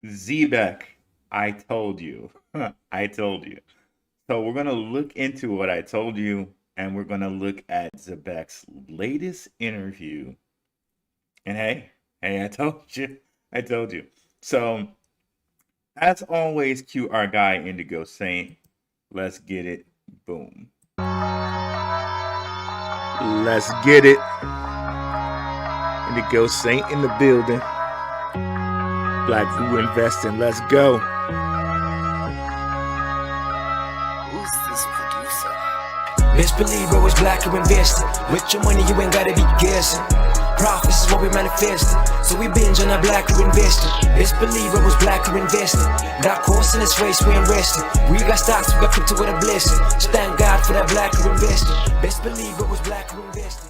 Zebec, I told you. I told you. So we're going to look into what I told you, and we're going to look at Zebec's latest interview. And hey, I told you. I told you. So, as always, cue our guy Indigo Saint. Let's get it. Boom. Let's get it. Indigo Saint in the building. Blackrue Investing. Let's go. Who's this producer? Best believe I was Blackrue Investing. With your money, you ain't gotta be guessing. Profits is what we manifested, so we binge on that Blackrue Investing. Best believe I was Blackrue Investing. That course in this race, we ain't resting. We got stocks, we got crypto with a blessing. So thank God for that Blackrue Investing. Best believe I was Blackrue Investing.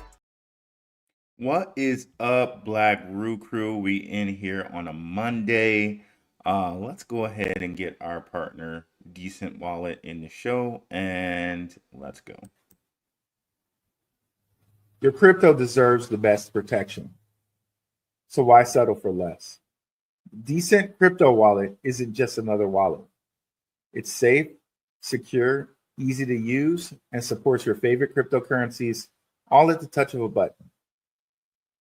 What is up, Blackrue crew? We in here on a Monday. Let's go ahead and get our partner DCENT Wallet in the show, and let's go. Your crypto deserves the best protection. So why settle for less? DCENT Crypto Wallet isn't just another wallet. It's safe, secure, easy to use, and supports your favorite cryptocurrencies all at the touch of a button.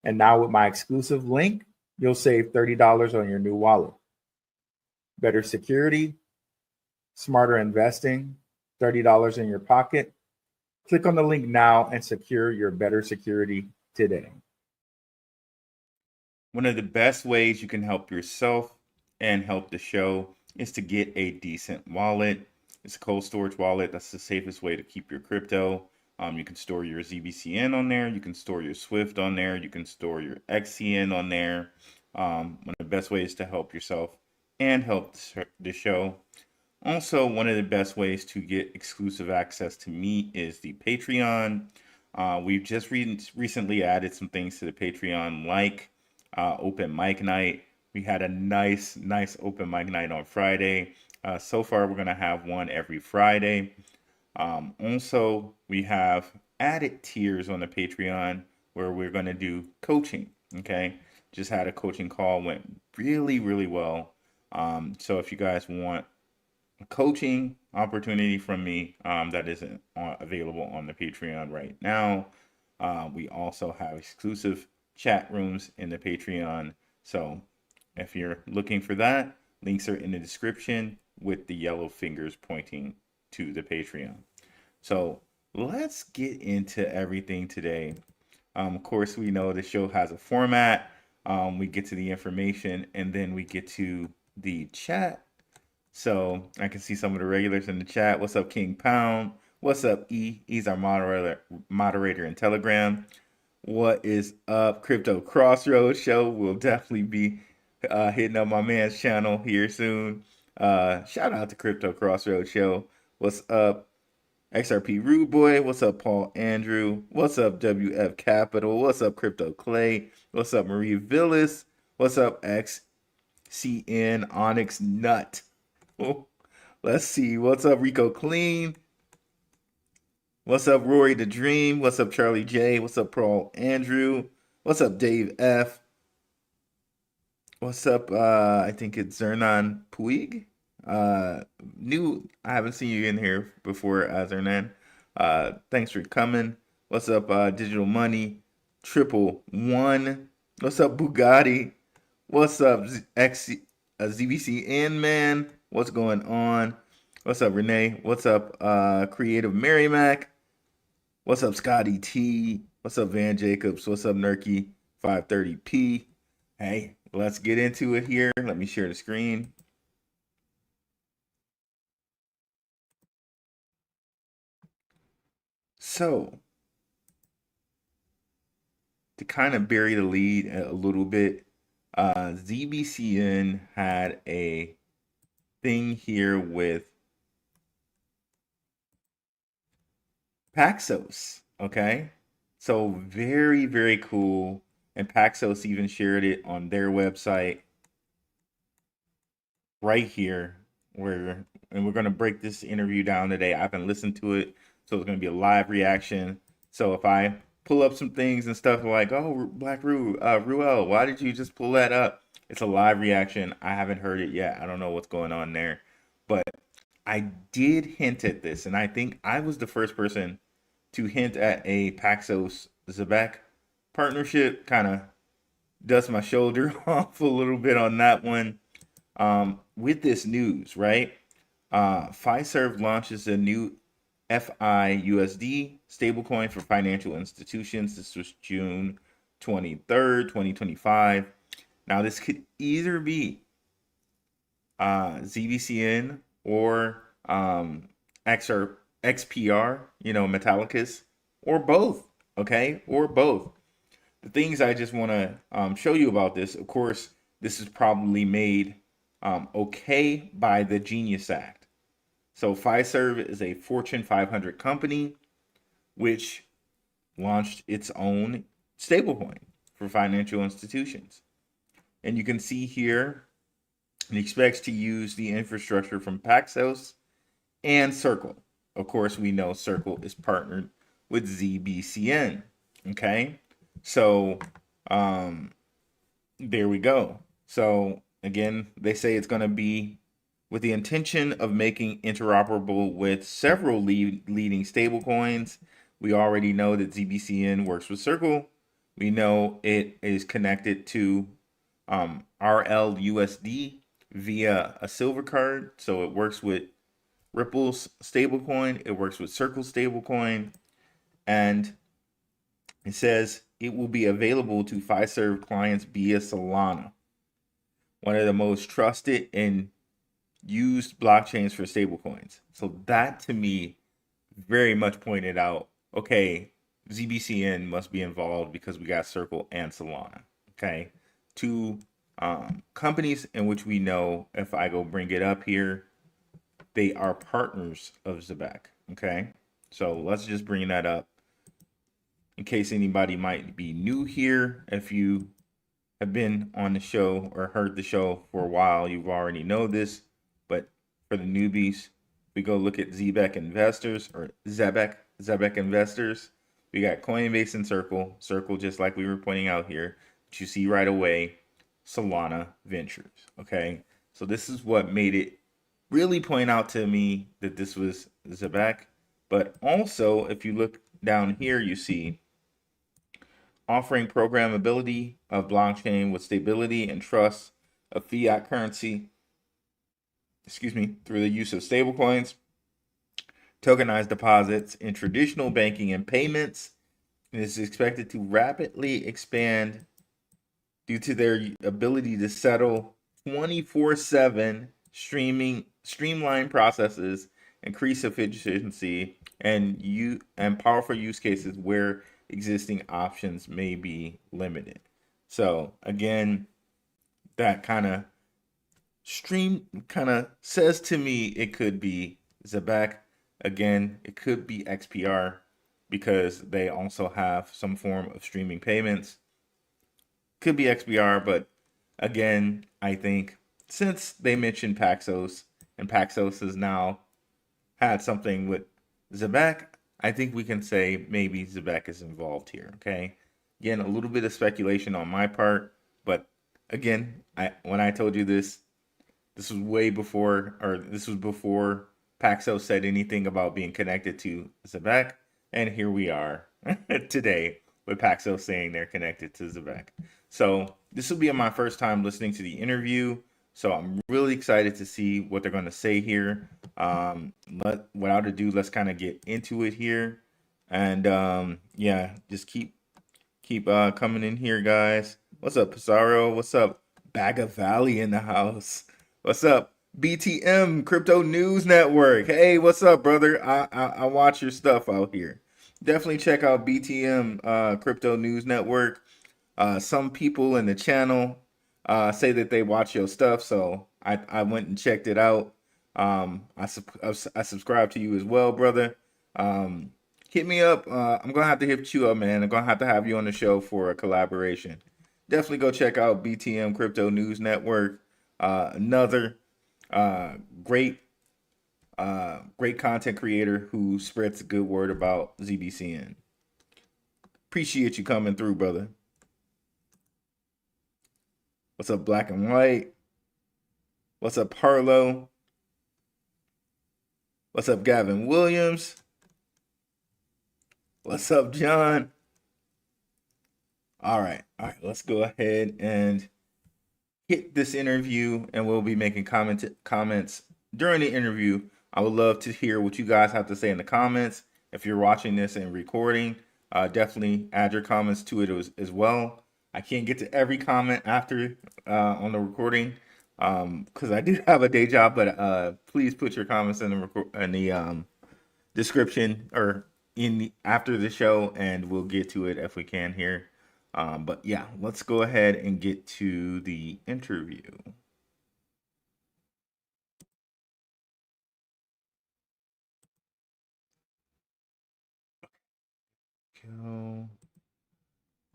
And now with my exclusive link, you'll save $30 on your new wallet. Better security, smarter investing, $30 in your pocket. Click on the link now and secure your better security today. One of the best ways you can help yourself and help the show is to get a DCENT wallet. It's a cold storage wallet. That's the safest way to keep your crypto. You can store your ZBCN on there. You can store your Swift on there. You can store your XCN on there. One of the best ways to help yourself and help the show. Also, one of the best ways to get exclusive access to me is the Patreon. We've just recently added some things to the Patreon, like open mic night. We had a nice open mic night on Friday. So far, we're going to have one every Friday. Also, we have added tiers on the Patreon where we're going to do coaching. Okay. Just had a coaching call, went really well. So if you guys want a coaching opportunity from me, that isn't available on the Patreon right now. We also have exclusive chat rooms in the Patreon. So if you're looking for that, links are in the description with the yellow fingers pointing to the Patreon. So let's get into everything today. Of course, we know the show has a format. We get to the information and then we get to the chat. So I can see some of the regulars in the chat. What's up, King Pound? What's up, E? He's our moderator in Telegram. What is up, Crypto Crossroads Show? We'll definitely be hitting up my man's channel here soon. Shout out to Crypto Crossroads Show. What's up, XRP Rude Boy? What's up, Paul Andrew? What's up, WF Capital? What's up, Crypto Clay? What's up, Marie Villas? What's up, XCN Onyx Nut? Let's see. What's up, Rico Clean? What's up, Rory the Dream? What's up, Charlie J? What's up, Paul Andrew? What's up, Dave F? What's up? I think it's Zernan Puig. I haven't seen you in here before, Zernan. Thanks for coming. What's up, Digital Money? Triple One. What's up, Bugatti? What's up, ZBCN man? What's going on? What's up, Renee? What's up, Creative Mary Mac? What's up, Scotty T? What's up, Van Jacobs? What's up, Nerky 530p? Hey, let's get into it here. Let me share the screen. So, to kind of bury the lead a little bit, ZBCN had a thing here with Paxos. Okay, so very cool. And Paxos even shared it on their website right here. And we're gonna break this interview down today. I haven't listened to it, so it's gonna be a live reaction. So if I pull up some things and stuff like, oh, Blackrue, Ruel, why did you just pull that up? It's a live reaction. I haven't heard it yet. I don't know what's going on there. But I did hint at this, and I think I was the first person to hint at a Paxos Zebec partnership. Kind of dust my shoulder off a little bit on that one. With this news, right? Fiserv launches a new FIUSD stablecoin for financial institutions. This was June 23rd, 2025. Now, this could either be ZBCN or XPR, Metallicus, or both, okay? Or both. The things I just want to show you about this, of course, this is probably made okay by the Genius Act. So Fiserv is a Fortune 500 company which launched its own stablecoin for financial institutions. And you can see here it expects to use the infrastructure from Paxos and Circle. Of course, we know Circle is partnered with ZBCN. Okay, so there we go. So again, they say it's going to be with the intention of making interoperable with several leading stablecoins. We already know that ZBCN works with Circle. We know it is connected to RLUSD via a silver card. So it works with Ripple's stablecoin. It works with Circle's stablecoin. And it says it will be available to Fiserv clients via Solana, one of the most trusted and used blockchains for stablecoins. So that to me very much pointed out, okay, ZBCN must be involved because we got Circle and Solana. Okay, two companies in which we know, if I go bring it up here, they are partners of Zebec. Okay, so let's just bring that up in case anybody might be new here. If you have been on the show or heard the show for a while, you've already know this. But for the newbies, we go look at Zebec investors or Zebec investors. We got Coinbase and Circle. Circle, just like we were pointing out here, but you see right away, Solana Ventures. Okay, so this is what made it really point out to me that this was Zebec. But also, if you look down here, you see offering programmability of blockchain with stability and trust of fiat currency, through the use of stablecoins, tokenized deposits in traditional banking and payments. And is expected to rapidly expand due to their ability to settle 24/7 streamline processes, increase efficiency, and powerful use cases where existing options may be limited. So again, that kind of says to me it could be Zebec. Again, it could be XPR because they also have some form of streaming payments. Could be XPR, but again, I think since they mentioned Paxos and Paxos has now had something with Zebec, I think we can say maybe Zebec is involved here. Okay, again, a little bit of speculation on my part, but again, when I told you this was way before, or this was before Paxos said anything about being connected to Zebec, and here we are today with Paxos saying they're connected to Zebec. So this will be my first time listening to the interview, so I'm really excited to see what they're going to say here. Without ado, let's kind of get into it here, and yeah, just keep coming in here, guys. What's up, Pizarro? What's up, Baga Valley in the house? What's up, BTM Crypto News Network? Hey, what's up, brother? I watch your stuff out here. Definitely check out BTM Crypto News Network. Some people in the channel say that they watch your stuff, so I went and checked it out. I subscribe to you as well, brother. Hit me up. I'm gonna have to hit you up, man. I'm gonna have to have you on the show for a collaboration. Definitely go check out BTM Crypto News Network. Another great content creator who spreads a good word about ZBCN. Appreciate you coming through, brother. What's up, Black and White? What's up, Harlow? What's up, Gavin Williams? What's up, John? All right, let's go ahead and hit this interview, and we'll be making comments during the interview. I would love to hear what you guys have to say in the comments. If you're watching this and recording, definitely add your comments to it as well. I can't get to every comment after on the recording because I do have a day job, but please put your comments in the description or after the show, and we'll get to it if we can here. But yeah, let's go ahead and get to the interview.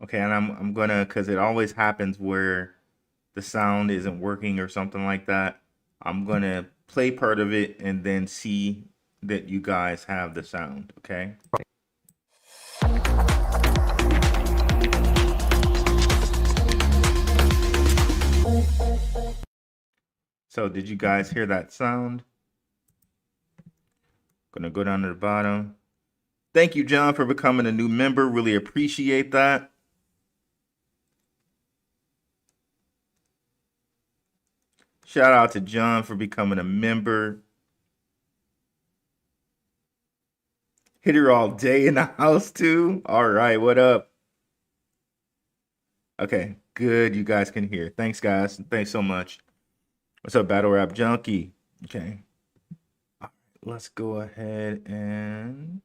Okay, and I'm gonna, because it always happens where the sound isn't working or something like that. I'm gonna play part of it and then see that you guys have the sound, okay? So did you guys hear that sound? Gonna go down to the bottom. Thank you, John, for becoming a new member. Really appreciate that. Shout out to John for becoming a member. Hit her all day in the house too. All right, what up? Okay, good. You guys can hear. Thanks, guys. Thanks so much. What's up, Battle Rap Junkie? Okay. Let's go ahead and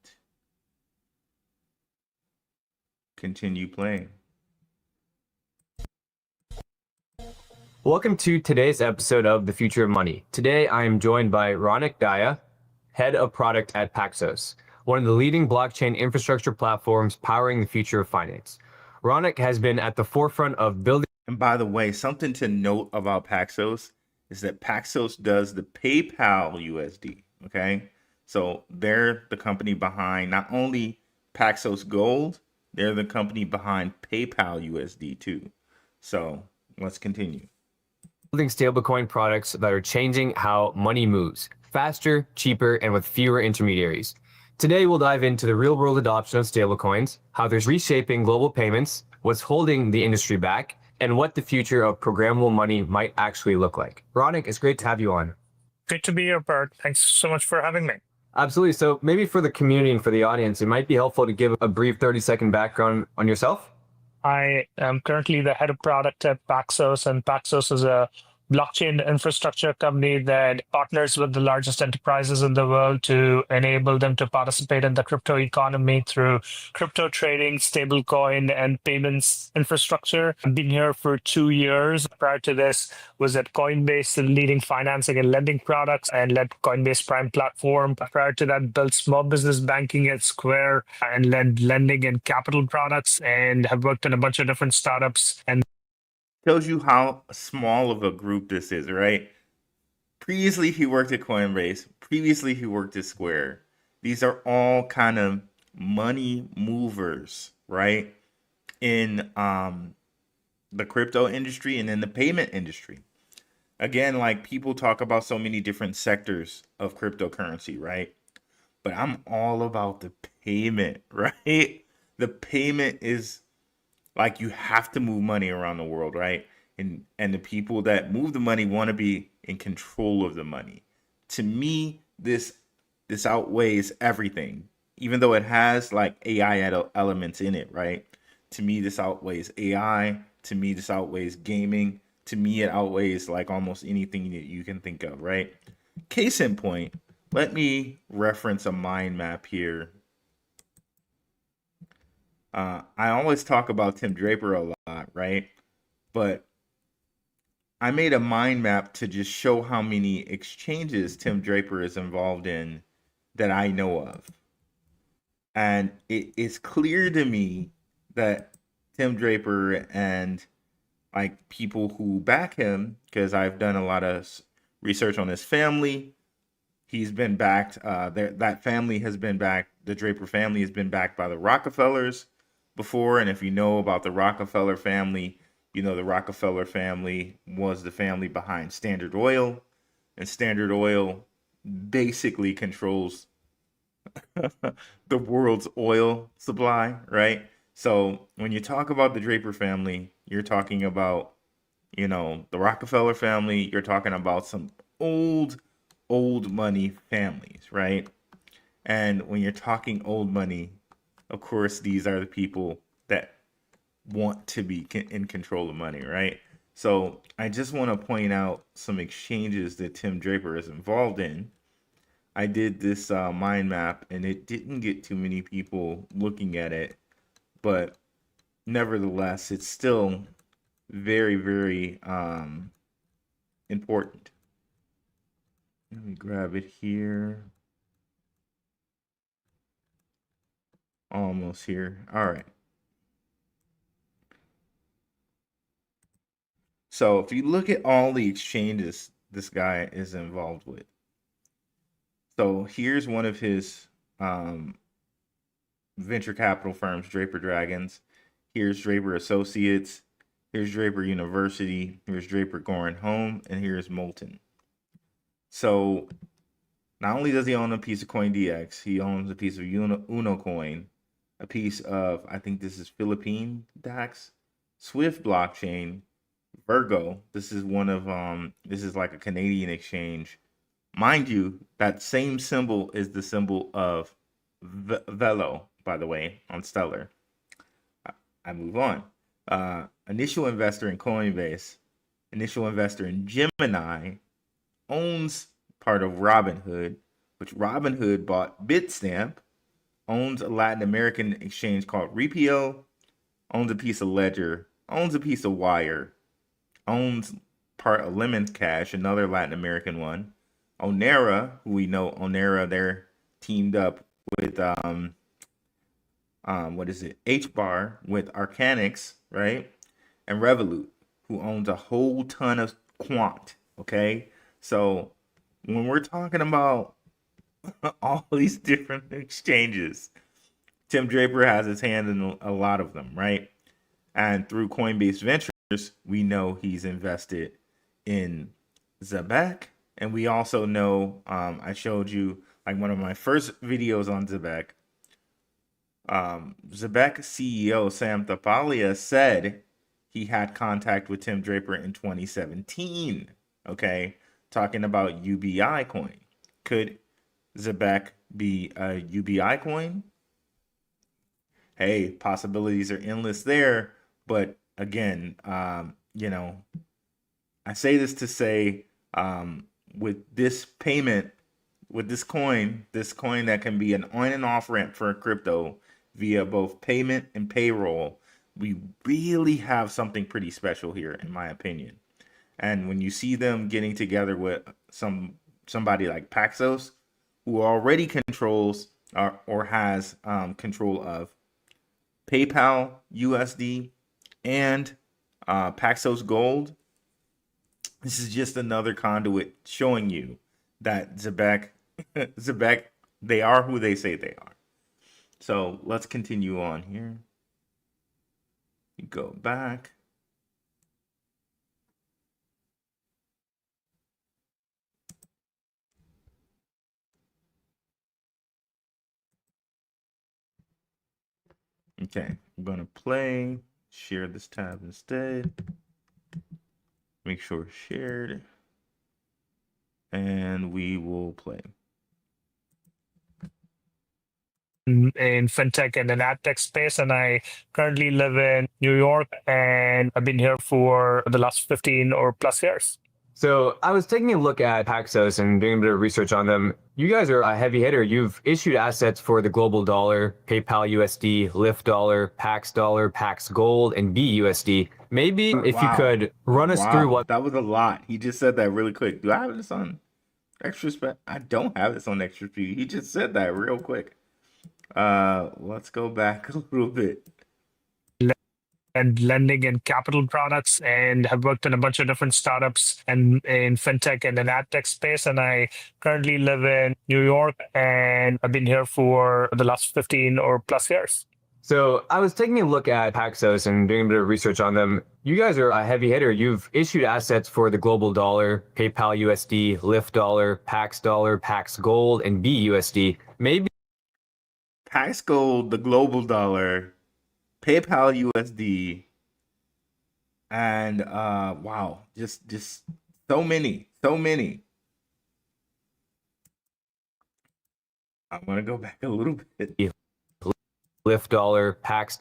continue playing. Welcome to today's episode of The Future of Money. Today, I am joined by Ronak Daya, Head of Product at Paxos, one of the leading blockchain infrastructure platforms powering the future of finance. Ronak has been at the forefront of building. And by the way, something to note about Paxos is that Paxos does the PayPal USD, okay? So they're the company behind not only Paxos Gold, they're the company behind PayPal USD too. So let's continue. Building stablecoin products that are changing how money moves, faster, cheaper, and with fewer intermediaries. Today, we'll dive into the real-world adoption of stablecoins, how they're reshaping global payments, what's holding the industry back, and what the future of programmable money might actually look like. Ronak, it's great to have you on. Great to be here, Bert. Thanks so much for having me. Absolutely. So maybe for the community and for the audience, it might be helpful to give a brief 30-second background on yourself. I am currently the head of product at Paxos, and Paxos is a blockchain infrastructure company that partners with the largest enterprises in the world to enable them to participate in the crypto economy through crypto trading, stablecoin, and payments infrastructure. I've been here for 2 years. Prior to this, was at Coinbase, leading financing and lending products, and led Coinbase Prime platform. Prior to that, built small business banking at Square and led lending and capital products, and have worked in a bunch of different startups. And Tells you how small of a group this is, right? Previously, he worked at Coinbase. Previously, he worked at Square. These are all kind of money movers, right? In the crypto industry and in the payment industry. Again, like people talk about so many different sectors of cryptocurrency, right? But I'm all about the payment, right? The payment is like you have to move money around the world, right? And the people that move the money want to be in control of the money. To me, this outweighs everything, even though it has like AI elements in it, right? To me, this outweighs AI. To me, this outweighs gaming. To me, it outweighs like almost anything that you can think of, right? Case in point, let me reference a mind map here. I always talk about Tim Draper a lot, right? But I made a mind map to just show how many exchanges Tim Draper is involved in that I know of. And it is clear to me that Tim Draper and like people who back him, because I've done a lot of research on his family. He's been backed. That family has been backed. The Draper family has been backed by the Rockefellers. before. And if you know about the Rockefeller family, you know the Rockefeller family was the family behind Standard Oil, and Standard Oil basically controls the world's oil supply, right? So when you talk about the Draper family, you're talking about, you know, the Rockefeller family, you're talking about some old money families, right? And when you're talking old money, of course, these are the people that want to be in control of money, right? So I just want to point out some exchanges that Tim Draper is involved in. I did this mind map, and it didn't get too many people looking at it, but nevertheless, it's still very, very important. Let me grab it here. Almost here. All right. So if you look at all the exchanges this guy is involved with. So here's one of his venture capital firms, Draper Dragons. Here's Draper Associates. Here's Draper University. Here's Draper Gorin Home. And here's Molten. So not only does he own a piece of CoinDX, he owns a piece of Uno Coin, a piece of, I think this is Philippine DAX, Swift blockchain, Virgo. This is one of this is like a Canadian exchange. Mind you, that same symbol is the symbol of Velo, by the way, on Stellar. I move on. Initial investor in Coinbase, initial investor in Gemini, owns part of Robinhood, which Robinhood bought Bitstamp, owns a Latin American exchange called Repio, owns a piece of Ledger, owns a piece of Wire, owns part of Lemon Cash, another Latin American one. Onera, who we know Onera, they're teamed up with what is it? HBAR with Arcanix, right? And Revolut, who owns a whole ton of quant. Okay, so when we're talking about all these different exchanges, Tim Draper has his hand in a lot of them, right? And through Coinbase Ventures, we know he's invested in Zebec. And we also know, I showed you like one of my first videos on Zebec. Zebec CEO Sam Tapalia said he had contact with Tim Draper in 2017. Okay, talking about UBI coin. Could Zebec be a UBI coin? Hey, possibilities are endless there. But again, you know, I say this to say, with this payment, with this coin that can be an on and off ramp for a crypto via both payment and payroll, we really have something pretty special here, in my opinion. And when you see them getting together with somebody like Paxos, who already controls or has control of PayPal USD and Paxos Gold, this is just another conduit showing you that Zebec, they are who they say they are. So let's continue on here. You go back. Okay, I'm gonna share this tab instead. Make sure it's shared. And we will play. In fintech and the adtech space, and I currently live in New York, and I've been here for the last 15 or plus years. So I was taking a look at Paxos and doing a bit of research on them. You guys are a heavy hitter. You've issued assets for the global dollar, PayPal USD, Lyft dollar, Pax dollar, Pax Gold, and BUSD. Maybe if you could run us through what... That was a lot. He just said that really quick. Do I have this on extra speed? I don't have this on extra speed. He just said that real quick. Let's go back a little bit. And lending and capital products, and have worked in a bunch of different startups and in fintech and an ad tech space. And I currently live in New York, and I've been here for the last 15 or plus years. So I was taking a look at Paxos and doing a bit of research on them. You guys are a heavy hitter. You've issued assets for the global dollar, PayPal USD, Lyft dollar, Pax Gold, and BUSD. Maybe Pax Gold, the global dollar, PayPal USD, and wow, just so many. I'm gonna go back a little bit. Lyft dollar, Pax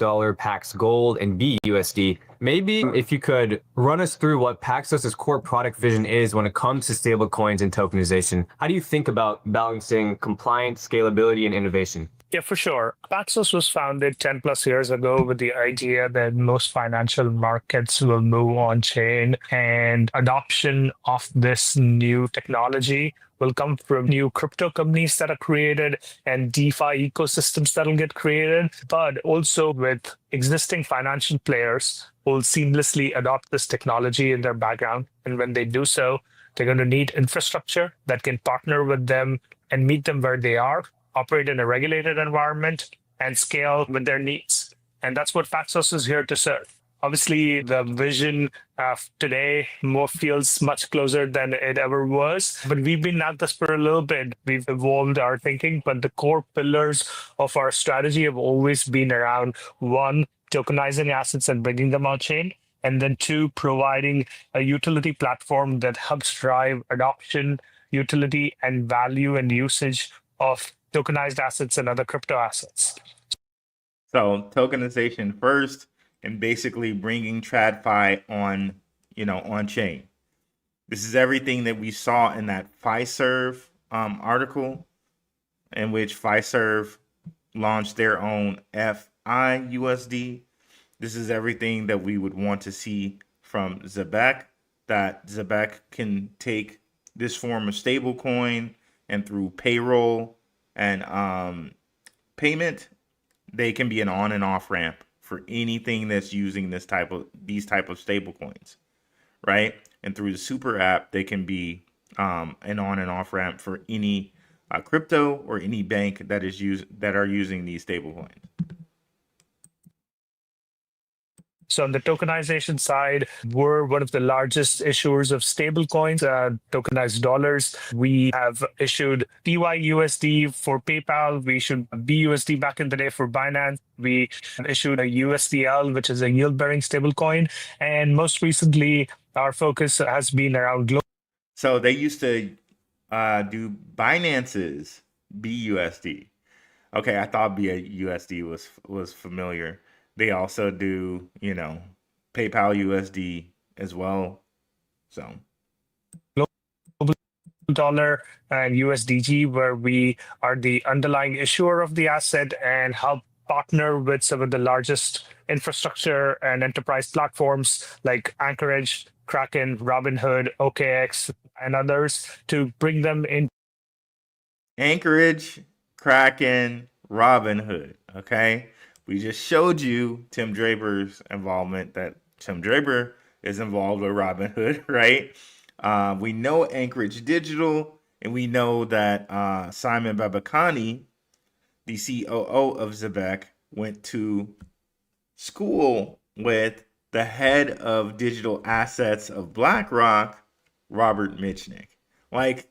Gold, and BUSD. Maybe if you could run us through what Paxos' core product vision is when it comes to stablecoins and tokenization. How do you think about balancing compliance, scalability, and innovation? Yeah, for sure. Paxos was founded 10 plus years ago with the idea that most financial markets will move on chain, and adoption of this new technology will come from new crypto companies that are created and DeFi ecosystems that will get created, but also with existing financial players who will seamlessly adopt this technology in their background. And when they do so, they're going to need infrastructure that can partner with them and meet them where they are, operate in a regulated environment, and scale with their needs. And that's what Paxos is here to serve. Obviously, the vision of today more feels much closer than it ever was, but we've been at this for a little bit. We've evolved our thinking, but the core pillars of our strategy have always been around: one, tokenizing assets and bringing them on chain, and then two, providing a utility platform that helps drive adoption, utility, and value and usage of tokenized assets and other crypto assets. So tokenization first, and basically bringing TradFi on, on chain. This is everything that we saw in that Fiserv article, in which Fiserv launched their own FIUSD. This is everything that we would want to see from Zebec, that Zebec can take this form of stablecoin, and through payroll and payment, they can be an on and off ramp for anything that's using these type of stable coins, right? And through the super app, they can be an on and off ramp for any crypto or any bank that are using these stable coins. So on the tokenization side, we're one of the largest issuers of stablecoins, tokenized dollars. We have issued PYUSD for PayPal. We issued BUSD back in the day for Binance. We issued a USDL, which is a yield-bearing stablecoin. And most recently, our focus has been around global. So they used to do Binance's BUSD. Okay, I thought BUSD was familiar. They also do, PayPal USD as well. So dollar and USDG, where we are the underlying issuer of the asset and help partner with some of the largest infrastructure and enterprise platforms like Anchorage, Kraken, Robinhood, OKX, and others to bring them in. Anchorage, Kraken, Robinhood. Okay. We just showed you Tim Draper's involvement, that Tim Draper is involved with Robinhood, right? We know Anchorage Digital, and we know that Simon Babakani, the COO of Zebec, went to school with the head of digital assets of BlackRock, Robert Mitchnick. Like,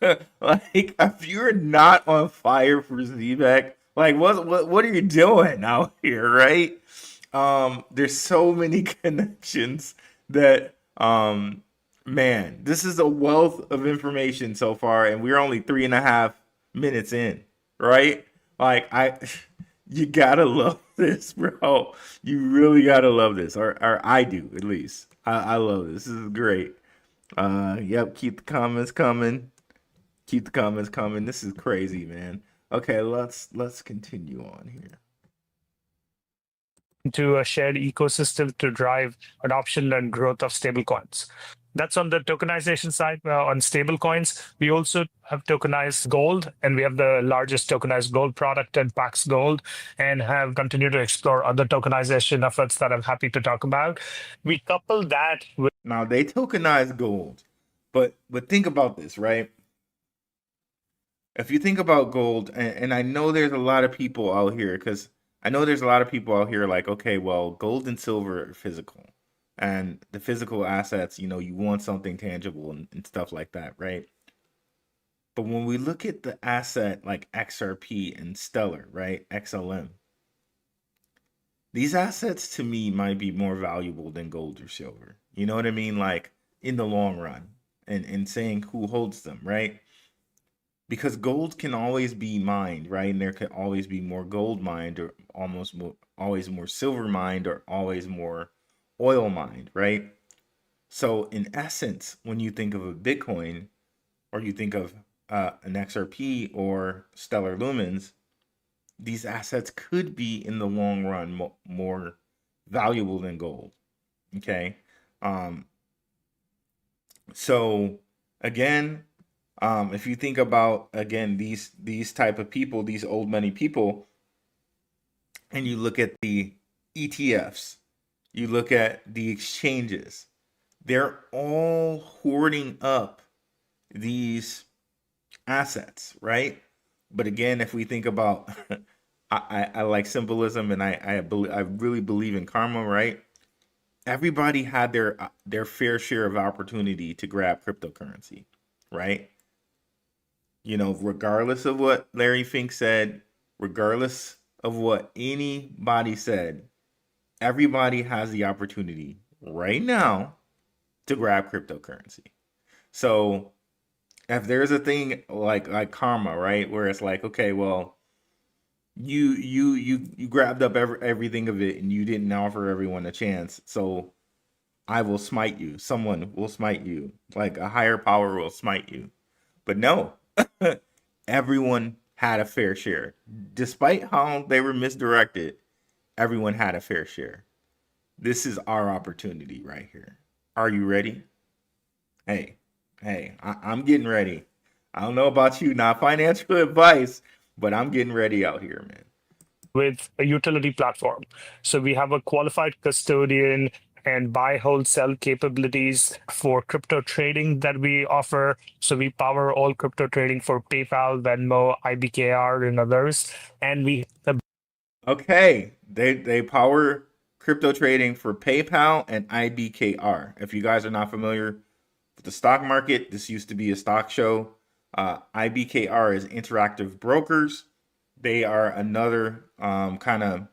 if you're not on fire for Zebec, like, what are you doing out here, right? There's so many connections that, man, this is a wealth of information so far, and we're only 3.5 minutes in, right? Like, you gotta love this, bro. You really gotta love this, or I do, at least. I love this. This is great. Yep, keep the comments coming. Keep the comments coming. This is crazy, man. Okay, let's continue on here. To a shared ecosystem to drive adoption and growth of stablecoins. That's on the tokenization side. On stablecoins, we also have tokenized gold, and we have the largest tokenized gold product in Pax Gold, and have continued to explore other tokenization efforts that I'm happy to talk about. We couple that with... Now, they tokenize gold, but think about this, right? If you think about gold, and I know there's a lot of people out here, because I know there's a lot of people out here like, okay, well, gold and silver are physical. And the physical assets, you want something tangible and stuff like that, right? But when we look at the asset like XRP and Stellar, right? XLM, these assets to me might be more valuable than gold or silver. You know what I mean? Like in the long run, and saying who holds them, right? Because gold can always be mined, right? And there can always be more gold mined, or always more silver mined, or always more oil mined, right? So in essence, when you think of a Bitcoin, or you think of an XRP or Stellar Lumens, these assets could be in the long run more valuable than gold. Okay. So again, if you think about, again, these type of people, these old money people, and you look at the ETFs, you look at the exchanges, they're all hoarding up these assets, right? But again, if we think about, I like symbolism, and I really believe in karma, right? Everybody had their fair share of opportunity to grab cryptocurrency, right? Regardless of what Larry Fink said, regardless of what anybody said, everybody has the opportunity right now to grab cryptocurrency. So if there's a thing like karma, right, where it's like, okay, well, you grabbed up everything of it and you didn't offer everyone a chance, so I will smite you. Someone will smite you. Like a higher power will smite you. But no, everyone had a fair share. Despite how they were misdirected, everyone had a fair share. This is our opportunity right here. Are you ready? Hey, I'm getting ready. I don't know about you, not financial advice, but I'm getting ready out here, man. With a utility platform. So we have a qualified custodian and buy, hold, sell capabilities for crypto trading that we offer. So we power all crypto trading for PayPal, Venmo, IBKR, and others. And we Okay, they power crypto trading for PayPal and IBKR. If you guys are not familiar with the stock market, this used to be a stock show. IBKR is Interactive Brokers. They are another kind of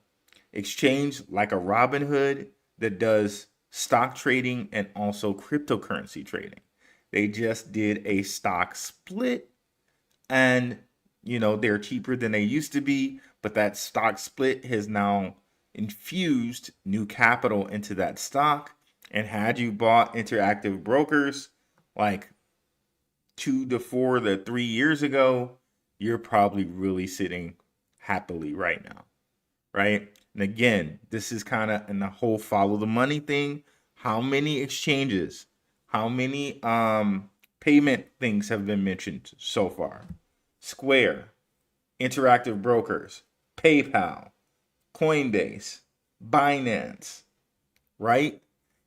exchange like a Robinhood that does stock trading and also cryptocurrency trading. They just did a stock split, and they're cheaper than they used to be, but that stock split has now infused new capital into that stock. And had you bought Interactive Brokers like 2 to 4 to 3 years ago, you're probably really sitting happily right now, right? And again, this is kind of in the whole follow the money thing. How many exchanges, how many payment things have been mentioned so far? Square, Interactive Brokers, PayPal, Coinbase, Binance, right?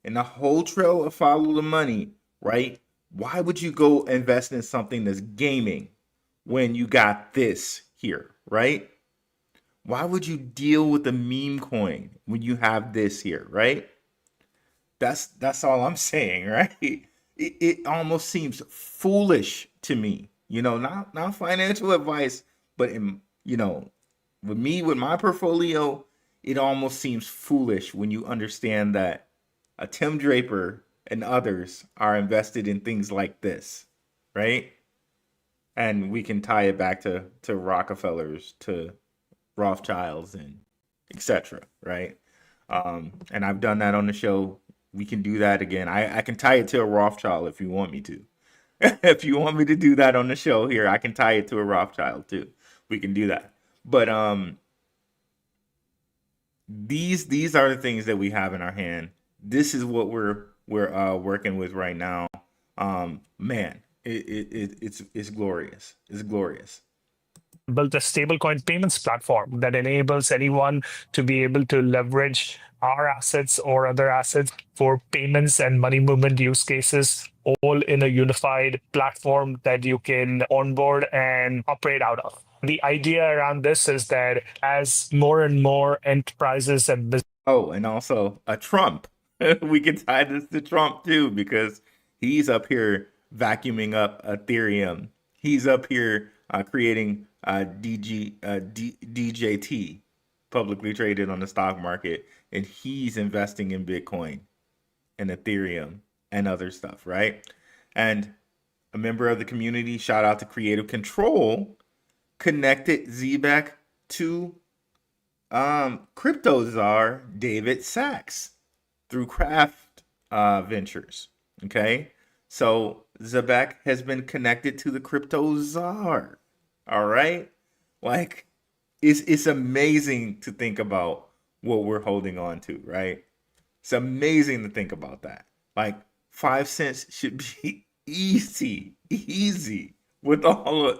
And the whole trail of follow the money, right? Why would you go invest in something that's gaming when you got this here, right? Why would you deal with a meme coin when you have this here, right? That's all I'm saying, right? It almost seems foolish to me, not financial advice, but with me, with my portfolio, it almost seems foolish when you understand that a Tim Draper and others are invested in things like this, right? And we can tie it back to Rockefellers, to Rothschilds, and etc., right? And I've done that on the show. We can do that again. I can tie it to a Rothschild if you want me to. If you want me to do that on the show here, I can tie it to a Rothschild too. We can do that. But these are the things that we have in our hand. This is what we're working with right now. Man, it's glorious. It's glorious. Built a stablecoin payments platform that enables anyone to be able to leverage our assets or other assets for payments and money movement use cases, all in a unified platform that you can onboard and operate out of. The idea around this is that as more and more enterprises and businesses Oh, and also Trump. We can tie this to Trump too, because he's up here vacuuming up Ethereum. He's up here creating DJT, publicly traded on the stock market, and he's investing in Bitcoin and Ethereum and other stuff, right? And a member of the community, shout out to Creative Control, connected Zebec to crypto czar David Sachs through Craft Ventures. Okay, so Zebec has been connected to the crypto czar. All right, like it's amazing to think about what we're holding on to, right? It's amazing to think about that. Like 5 cents should be easy with all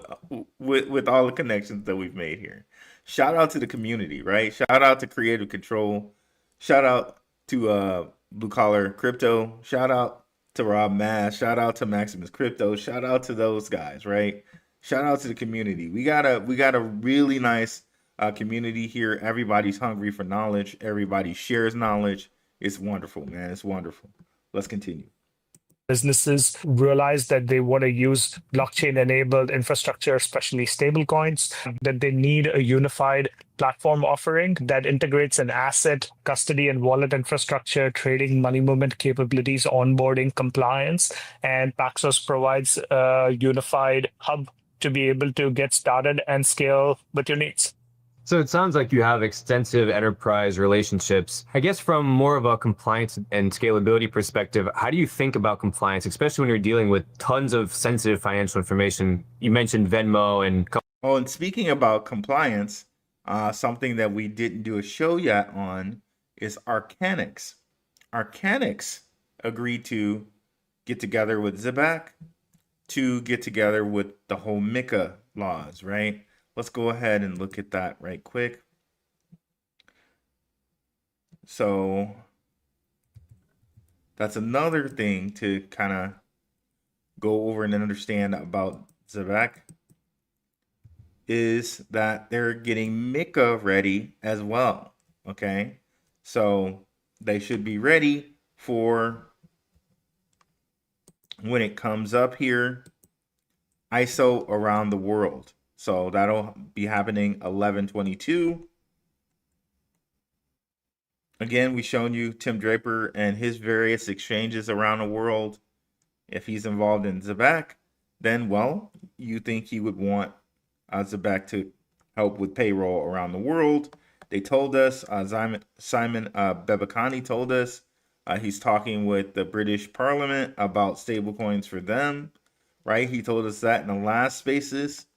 with all the connections that we've made here. Shout out to the community, right? Shout out to Creative Control. Shout out to Blue Collar Crypto. Shout out to Rob Mass. Shout out to Maximus Crypto. Shout out to those guys, right? Shout out to the community. We got a really nice community here. Everybody's hungry for knowledge. Everybody shares knowledge. It's wonderful, man. It's wonderful. Let's continue. businesses realize that they want to use blockchain-enabled infrastructure, especially stablecoins, that they need a unified platform offering that integrates an asset, custody, and wallet infrastructure, trading, money movement capabilities, onboarding, compliance, and Paxos provides a unified hub to be able to get started and scale with your needs. So it sounds like you have extensive enterprise relationships. I guess from more of a compliance and scalability perspective, how do you think about compliance, especially when you're dealing with tons of sensitive financial information? You mentioned Venmo and... Oh, and speaking about compliance, something that we didn't do a show yet on is Arcanix. Arcanix agreed to get together with Zebec to get together with the whole MiCA laws, right? Let's go ahead and look at that right quick. So that's another thing to kind of go over and understand about Zebec is that they're getting MiCA ready as well. Okay, so they should be ready for when it comes up here, ISO around the world. So that'll be happening 11/22. Again, we've shown you Tim Draper and his various exchanges around the world. If he's involved in Zebec, then, well, you think he would want Zebec to help with payroll around the world. They told us, Simon Bebekani told us, he's talking with the British Parliament about stablecoins for them, right? He told us that in the last spaces.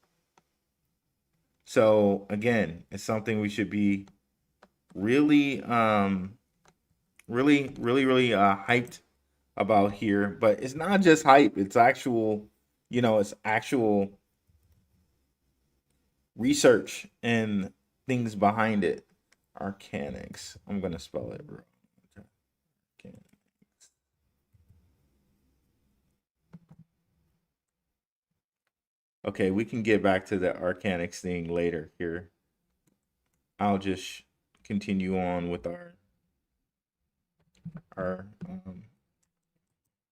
So again, it's something we should be really hyped about here. But it's not just hype; it's actual, it's actual research and things behind it. Arcanix. I'm gonna spell it wrong. Okay, we can get back to the Arcanix thing later here. I'll just continue on with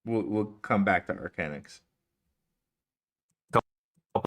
we'll come back to Arcanix. Of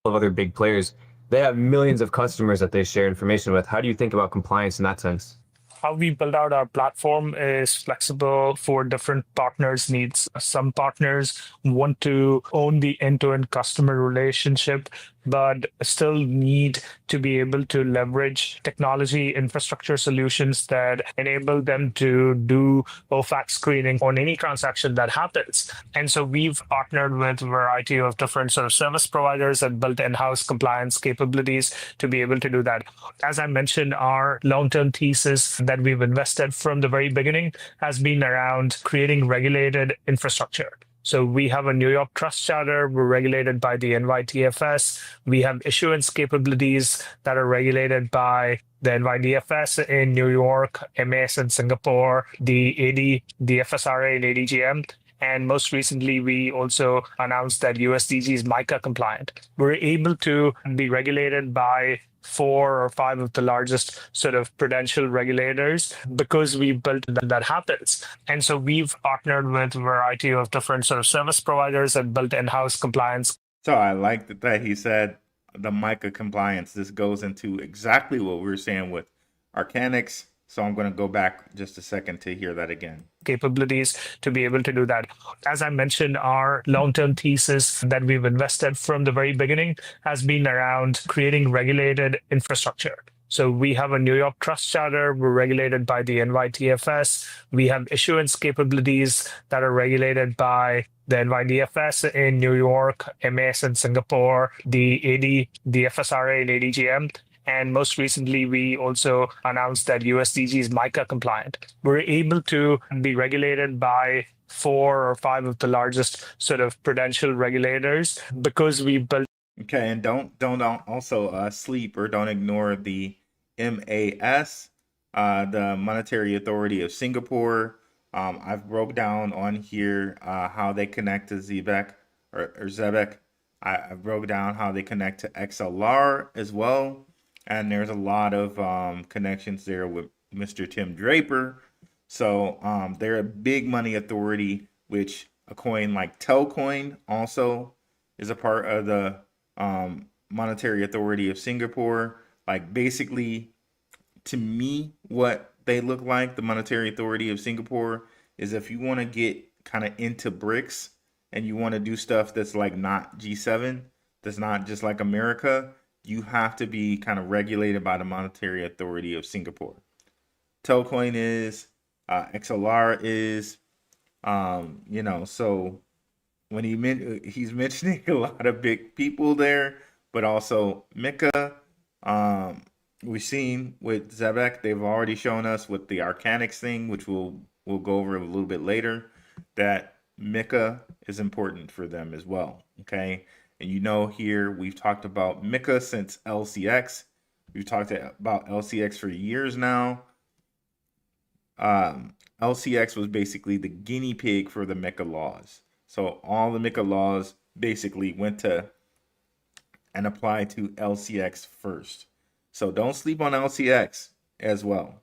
other big players, they have millions of customers that they share information with. How do you think about compliance in that sense? How we build out our platform is flexible for different partners' needs. Some partners want to own the end-to-end customer relationship, but still need to be able to leverage technology infrastructure solutions that enable them to do OFAC screening on any transaction that happens. And so we've partnered with a variety of different sort of service providers and built in-house compliance capabilities to be able to do that. As I mentioned, our long-term thesis that we've invested from the very beginning has been around creating regulated infrastructure. So we have a New York trust charter. We're regulated by the NYTFS. We have issuance capabilities that are regulated by the NYDFS in New York, MAS in Singapore, the AD, the FSRA and ADGM. And most recently, we also announced that USDG is MiCA compliant. We're able to be regulated by 4 or 5 of the largest sort of prudential regulators because we built that happens. And so we've partnered with a variety of different sort of service providers and built in-house compliance. So I like that he said the MiCA compliance. This goes into exactly what we were saying with Arcanics. So I'm going to go back just a second to hear that again. Capabilities to be able to do that. As I mentioned, our long-term thesis that we've invested from the very beginning has been around creating regulated infrastructure. So we have a New York trust charter. We're regulated by the NYTFS. We have issuance capabilities that are regulated by the NYDFS in New York, MAS in Singapore, the AD, the FSRA in ADGM. And most recently, we also announced that USDG is MiCA compliant. We're able to be regulated by 4 or 5 of the largest sort of prudential regulators because we built. Okay, and don't also sleep or don't ignore the MAS, the Monetary Authority of Singapore. I've broke down on here how they connect to Zebec or Zebec. I broke down how they connect to XLR as well. And there's a lot of connections there with Mr. Tim Draper. So they're a big money authority, which a coin like Telcoin also is a part of the Monetary Authority of Singapore. Like basically, to me, what they look like, the Monetary Authority of Singapore, is if you want to get kind of into BRICS and you want to do stuff that's like not G7, that's not just like America, you have to be kind of regulated by the Monetary Authority of Singapore. Telcoin is, XLR is, so when he's mentioning a lot of big people there, but also MiCA. We've seen with Zebec, they've already shown us with the Arcanics thing, which we'll go over a little bit later, that MiCA is important for them as well. Okay. And here we've talked about MiCA since LCX. We've talked about LCX for years now. LCX was basically the guinea pig for the MiCA laws. So all the MiCA laws basically went to and applied to LCX first. So don't sleep on LCX as well.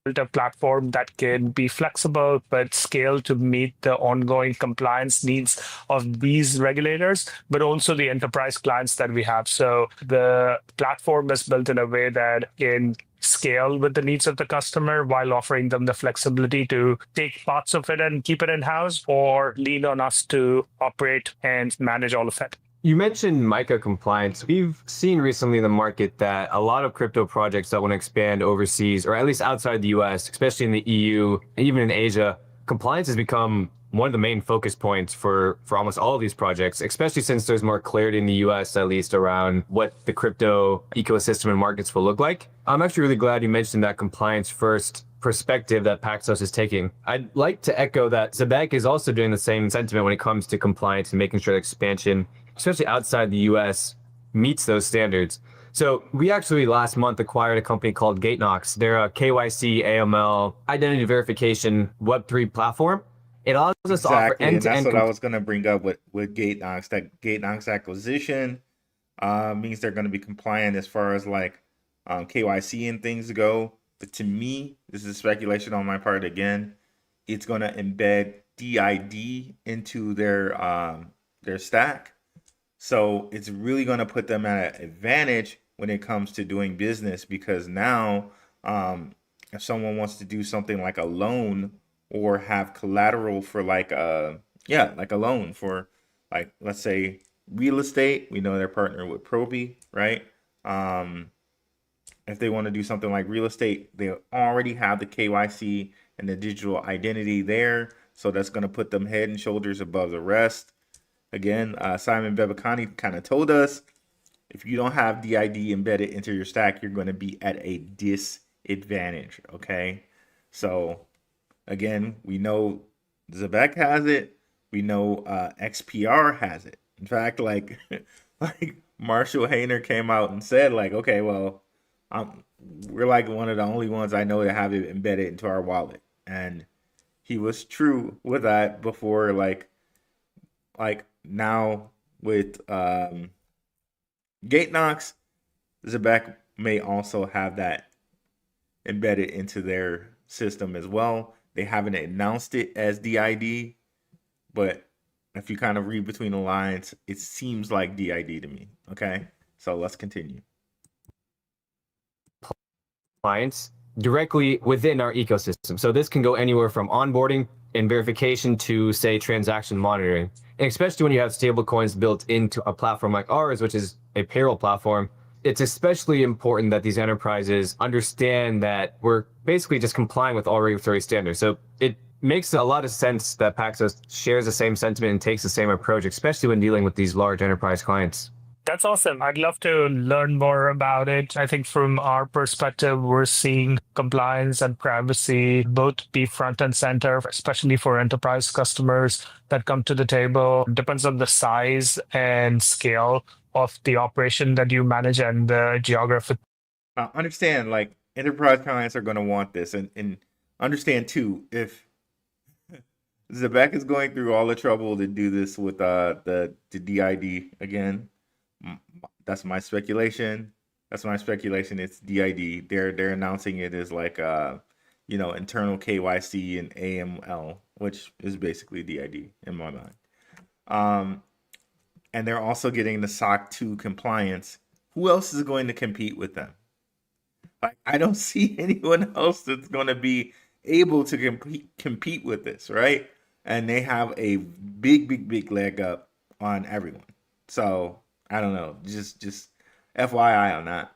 Built a platform that can be flexible but scale to meet the ongoing compliance needs of these regulators, but also the enterprise clients that we have. So the platform is built in a way that can scale with the needs of the customer while offering them the flexibility to take parts of it and keep it in-house or lean on us to operate and manage all of it. You mentioned MiCA compliance. We've seen recently in the market that a lot of crypto projects that want to expand overseas, or at least outside the US, especially in the EU, and even in Asia, compliance has become one of the main focus points for almost all of these projects, especially since there's more clarity in the US, at least around what the crypto ecosystem and markets will look like. I'm actually really glad you mentioned that compliance first perspective that Paxos is taking. I'd like to echo that Zebec is also doing the same sentiment when it comes to compliance and making sure that expansion, especially outside the US, meets those standards. So we actually last month acquired a company called Gatenox. They're a KYC, AML, identity verification Web3 platform. It allows us to offer end-to-end. And that's what I was going to bring up with Gatenox. That Gatenox acquisition means they're going to be compliant as far as like KYC and things go. But to me, this is speculation on my part again. It's going to embed DID into their stack. So it's really going to put them at an advantage when it comes to doing business, because now if someone wants to do something like a loan or have collateral for like a loan for, like, let's say real estate, we know they're partnered with Proby, right? If they want to do something like real estate, they already have the KYC and the digital identity there. So that's going to put them head and shoulders above the rest. Again, Simon Bebekani kind of told us, if you don't have DID embedded into your stack, you're going to be at a disadvantage, okay? So, again, we know Zebec has it. We know XPR has it. In fact, like Marshall Hayner came out and said, like, okay, well, we're like one of the only ones I know that have it embedded into our wallet. And he was true with that before, like now with Gate Knocks, Zebec may also have that embedded into their system as well. They haven't announced it as DID, but if you kind of read between the lines, it seems like DID to me. Okay, so let's continue. Clients directly within our ecosystem. So this can go anywhere from onboarding and verification to, say, transaction monitoring. And especially when you have stablecoins built into a platform like ours, which is a payroll platform, it's especially important that these enterprises understand that we're basically just complying with all regulatory standards. So it makes a lot of sense that Paxos shares the same sentiment and takes the same approach, especially when dealing with these large enterprise clients. That's awesome. I'd love to learn more about it. I think from our perspective, we're seeing compliance and privacy both be front and center, especially for enterprise customers that come to the table. It depends on the size and scale of the operation that you manage and the geography. Understand, like, enterprise clients are going to want this, and understand too, if Zebec is going through all the trouble to do this with the DID again. That's my speculation. That's my speculation. It's DID. They're announcing it as like internal KYC and AML, which is basically DID in my mind. And they're also getting the SOC 2 compliance. Who else is going to compete with them? Like, I don't see anyone else that's going to be able to compete with this, right? And they have a big leg up on everyone. So I don't know. Just FYI on that.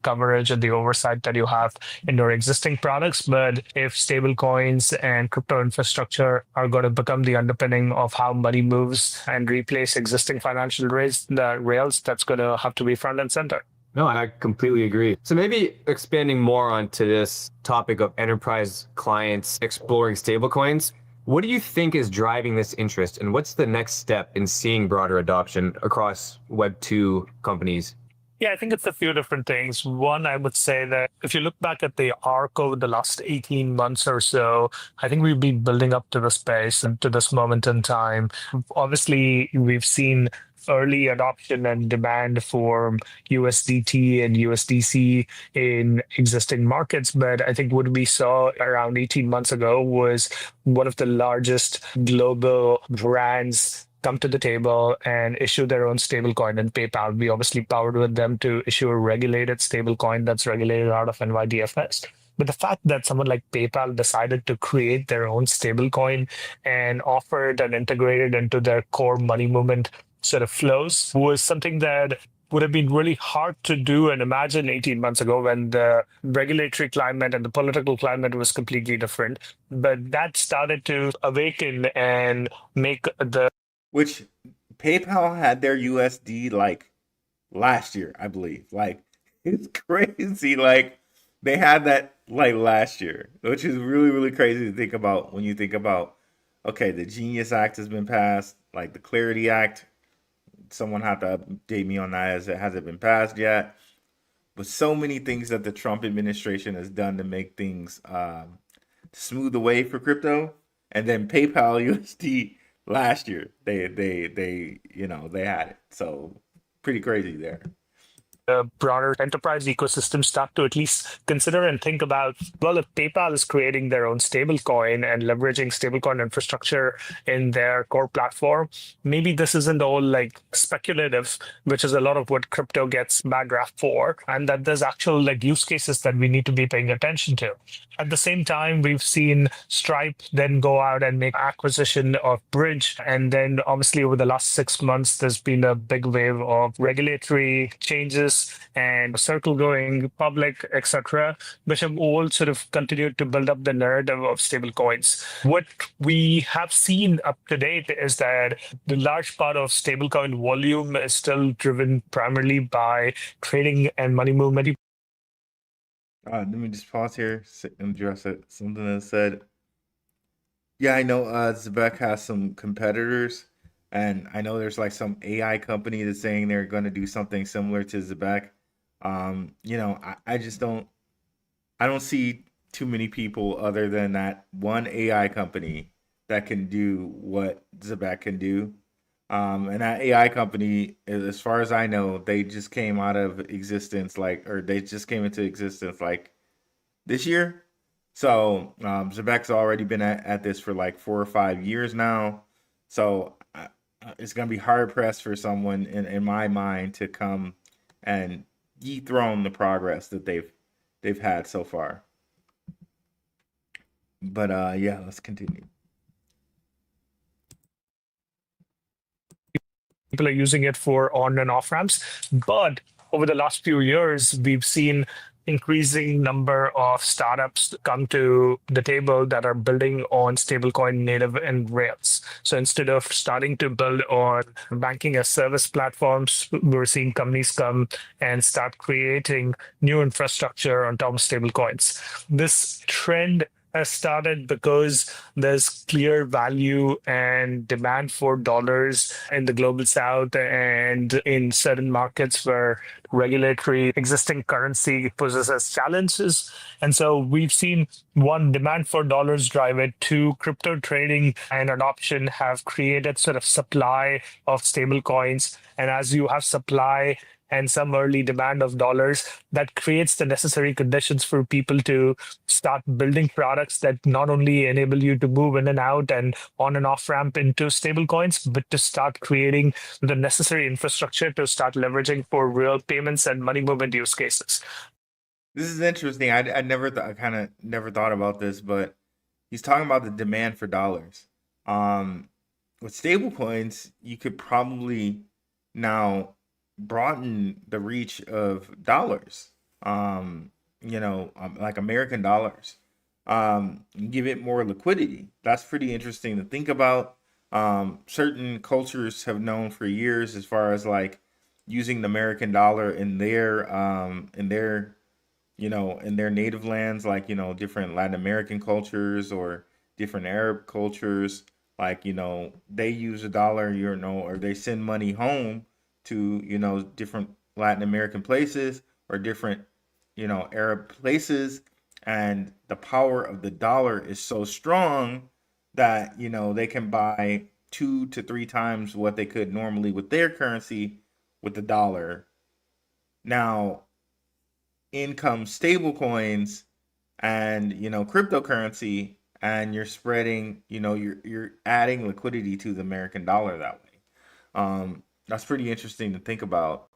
Coverage and the oversight that you have in your existing products. But if stablecoins and crypto infrastructure are going to become the underpinning of how money moves and replace existing financial rails, that's going to have to be front and center. No, I completely agree. So maybe expanding more onto this topic of enterprise clients exploring stablecoins, what do you think is driving this interest, and what's the next step in seeing broader adoption across Web 2 companies? Yeah, I think it's a few different things. One, I would say that if you look back at the arc over the last 18 months or so, I think we've been building up to the space and to this moment in time. Obviously, we've seen early adoption and demand for USDT and USDC in existing markets. But I think what we saw around 18 months ago was one of the largest global brands come to the table and issue their own stablecoin. And PayPal, we obviously powered with them to issue a regulated stablecoin that's regulated out of NYDFS. But the fact that someone like PayPal decided to create their own stablecoin and offer it and integrate it into their core money movement sort of flows was something that would have been really hard to do and imagine 18 months ago when the regulatory climate and the political climate was completely different. But that started to awaken and make the... Which PayPal had their USD like last year, I believe. Like, it's crazy. Like, they had that like last year, which is really crazy to think about when you think about, okay, the Genius Act has been passed, like the Clarity Act. Someone have to update me on that, as it hasn't been passed yet. But so many things that the Trump administration has done to make things smooth the way for crypto. And then PayPal USD last year, they had it. So pretty crazy there. The broader enterprise ecosystem start to at least consider and think about, well, if PayPal is creating their own stablecoin and leveraging stablecoin infrastructure in their core platform, maybe this isn't all like speculative, which is a lot of what crypto gets bad rap for, and that there's actual like use cases that we need to be paying attention to. At the same time, we've seen Stripe then go out and make acquisition of Bridge. And then obviously over the last 6 months, there's been a big wave of regulatory changes and Circle going public, etc., which have all sort of continued to build up the narrative of stablecoins. What we have seen up to date is that the large part of stablecoin volume is still driven primarily by trading and money movement. Let me just pause here and address it. Something that said, yeah, I know Zebec has some competitors, and I know there's like some AI company that's saying they're going to do something similar to Zebec. I just don't see too many people other than that one AI company that can do what Zebec can do. And that AI company, as far as I know, they just came out of existence or they just came into existence like this year. So Zebec's already been at this for like 4 or 5 years now. So it's going to be hard pressed for someone in my mind to come and dethrone the progress that they've had so far. But yeah, let's continue. People are using it for on and off ramps. But over the last few years, we've seen increasing number of startups come to the table that are building on stablecoin native and Rails. So instead of starting to build on banking as service platforms, we're seeing companies come and start creating new infrastructure on top of stablecoins. This trend has started because there's clear value and demand for dollars in the global south and in certain markets where regulatory existing currency poses as challenges. And so we've seen one, demand for dollars drive it, two, crypto trading and adoption have created sort of supply of stable coins. And as you have supply and some early demand of dollars, that creates the necessary conditions for people to start building products that not only enable you to move in and out and on and off ramp into stable coins, but to start creating the necessary infrastructure to start leveraging for real payments and money movement use cases. This is interesting. I kind of never thought about this, but he's talking about the demand for dollars. With stable coins, you could probably now broaden the reach of dollars, like American dollars, give it more liquidity. That's pretty interesting to think about. Certain cultures have known for years as far as like using the American dollar in their native lands, like, different Latin American cultures or different Arab cultures, like, they use a dollar, or they send money home to, different Latin American places or different, Arab places. And the power of the dollar is so strong that, they can buy 2 to 3 times what they could normally with their currency with the dollar. Now, income stable coins and, cryptocurrency, and you're spreading, you're adding liquidity to the American dollar that way. That's pretty interesting to think about.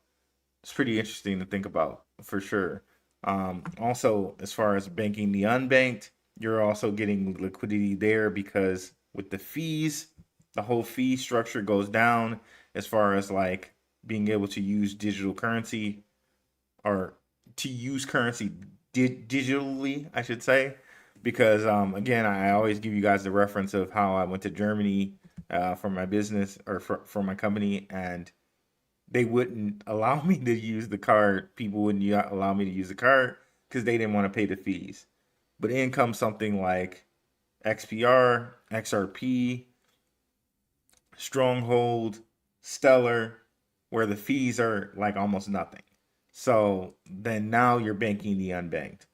It's pretty interesting to think about for sure. Also, as far as banking the unbanked, you're also getting liquidity there because with the fees, the whole fee structure goes down as far as like being able to use digital currency or to use currency digitally, I should say. Because again, I always give you guys the reference of how I went to Germany for my business or for my company, and they wouldn't allow me to use the card. People wouldn't allow me to use the card because they didn't want to pay the fees. But in comes something like XPR, XRP, Stronghold, Stellar, where the fees are like almost nothing. So then now you're banking the unbanked.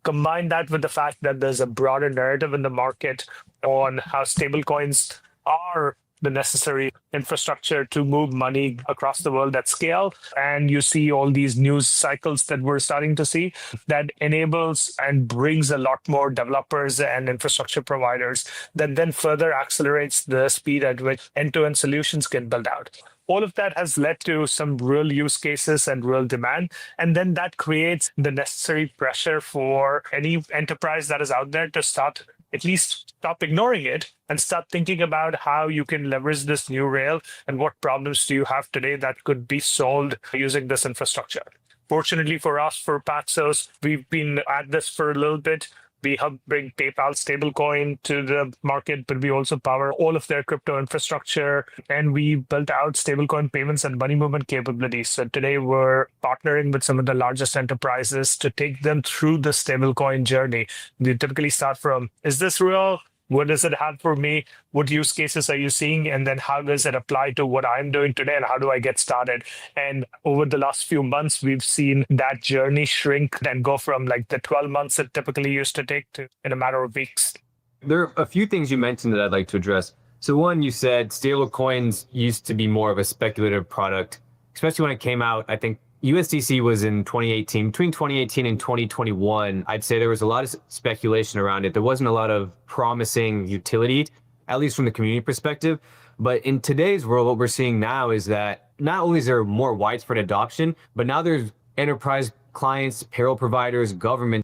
Combine that with the fact that there's a broader narrative in the market on how stablecoins are the necessary infrastructure to move money across the world at scale. And you see all these news cycles that we're starting to see that enables and brings a lot more developers and infrastructure providers that then further accelerates the speed at which end-to-end solutions can build out. All of that has led to some real use cases and real demand. And then that creates the necessary pressure for any enterprise that is out there to start, at least stop ignoring it and start thinking about how you can leverage this new rail and what problems do you have today that could be solved using this infrastructure. Fortunately for us, for Paxos, we've been at this for a little bit. We help bring PayPal stablecoin to the market, but we also power all of their crypto infrastructure. And we built out stablecoin payments and money movement capabilities. So today we're partnering with some of the largest enterprises to take them through the stablecoin journey. We typically start from, is this real? What does it have for me? What use cases are you seeing? And then how does it apply to what I'm doing today? And how do I get started? And over the last few months, we've seen that journey shrink and go from like the 12 months it typically used to take to in a matter of weeks. There are a few things you mentioned that I'd like to address. So one, you said stablecoins used to be more of a speculative product, especially when it came out. I think USDC was in 2018. Between 2018 and 2021, I'd say there was a lot of speculation around it. There wasn't a lot of promising utility, at least from the community perspective. But in today's world, what we're seeing now is that not only is there more widespread adoption, but now there's enterprise clients, payroll providers, government.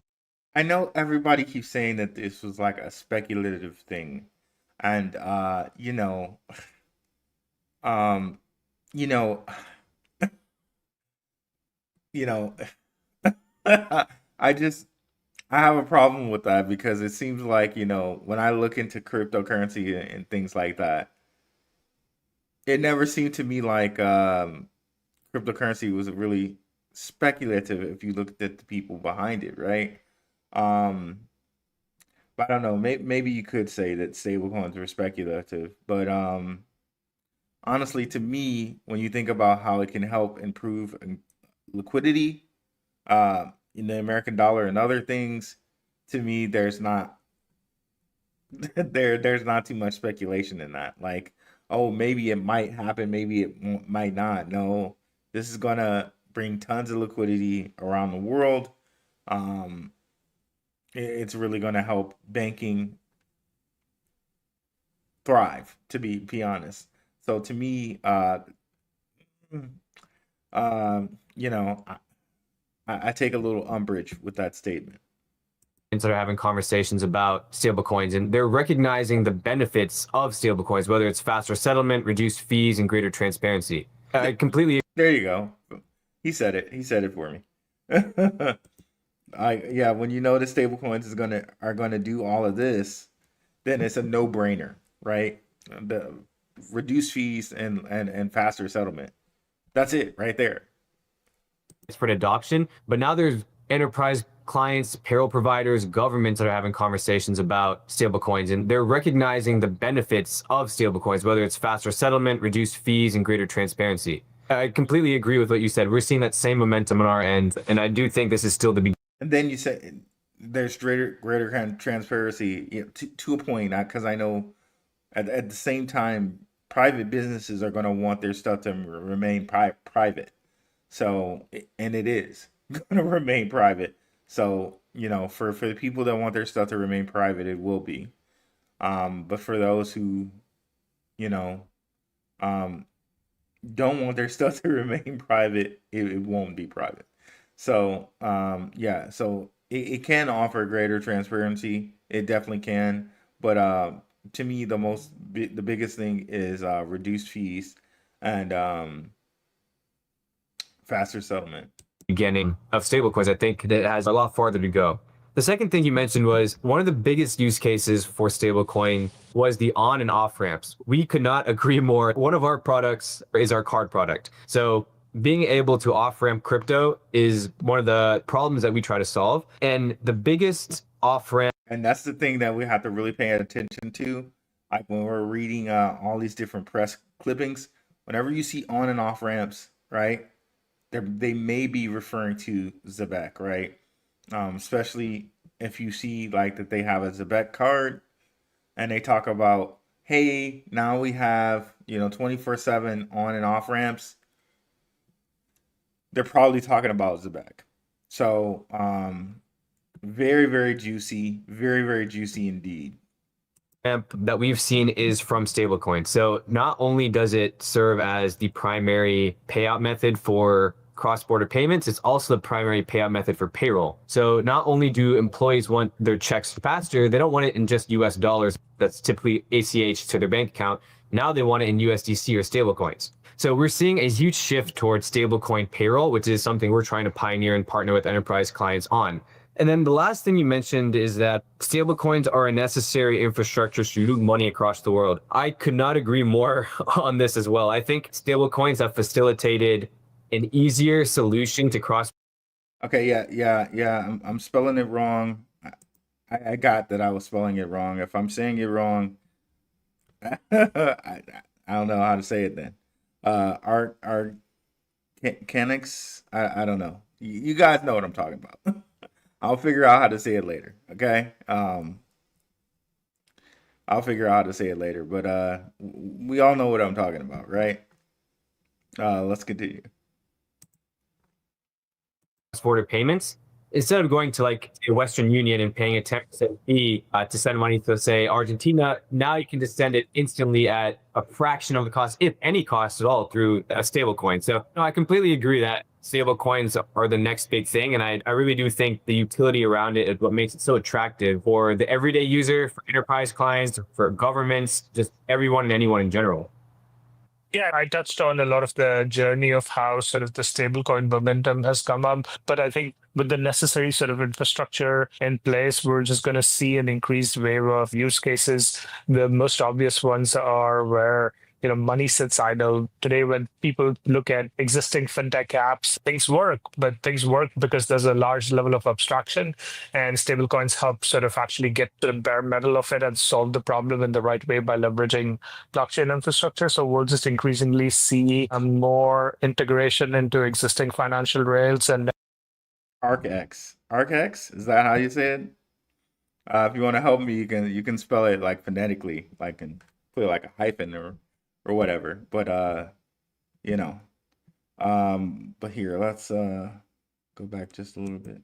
I know everybody keeps saying that this was like a speculative thing, and you know, you know, you know, I have a problem with that because it seems like, when I look into cryptocurrency and things like that, it never seemed to me like cryptocurrency was really speculative if you looked at the people behind it, right? Um, but I don't know. Maybe you could say that stablecoins were speculative, but honestly, to me, when you think about how it can help improve liquidity in the American dollar and other things, to me, there's not there's not too much speculation in that. Like, oh, maybe it might happen, maybe it might not. No, this is gonna bring tons of liquidity around the world. Um, it's really gonna help banking thrive, to be honest. So to me, you know, I take a little umbrage with that statement. That are having conversations about stablecoins, and they're recognizing the benefits of stablecoins, whether it's faster settlement, reduced fees, and greater transparency. I completely. There you go. He said it. He said it for me. Yeah, when you know the stablecoins are gonna do all of this, then it's a no-brainer, right? The reduced fees and faster settlement. That's it right there. For adoption, but now there's enterprise clients, payroll providers, governments that are having conversations about stablecoins, and they're recognizing the benefits of stablecoins, whether it's faster settlement, reduced fees, and greater transparency. I completely agree with what you said. We're seeing that same momentum on our end, and I do think this is still the beginning. And then you said there's greater kind of transparency, to a point, because I know at the same time, private businesses are going to want their stuff to remain private. So, and it is going to remain private. So, for the people that want their stuff to remain private, it will be. But for those who, don't want their stuff to remain private, it won't be private. So, yeah, so it can offer greater transparency. It definitely can. But to me, the biggest thing is reduced fees and faster settlement. Beginning of stablecoins, I think that has a lot farther to go. The second thing you mentioned was one of the biggest use cases for stablecoin was the on and off ramps. We could not agree more. One of our products is our card product. So being able to off ramp crypto is one of the problems that we try to solve. And the biggest off ramp. And that's the thing that we have to really pay attention to. Like when we're reading all these different press clippings, whenever you see on and off ramps, right? They may be referring to Zebec, right? Especially if you see like that they have a Zebec card and they talk about, hey, now we have, 24/7 on and off ramps. They're probably talking about Zebec. So very, very juicy, very, very juicy indeed. That we've seen is from stablecoin. So not only does it serve as the primary payout method for cross-border payments, it's also the primary payout method for payroll. So not only do employees want their checks faster, they don't want it in just US dollars. That's typically ACH to their bank account. Now they want it in USDC or stablecoins. So we're seeing a huge shift towards stablecoin payroll, which is something we're trying to pioneer and partner with enterprise clients on. And then the last thing you mentioned is that stablecoins are a necessary infrastructure to move money across the world. I could not agree more on this as well. I think stablecoins have facilitated an easier solution to cross. Okay, yeah. I'm spelling it wrong. I got that I was spelling it wrong. If I'm saying it wrong, I don't know how to say it then. Our Canix, I don't know. You guys know what I'm talking about. I'll figure out how to say it later. Okay. I'll figure out how to say it later. But we all know what I'm talking about, right? Let's continue. Cross-border payments, instead of going to like say, Western Union and paying a 10% fee to send money to say Argentina, now you can just send it instantly at a fraction of the cost, if any cost at all, through a stable coin. So no, I completely agree that stable coins are the next big thing. And I really do think the utility around it is what makes it so attractive for the everyday user, for enterprise clients, for governments, just everyone and anyone in general. Yeah, I touched on a lot of the journey of how sort of the stablecoin momentum has come up, but I think with the necessary sort of infrastructure in place, we're just going to see an increased wave of use cases. The most obvious ones are where money sits idle. Today, when people look at existing fintech apps, things work, but things work because there's a large level of abstraction, and stablecoins help sort of actually get to the bare metal of it and solve the problem in the right way by leveraging blockchain infrastructure. So we'll just increasingly see more integration into existing financial rails. And ArcX, is that how you say it? If you want to help me, you can spell it like phonetically, like and put like a hyphen or whatever. But you know, but here let's go back just a little bit.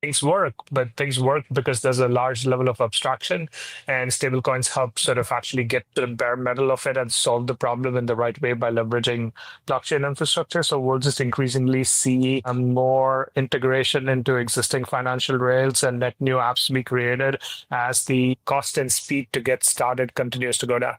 things work, but things work because there's a large level of abstraction, and stablecoins help sort of actually get to the bare metal of it and solve the problem in the right way by leveraging blockchain infrastructure. So we'll just increasingly see more integration into existing financial rails and net new apps be created as the cost and speed to get started continues to go down.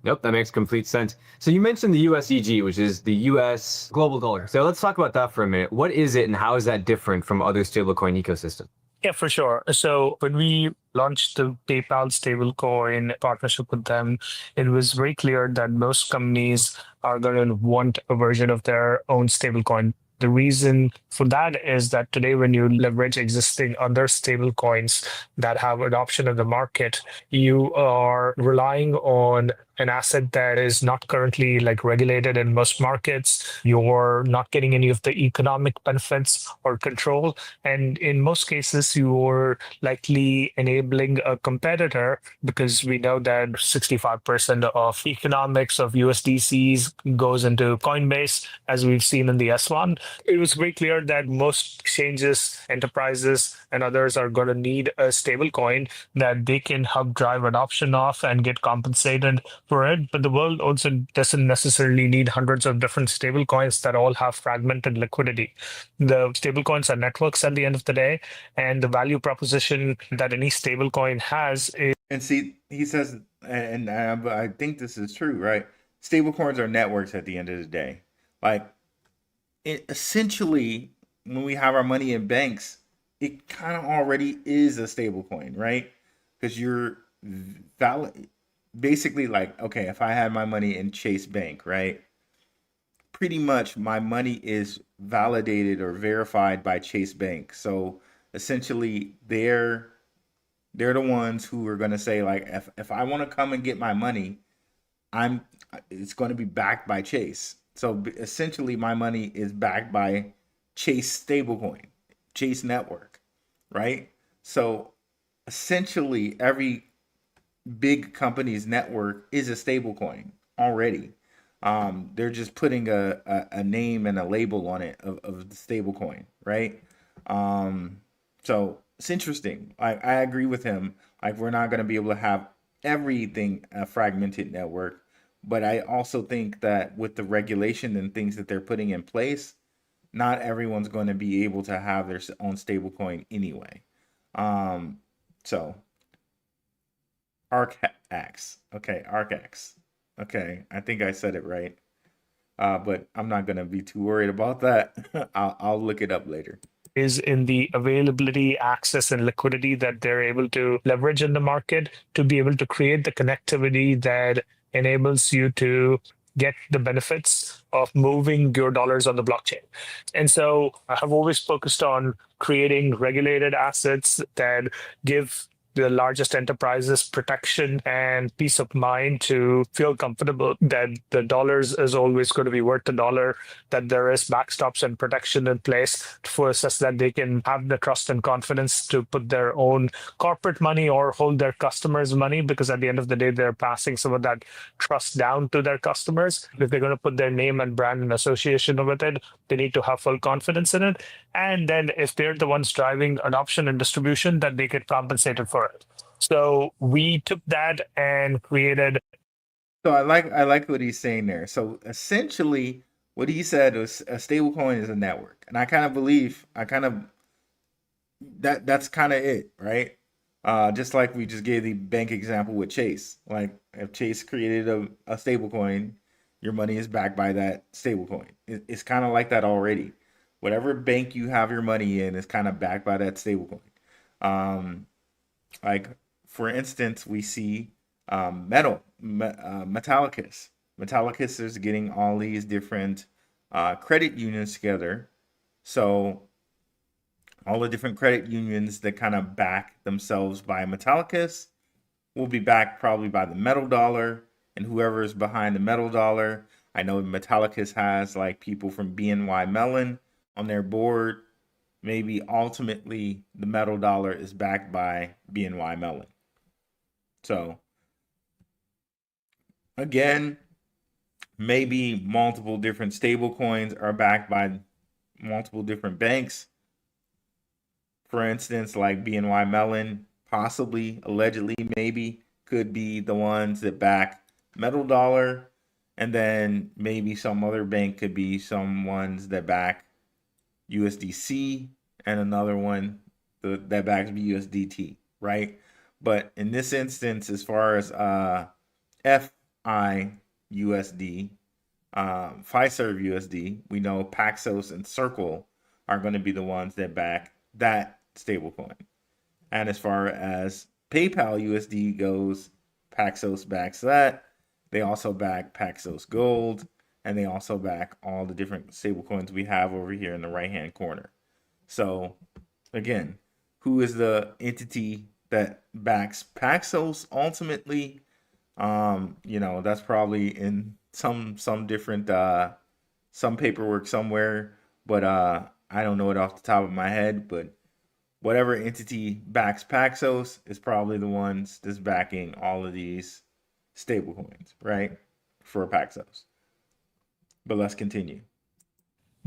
Nope, that makes complete sense. So you mentioned the USEG, which is the US global dollar. So let's talk about that for a minute. What is it and how is that different from other stablecoin ecosystems? Yeah, for sure. So when we launched the PayPal stablecoin partnership with them, it was very clear that most companies are going to want a version of their own stablecoin. The reason for that is that today, when you leverage existing other stable coins that have adoption in the market, you are relying on an asset that is not currently like regulated in most markets. You're not getting any of the economic benefits or control. And in most cases, you're likely enabling a competitor, because we know that 65% of economics of USDCs goes into Coinbase, as we've seen in the S1. It was very clear that most exchanges, enterprises, and others are going to need a stable coin that they can help drive adoption of and get compensated for it. But the world also doesn't necessarily need hundreds of different stable coins that all have fragmented liquidity. The stable coins are networks at the end of the day, and the value proposition that any stable coin has is. And see, he says, and I think this is true, right? Stablecoins are networks at the end of the day. Like, essentially, when we have our money in banks, it kind of already is a stablecoin, right? Because you're basically like, okay, if I had my money in Chase Bank, right? Pretty much my money is validated or verified by Chase Bank. So essentially, they're the ones who are going to say, like, if I want to come and get my money, it's going to be backed by Chase. So essentially, my money is backed by Chase stablecoin, Chase network, right? So essentially, every big company's network is a stablecoin already. They're just putting a name and a label on it of the stablecoin, right? So it's interesting. I agree with him. Like, we're not going to be able to have everything a fragmented network. But I also think that with the regulation and things that they're putting in place, not everyone's going to be able to have their own stablecoin anyway. So ArcX. Okay, ArcX. Okay, I think I said it right. But I'm not going to be too worried about that. I'll look it up later. Is in the availability, access, and liquidity that they're able to leverage in the market to be able to create the connectivity that enables you to get the benefits of moving your dollars on the blockchain. And so I have always focused on creating regulated assets that give the largest enterprises protection and peace of mind to feel comfortable that the dollars is always going to be worth the dollar, that there is backstops and protection in place for such that they can have the trust and confidence to put their own corporate money or hold their customers' money, because at the end of the day, they're passing some of that trust down to their customers. If they're going to put their name and brand and association with it, they need to have full confidence in it. And then if they're the ones driving adoption and distribution, that they get compensated for it. So we took that and created. So I like what he's saying there. So essentially, what he said was a stablecoin is a network, and I kind of believe that's kind of it, right? Just like we just gave the bank example with Chase. Like if Chase created a stablecoin, your money is backed by that stablecoin. It's kind of like that already. Whatever bank you have your money in is kind of backed by that stablecoin. Like for instance, we see Metallicus. Metallicus is getting all these different credit unions together. So all the different credit unions that kind of back themselves by Metallicus will be backed probably by the metal dollar and whoever is behind the metal dollar. I know Metallicus has like people from BNY Mellon on their board. Maybe ultimately the metal dollar is backed by BNY Mellon. So again, maybe multiple different stable coins are backed by multiple different banks. For instance, like BNY Mellon, possibly, allegedly, maybe could be the ones that back metal dollar. And then maybe some other bank could be some ones that back USDC and another one that backs USDT, right? But in this instance, as far as FIUSD, Fiserv USD, we know Paxos and Circle are going to be the ones that back that stablecoin. And as far as PayPal USD goes, Paxos backs that. They also back Paxos Gold, and they also back all the different stablecoins we have over here in the right-hand corner. So again, who is the entity that backs Paxos ultimately? That's probably in some different some paperwork somewhere, but I don't know it off the top of my head. But whatever entity backs Paxos is probably the ones that's backing all of these stablecoins, right? For Paxos. But let's continue.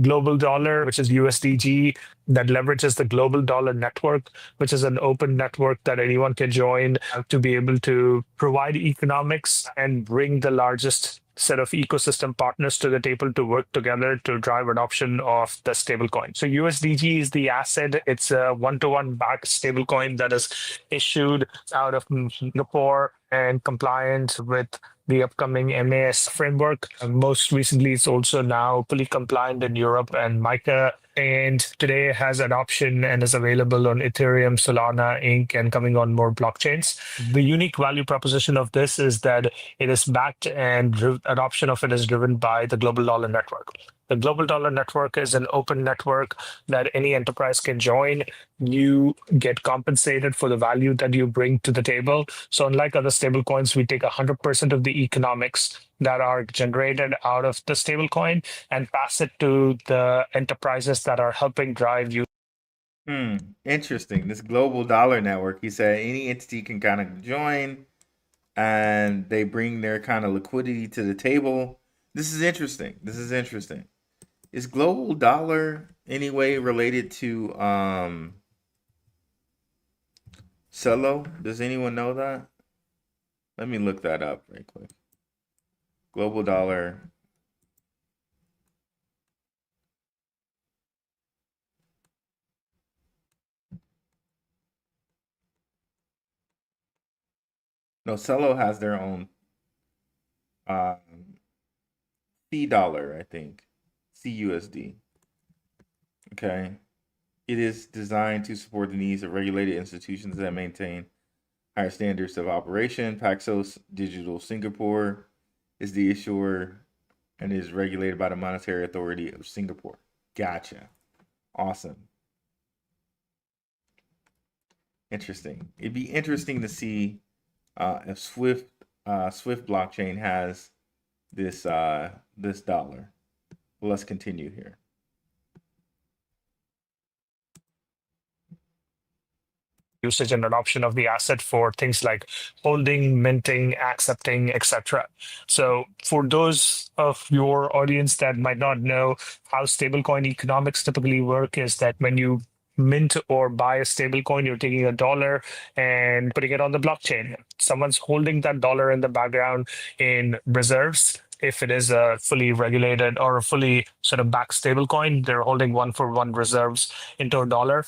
Global Dollar, which is USDG, that leverages the Global Dollar Network, which is an open network that anyone can join to be able to provide economics and bring the largest set of ecosystem partners to the table to work together to drive adoption of the stablecoin. So USDG is the asset. It's a one-to-one backed stablecoin that is issued out of Singapore and compliant with the upcoming MAS framework. Most recently, it's also now fully compliant in Europe and MiCA. And today it has adoption and is available on Ethereum, Solana, Inc., and coming on more blockchains. The unique value proposition of this is that it is backed and adoption of it is driven by the Global Dollar Network. The Global Dollar Network is an open network that any enterprise can join. You get compensated for the value that you bring to the table. So unlike other stablecoins, we take 100% of the economics that are generated out of the stablecoin and pass it to the enterprises that are helping drive you. Interesting. This Global Dollar Network, he said any entity can kind of join and they bring their kind of liquidity to the table. This is interesting. Is Global Dollar any way related to Celo? Does anyone know that? Let me look that up right quick. Global Dollar. No, Celo has their own C dollar, I think. CUSD. Okay. It is designed to support the needs of regulated institutions that maintain higher standards of operation. Paxos Digital Singapore is the issuer and is regulated by the Monetary Authority of Singapore. Gotcha. Awesome. Interesting. It'd be interesting to see if Swift blockchain has this this dollar. Well, let's continue here. Usage and adoption of the asset for things like holding, minting, accepting, etc. So for those of your audience that might not know how stablecoin economics typically work, is that when you mint or buy a stablecoin, you're taking $1 and putting it on the blockchain. Someone's holding that dollar in the background in reserves. If it is a fully regulated or a fully sort of backed stablecoin, they're holding 1-for-1 reserves into a dollar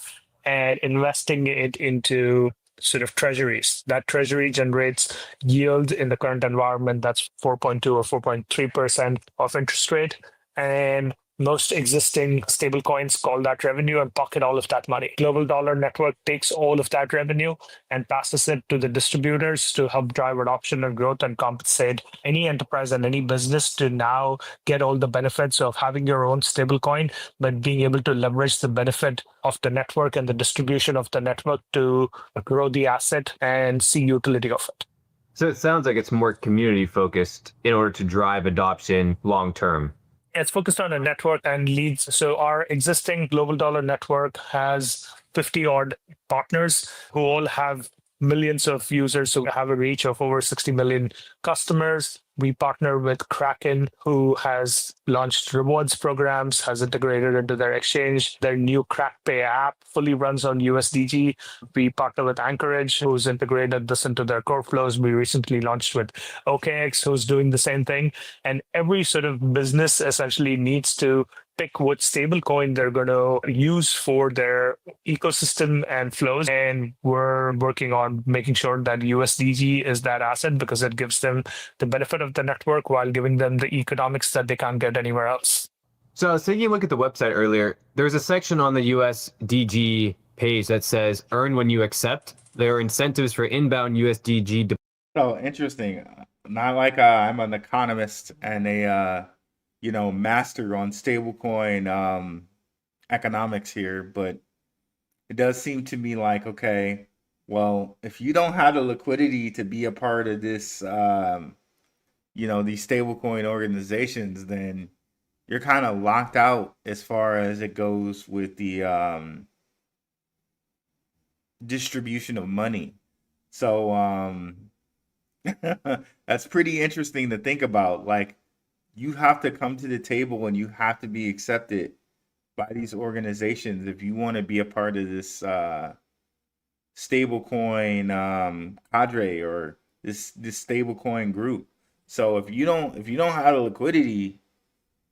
and investing it into sort of treasuries. That treasury generates yield in the current environment. That's 4.2 or 4.3% of interest rate. And most existing stablecoins call that revenue and pocket all of that money. Global Dollar Network takes all of that revenue and passes it to the distributors to help drive adoption and growth and compensate any enterprise and any business to now get all the benefits of having your own stablecoin, but being able to leverage the benefit of the network and the distribution of the network to grow the asset and see utility of it. So it sounds like it's more community focused in order to drive adoption long term. It's focused on a network and leads. So our existing Global Dollar Network has 50 odd partners who all have millions of users who have a reach of over 60 million customers. We partner with Kraken, who has launched rewards programs, has integrated into their exchange. Their new CrackPay app fully runs on USDG. We partner with Anchorage, who's integrated this into their core flows. We recently launched with OKX, who's doing the same thing. And every sort of business essentially needs to pick what stablecoin they're going to use for their ecosystem and flows. And we're working on making sure that USDG is that asset because it gives them the benefit of the network while giving them the economics that they can't get anywhere else. So I was taking a look at the website earlier. There's a section on the USDG page that says earn when you accept. There are incentives for inbound USDG. Oh, interesting. Not like I'm an economist and a master on stablecoin economics here, but it does seem to me like, okay, well, if you don't have the liquidity to be a part of this, these stablecoin organizations, then you're kind of locked out as far as it goes with the distribution of money. So that's pretty interesting to think about. Like, you have to come to the table and you have to be accepted by these organizations if you want to be a part of this stablecoin cadre or this stablecoin group. So if you don't have the liquidity,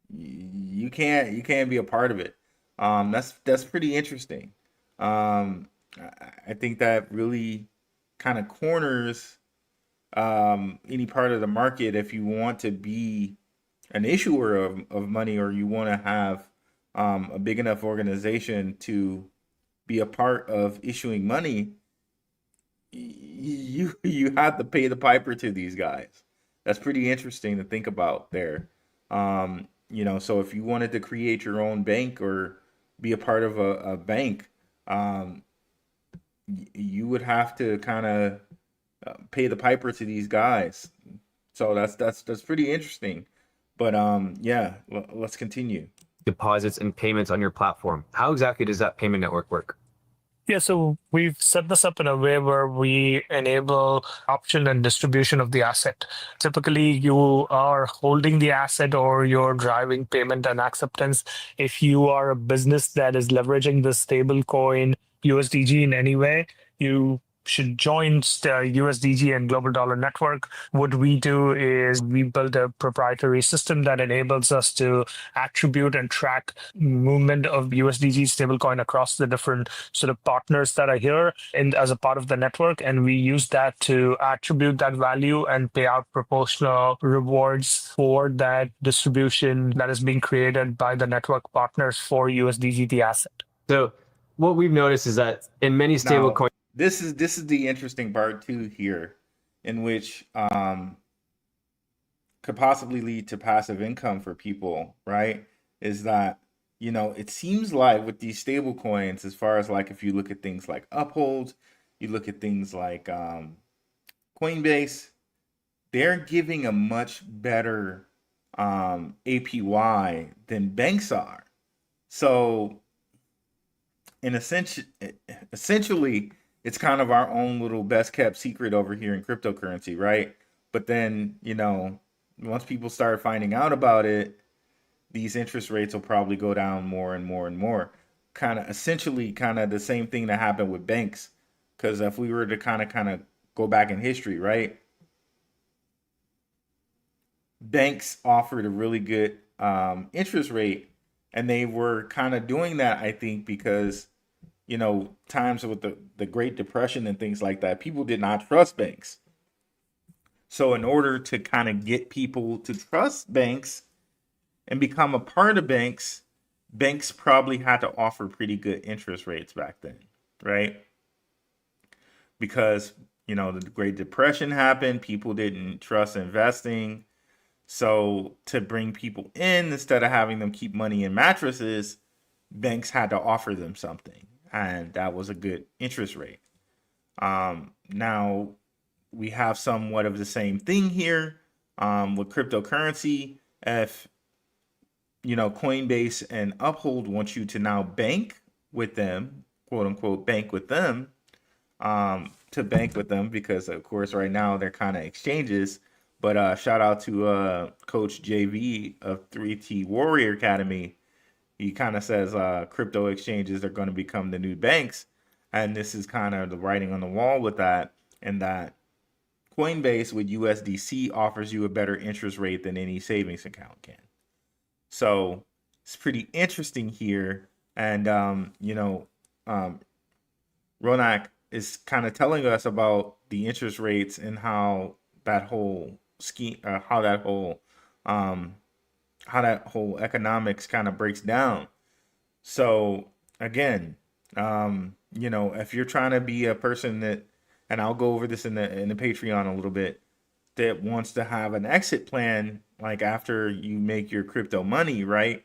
you can't be a part of it. That's pretty interesting. I think that really kind of corners any part of the market if you want to be an issuer of money, or you want to have a big enough organization to be a part of issuing money. You have to pay the piper to these guys. That's pretty interesting to think about there. So if you wanted to create your own bank or be a part of a bank, you would have to kind of pay the piper to these guys. So that's pretty interesting. But let's continue. Deposits and payments on your platform. How exactly does that payment network work? Yeah, so we've set this up in a way where we enable option and distribution of the asset. Typically, you are holding the asset or you're driving payment and acceptance. If you are a business that is leveraging the stablecoin USDG in any way, you should join the USDG and Global Dollar Network. What we do is we build a proprietary system that enables us to attribute and track movement of USDG stablecoin across the different sort of partners that are here and as a part of the network. And we use that to attribute that value and pay out proportional rewards for that distribution that is being created by the network partners for USDG, the asset. So what we've noticed is that in many stablecoins, This is the interesting part too here, in which could possibly lead to passive income for people, right? Is that, it seems like with these stable coins, as far as like if you look at things like Uphold, you look at things like Coinbase, they're giving a much better APY than banks are. So in essentially, it's kind of our own little best kept secret over here in cryptocurrency, right? But then, once people start finding out about it, these interest rates will probably go down more and more and more. Kind of the same thing that happened with banks. Because if we were to kind of go back in history, right? Banks offered a really good interest rate, and they were kind of doing that, I think, because times with the Great Depression and things like that, people did not trust banks. So in order to kind of get people to trust banks and become a part of banks, banks probably had to offer pretty good interest rates back then, right? Because, the Great Depression happened, people didn't trust investing. So to bring people in, instead of having them keep money in mattresses, banks had to offer them something. And that was a good interest rate. Now we have somewhat of the same thing here with cryptocurrency. If Coinbase and Uphold want you to now bank with them, quote unquote, bank with them, to bank with them, because of course right now they're kind of exchanges. But shout out to Coach JV of 3T Warrior Academy. He kind of says crypto exchanges are going to become the new banks. And this is kind of the writing on the wall with that. And that Coinbase with USDC offers you a better interest rate than any savings account can. So it's pretty interesting here. And, Ronak is kind of telling us about the interest rates and how that whole scheme, how that whole economics kind of breaks down. So again, if you're trying to be a person that, and I'll go over this in the Patreon a little bit, that wants to have an exit plan, like after you make your crypto money, right?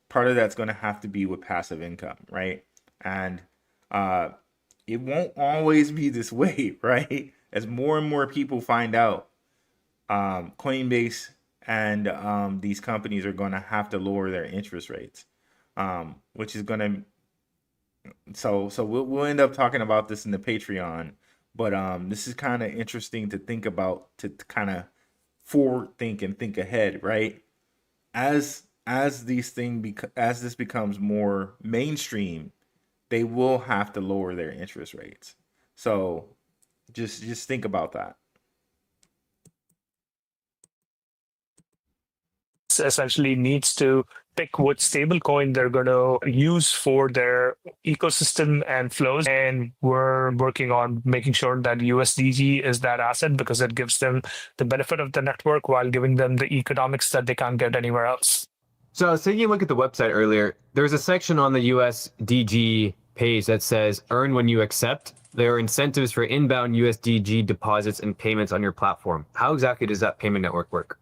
Part of that's going to have to be with passive income, right? And it won't always be this way, right? As more and more people find out, Coinbase and these companies are going to have to lower their interest rates, which is going to. So we'll end up talking about this in the Patreon, but this is kind of interesting to think about, to kind of forward think and think ahead, right? As this becomes more mainstream, they will have to lower their interest rates. So just think about that. Essentially needs to pick what stablecoin they're going to use for their ecosystem and flows. And we're working on making sure that USDG is that asset, because it gives them the benefit of the network while giving them the economics that they can't get anywhere else. So I was taking a look at the website earlier. There's a section on the USDG page that says earn when you accept. There are incentives for inbound USDG deposits and payments on your platform. How exactly does that payment network work?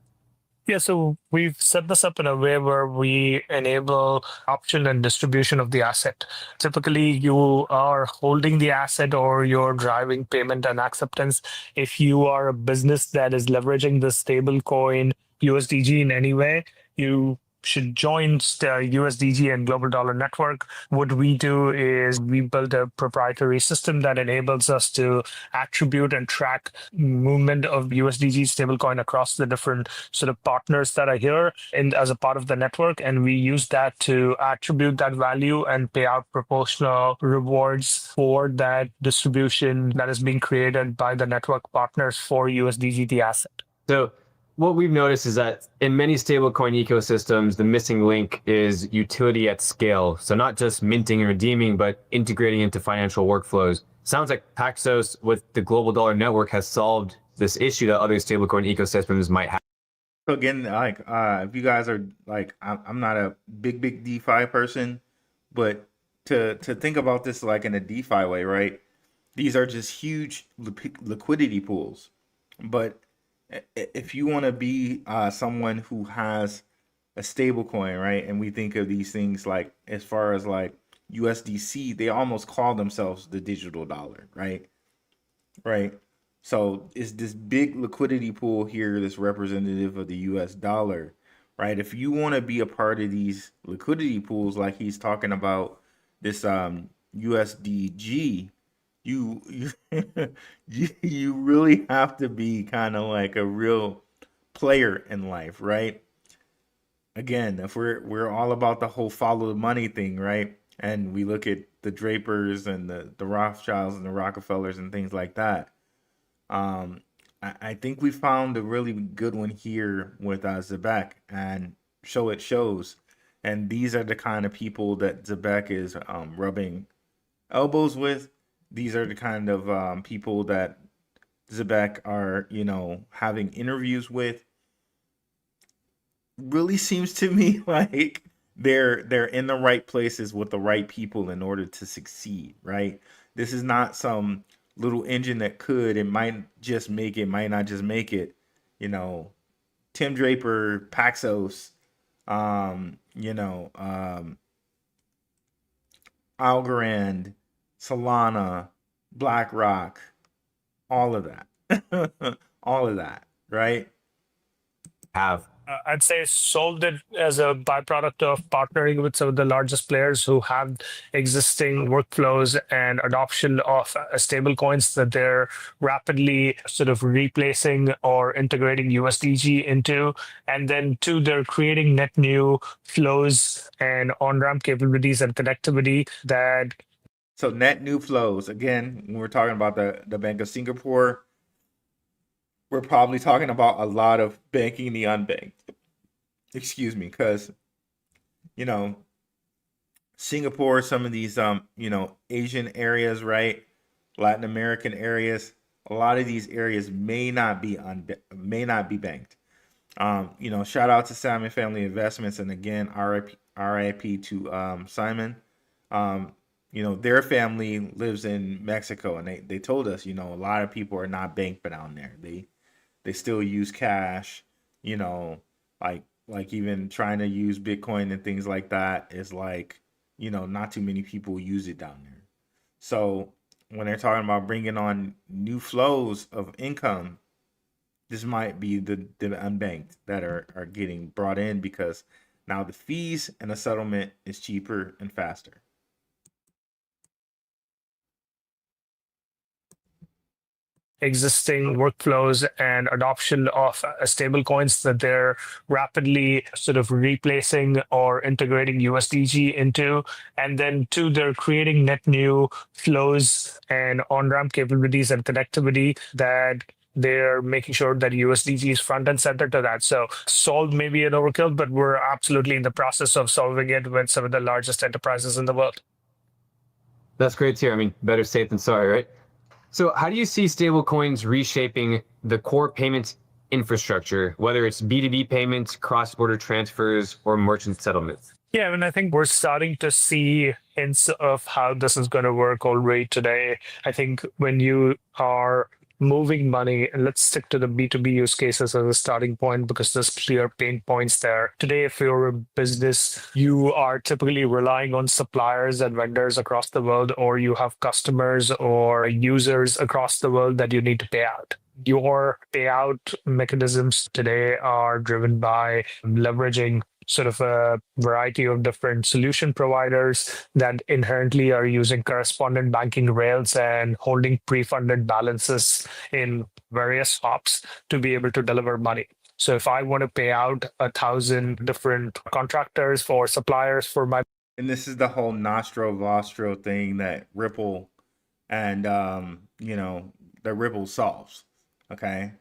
Yeah, so we've set this up in a way where we enable option and distribution of the asset. Typically, you are holding the asset or you're driving payment and acceptance. If you are a business that is leveraging the stablecoin USDG in any way, you should join the USDG and Global Dollar Network. What we do is we build a proprietary system that enables us to attribute and track movement of USDG stablecoin across the different sort of partners that are here and as a part of the network. And we use that to attribute that value and pay out proportional rewards for that distribution that is being created by the network partners for USDG, the asset. So what we've noticed is that in many stablecoin ecosystems, the missing link is utility at scale. So not just minting and redeeming, but integrating into financial workflows. Sounds like Paxos with the Global Dollar Network has solved this issue that other stablecoin ecosystems might have. So again, like if you guys are like, I'm not a big DeFi person, but to think about this like in a DeFi way, right? These are just huge liquidity pools, but if you want to be someone who has a stable coin, right? And we think of these things like as far as like USDC, they almost call themselves the digital dollar, right? Right. So it's this big liquidity pool here that's representative of the US dollar, right? If you want to be a part of these liquidity pools, like he's talking about this USDG, you you really have to be kind of like a real player in life, right? Again, if we're all about the whole follow the money thing, right? And we look at the Drapers and the Rothschilds and the Rockefellers and things like that. I think we found a really good one here with Zebec, and it shows. And these are the kind of people that Zebec is rubbing elbows with. These are the kind of people that Zebec are, having interviews with. Really seems to me like they're in the right places with the right people in order to succeed, right? This is not some little engine that could, it might just make it, might not just make it. Tim Draper, Paxos, Algorand, Solana, BlackRock, all of that. All of that, right? Have. I'd say solved it as a byproduct of partnering with some of the largest players who have existing workflows and adoption of stable coins that they're rapidly sort of replacing or integrating USDG into. And then two, they're creating net new flows and on-ramp capabilities and connectivity that. So net new flows, again, when we're talking about the Bank of Singapore, we're probably talking about a lot of banking the unbanked. Excuse me, because Singapore, some of these Asian areas, right? Latin American areas, a lot of these areas may not be banked. Shout out to Simon Family Investments, and again, RIP to Simon. Their family lives in Mexico, and they told us, a lot of people are not banked down there. They still use cash, like even trying to use Bitcoin and things like that is like, not too many people use it down there. So when they're talking about bringing on new flows of income, this might be the unbanked that are getting brought in, because now the fees and the settlement is cheaper and faster. Existing workflows and adoption of stable coins that they're rapidly sort of replacing or integrating USDG into. And then two, they're creating net new flows and on-ramp capabilities and connectivity that they're making sure that USDG is front and center to that. So solve may be an overkill, but we're absolutely in the process of solving it with some of the largest enterprises in the world. That's great to hear. I mean, better safe than sorry, right? So how do you see stablecoins reshaping the core payments infrastructure, whether it's B2B payments, cross-border transfers, or merchant settlements? Yeah, I mean, I think we're starting to see hints of how this is going to work already today. I think when you are moving money, and let's stick to the B2B use cases as a starting point because there's clear pain points there. Today, if you're a business, you are typically relying on suppliers and vendors across the world, or you have customers or users across the world that you need to pay out. Your payout mechanisms today are driven by leveraging sort of a variety of different solution providers that inherently are using correspondent banking rails and holding pre-funded balances in various hops to be able to deliver money. So if I want to pay out 1,000 different contractors for suppliers for my. And this is the whole Nostro Vostro thing that Ripple and, that Ripple solves. Okay.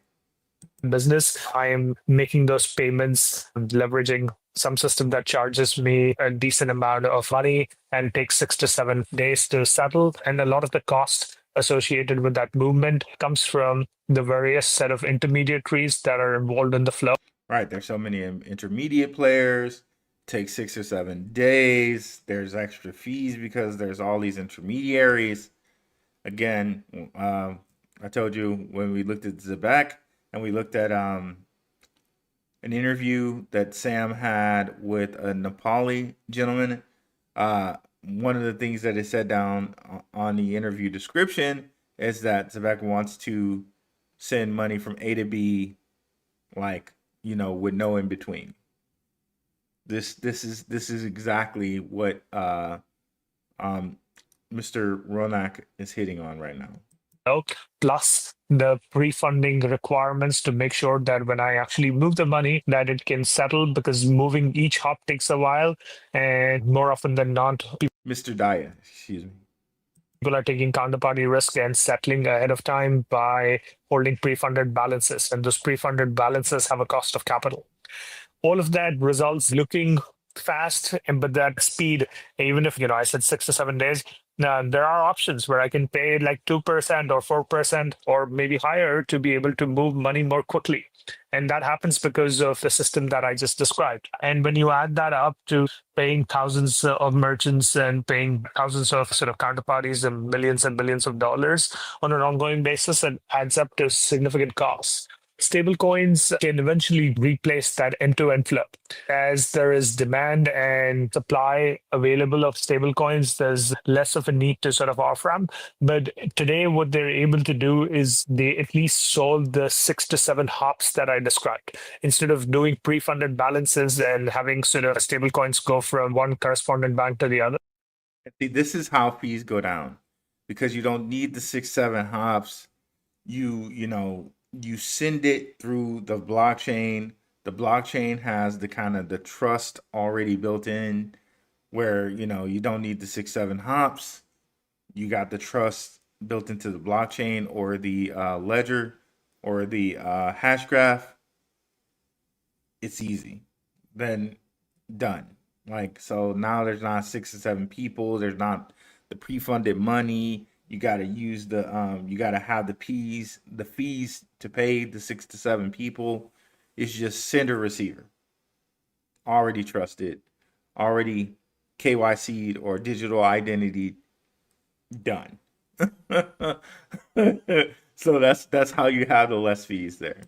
Business, I am making those payments, leveraging some system that charges me a decent amount of money and takes 6 to 7 days to settle. And a lot of the cost associated with that movement comes from the various set of intermediaries that are involved in the flow. Right. There's so many intermediate players. Takes 6 or 7 days. There's extra fees because there's all these intermediaries. Again, I told you when we looked at Zebec, and we looked at an interview that Sam had with a Nepali gentleman. One of the things that is said down on the interview description is that Zebec wants to send money from A to B, like, with no in between. This is exactly what Mr. Ronak is hitting on right now. Plus the pre-funding requirements to make sure that when I actually move the money, that it can settle, because moving each hop takes a while, and more often than not, Mr. Daya, excuse me. people are taking counterparty risk and settling ahead of time by holding pre-funded balances, and those pre-funded balances have a cost of capital. All of that results looking fast, but that speed, even if I said 6 to 7 days, there are options where I can pay like 2% or 4% or maybe higher to be able to move money more quickly. And that happens because of the system that I just described. And when you add that up to paying thousands of merchants and paying thousands of sort of counterparties and billions of dollars on an ongoing basis, it adds up to significant costs. Stablecoins can eventually replace that end-to-end flow. As there is demand and supply available of stablecoins, there's less of a need to sort of off-ramp. But today, what they're able to do is they at least solve the 6 to 7 hops that I described. Instead of doing pre-funded balances and having sort of stablecoins go from one correspondent bank to the other. See, this is how fees go down, because you don't need the 6, 7 hops. You send it through the blockchain. The blockchain has the kind of the trust already built in, where you don't need the 6, 7 hops. You got the trust built into the blockchain or the ledger or the hash graph. It's easy, then done. Like, so now there's not 6 or 7 people. There's not the pre-funded money. You got to use you got to have the fees to pay the 6 to 7 people. It's just sender receiver. Already trusted, already KYC'd or digital identity done. So that's how you have the less fees there.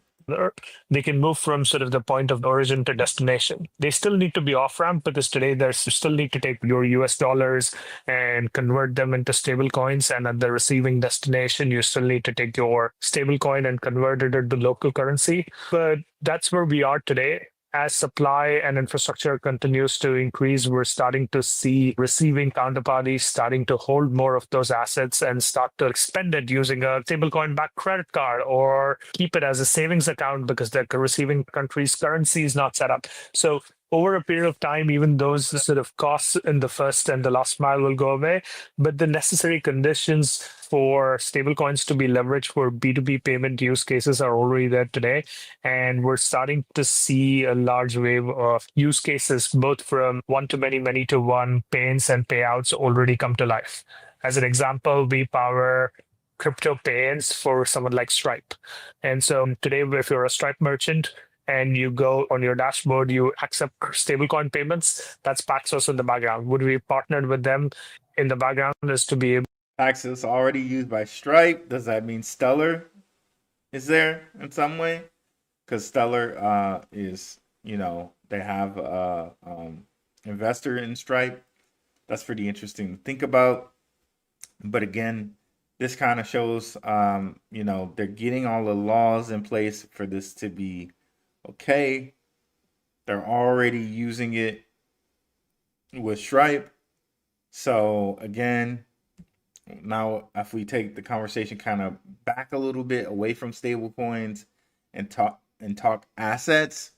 They can move from sort of the point of origin to destination. They still need to be off-ramp, because today you still need to take your US dollars and convert them into stable coins. And at the receiving destination, you still need to take your stable coin and convert it into local currency. But that's where we are today. As supply and infrastructure continues to increase, we're starting to see receiving counterparties starting to hold more of those assets and start to expend it using a stablecoin-backed credit card, or keep it as a savings account because the receiving country's currency is not set up. So over a period of time, even those sort of costs in the first and the last mile will go away, but the necessary conditions for stablecoins to be leveraged for B2B payment use cases are already there today. And we're starting to see a large wave of use cases, both from one-to-many, many-to-one payments and payouts already come to life. As an example, we power crypto payments for someone like Stripe. And so today, if you're a Stripe merchant, and you go on your dashboard, you accept stablecoin payments, that's Paxos in the background. Would we partnered with them in the background is to be able. Paxos already used by Stripe. Does that mean Stellar is there in some way? Because Stellar is, they have investor in Stripe. That's pretty interesting to think about. But again, this kind of shows, they're getting all the laws in place for this to be okay. They're already using it with Stripe. So again, now if we take the conversation kind of back a little bit away from stable coins and talk assets,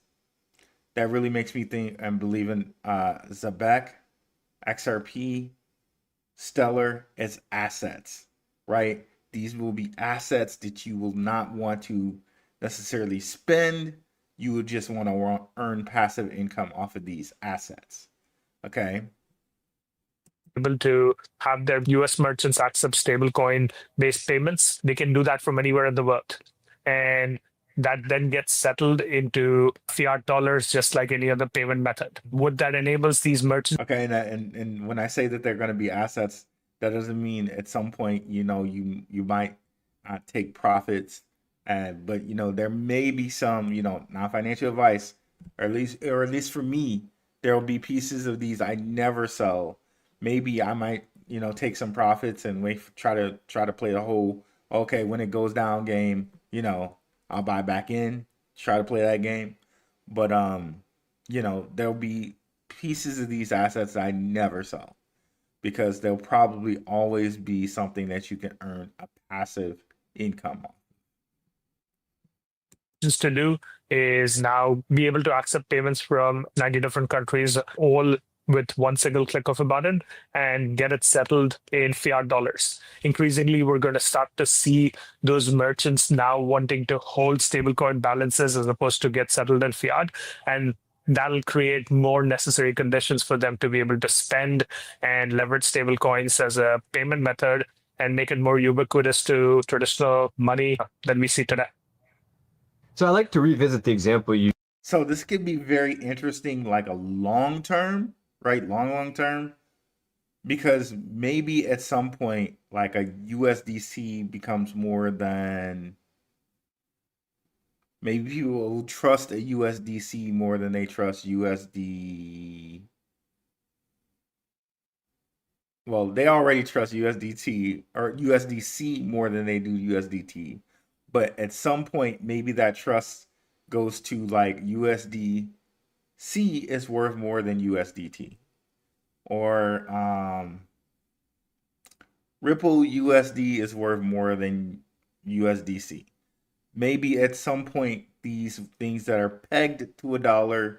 that really makes me think and believe in Zebec, XRP, Stellar as assets, right? These will be assets that you will not want to necessarily spend. You would just want to earn passive income off of these assets. Okay. Able to have their US merchants accept stablecoin based payments. They can do that from anywhere in the world. And that then gets settled into fiat dollars, just like any other payment method. What that enables these merchants. Okay. And when I say that they're going to be assets, that doesn't mean at some point, you might take profits But there may be some, non-financial advice, or at least for me, there will be pieces of these I never sell. Maybe I might, take some profits and try to play the whole, okay, when it goes down game, I'll buy back in, try to play that game. But there'll be pieces of these assets that I never sell because there'll probably always be something that you can earn a passive income on. To do is now be able to accept payments from 90 different countries, all with one single click of a button, and get it settled in fiat dollars. Increasingly, we're going to start to see those merchants now wanting to hold stablecoin balances as opposed to get settled in fiat. And that'll create more necessary conditions for them to be able to spend and leverage stablecoins as a payment method and make it more ubiquitous to traditional money that we see today. So I like to revisit the example you. So this could be very interesting, like a long term, right? Long term, because maybe at some point, like a USDC becomes more than. Maybe people will trust a USDC more than they trust USD. Well, they already trust USDT or USDC more than they do USDT. But at some point, maybe that trust goes to like USDC is worth more than USDT. Or Ripple USD is worth more than USDC. Maybe at some point, these things that are pegged to $1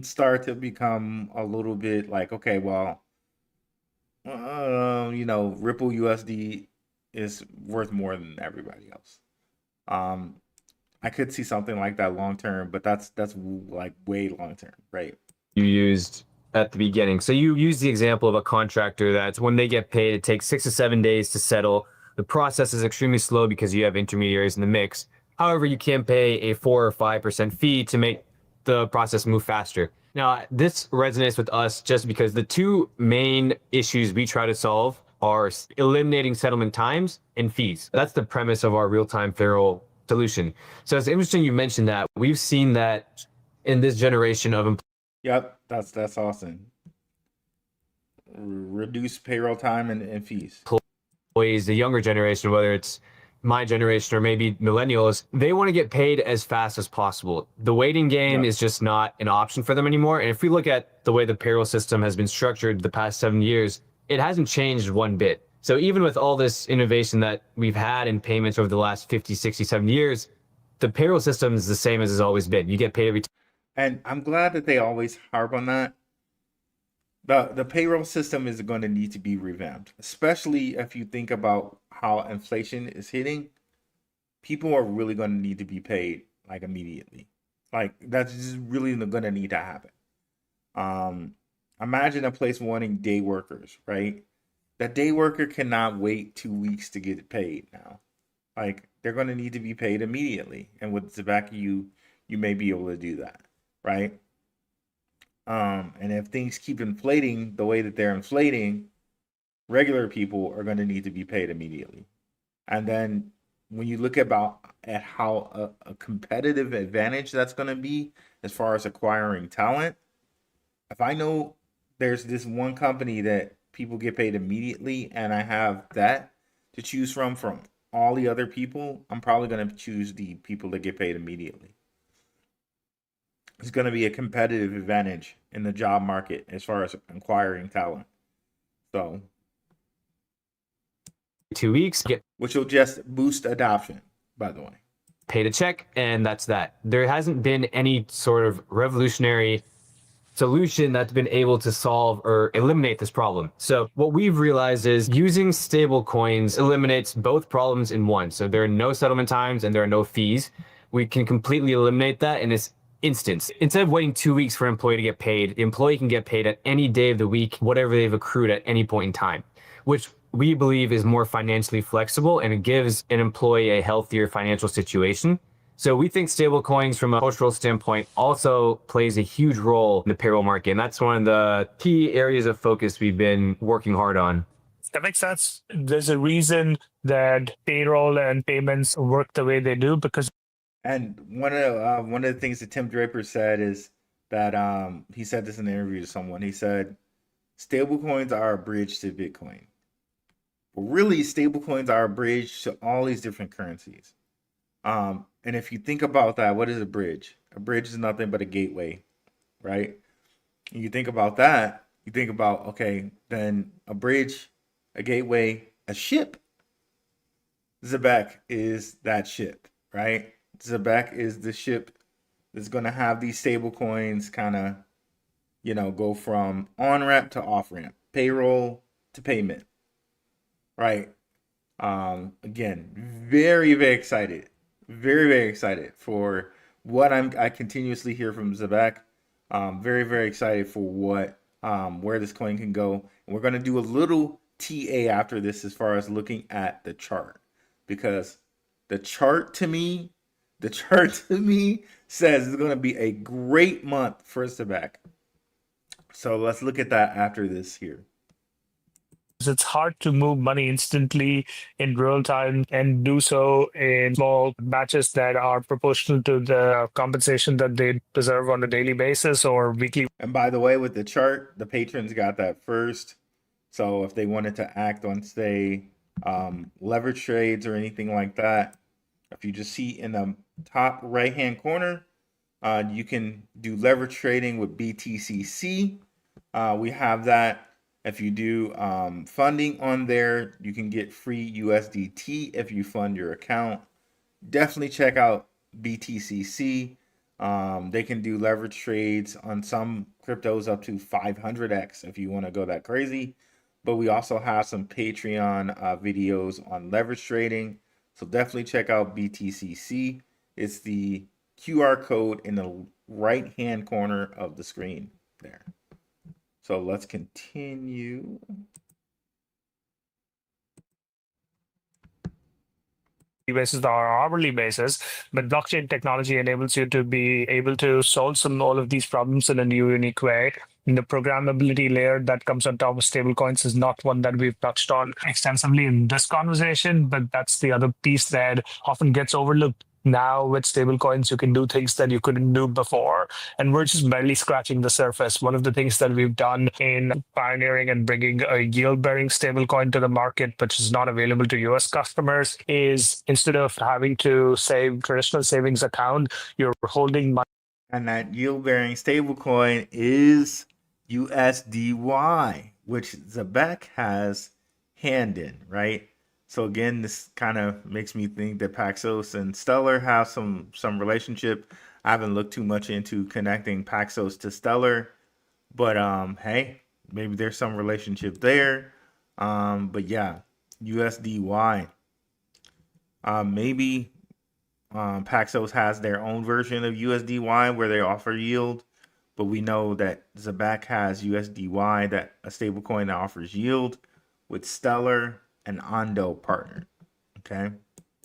start to become a little bit like, okay, well, Ripple USD is worth more than everybody else. I could see something like that long term, but that's like way long term, right? You used at the beginning. So you use the example of a contractor that's when they get paid, it takes 6 to 7 days to settle. The process is extremely slow because you have intermediaries in the mix. However, you can pay a 4 or 5% fee to make the process move faster. Now, this resonates with us just because the two main issues we try to solve are eliminating settlement times and fees. That's the premise of our real-time payroll solution. So it's interesting you mentioned that. We've seen that in this generation of. Yep, that's awesome. Reduce payroll time and fees. Employees, the younger generation, whether it's my generation or maybe millennials, they want to get paid as fast as possible. The waiting game is just not an option for them anymore. And if we look at the way the payroll system has been structured the past 7 years, it hasn't changed one bit. So even with all this innovation that we've had in payments over the last 50, 60, 70 years, the payroll system is the same as it's always been. You get paid every time. And I'm glad that they always harp on that. The payroll system is going to need to be revamped, especially if you think about how inflation is hitting. People are really going to need to be paid like immediately. Like that's just really going to need to happen. Imagine a place wanting day workers, right? That day worker cannot wait 2 weeks to get paid now. Like they're going to need to be paid immediately. And with Zebec, you may be able to do that, right? And if things keep inflating the way that they're inflating, regular people are going to need to be paid immediately. And then when you look at how a competitive advantage that's going to be as far as acquiring talent, if I know there's this one company that people get paid immediately and I have that to choose from all the other people, I'm probably going to choose the people that get paid immediately. It's going to be a competitive advantage in the job market as far as acquiring talent. So 2 weeks, which will just boost adoption, by the way. Paid a check, and that's that. There hasn't been any sort of revolutionary solution that's been able to solve or eliminate this problem. So what we've realized is using stable coins eliminates both problems in one. So there are no settlement times and there are no fees. We can completely eliminate that in this instance. Instead of waiting 2 weeks for an employee to get paid, the employee can get paid at any day of the week, whatever they've accrued at any point in time, which we believe is more financially flexible and it gives an employee a healthier financial situation. So we think stablecoins from a cultural standpoint also plays a huge role in the payroll market. And that's one of the key areas of focus we've been working hard on. That makes sense. There's a reason that payroll and payments work the way they do because And one of the things that Tim Draper said is that he said this in an interview to someone. He said stablecoins are a bridge to Bitcoin. But really, stablecoins are a bridge to all these different currencies. And if you think about that, what is a bridge? A bridge is nothing but a gateway, right? And you think about that, you think about, okay, then a bridge, a gateway, a ship. Zebec is that ship, right? Zebec is the ship that's going to have these stable coins kind of, go from on-ramp to off-ramp, payroll to payment, right? Again, very, very excited. Very, very excited for what I continuously hear from Zebec. Very, very excited for where this coin can go. And we're going to do a little TA after this as far as looking at the chart, because the chart to me says it's going to be a great month for Zebec. So let's look at that after this here. it's hard to move money instantly in real time and do so in small batches that are proportional to the compensation that they deserve on a daily basis or weekly. And by the way, with the chart, the patrons got that first. So if they wanted to act on, say, leverage trades or anything like that, if you just see in the top right-hand corner, you can do leverage trading with BTCC. We have that. If you do funding on there, you can get free USDT if you fund your account. Definitely check out BTCC. They can do leverage trades on some cryptos up to 500x if you want to go that crazy. But we also have some Patreon videos on leverage trading. So definitely check out BTCC. It's the QR code in the right-hand corner of the screen there. So let's continue. Basis or hourly basis, but blockchain technology enables you to be able to solve all of these problems in a new, unique way. And the programmability layer that comes on top of stablecoins is not one that we've touched on extensively in this conversation, but that's the other piece that often gets overlooked. Now with stablecoins, you can do things that you couldn't do before. And we're just barely scratching the surface. One of the things that we've done in pioneering and bringing a yield-bearing stablecoin to the market, which is not available to US customers, is instead of having to save traditional savings account, you're holding money. And that yield-bearing stablecoin is USDY, which Zebec has hand in, right? So again, this kind of makes me think that Paxos and Stellar have some relationship. I haven't looked too much into connecting Paxos to Stellar, but hey, maybe there's some relationship there. But yeah, USDY. Maybe Paxos has their own version of USDY where they offer yield, but we know that Zebec has USDY, that a stablecoin that offers yield, with Stellar and Ondo partner. Okay.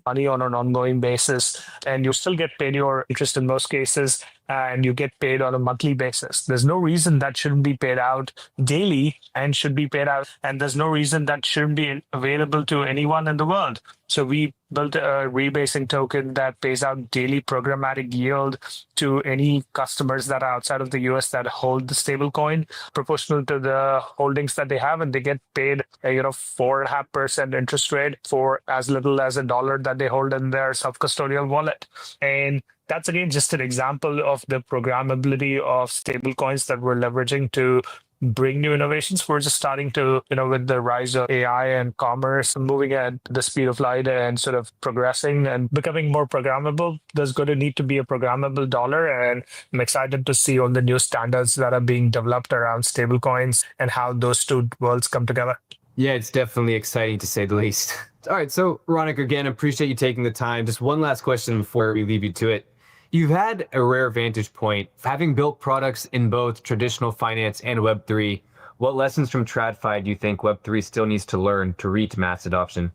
Money on an ongoing basis, and you still get paid your interest in most cases, and you get paid on a monthly basis. There's no reason that shouldn't be paid out daily and should be paid out, and there's no reason that shouldn't be available to anyone in the world. So we built a rebasing token that pays out daily programmatic yield to any customers that are outside of the US that hold the stablecoin proportional to the holdings that they have, and they get paid a 4.5% interest rate for as little as $1 that they hold in their self-custodial wallet. And that's again just an example of the programmability of stablecoins that we're leveraging to bring new innovations. We're just starting to, with the rise of AI and commerce moving at the speed of light and sort of progressing and becoming more programmable, there's going to need to be a programmable dollar. And I'm excited to see all the new standards that are being developed around stablecoins and how those two worlds come together. Yeah, it's definitely exciting to say the least. All right, so Ronak, again, appreciate you taking the time. Just one last question before we leave you to it. You've had a rare vantage point, having built products in both traditional finance and Web3. What lessons from TradFi do you think Web3 still needs to learn to reach mass adoption?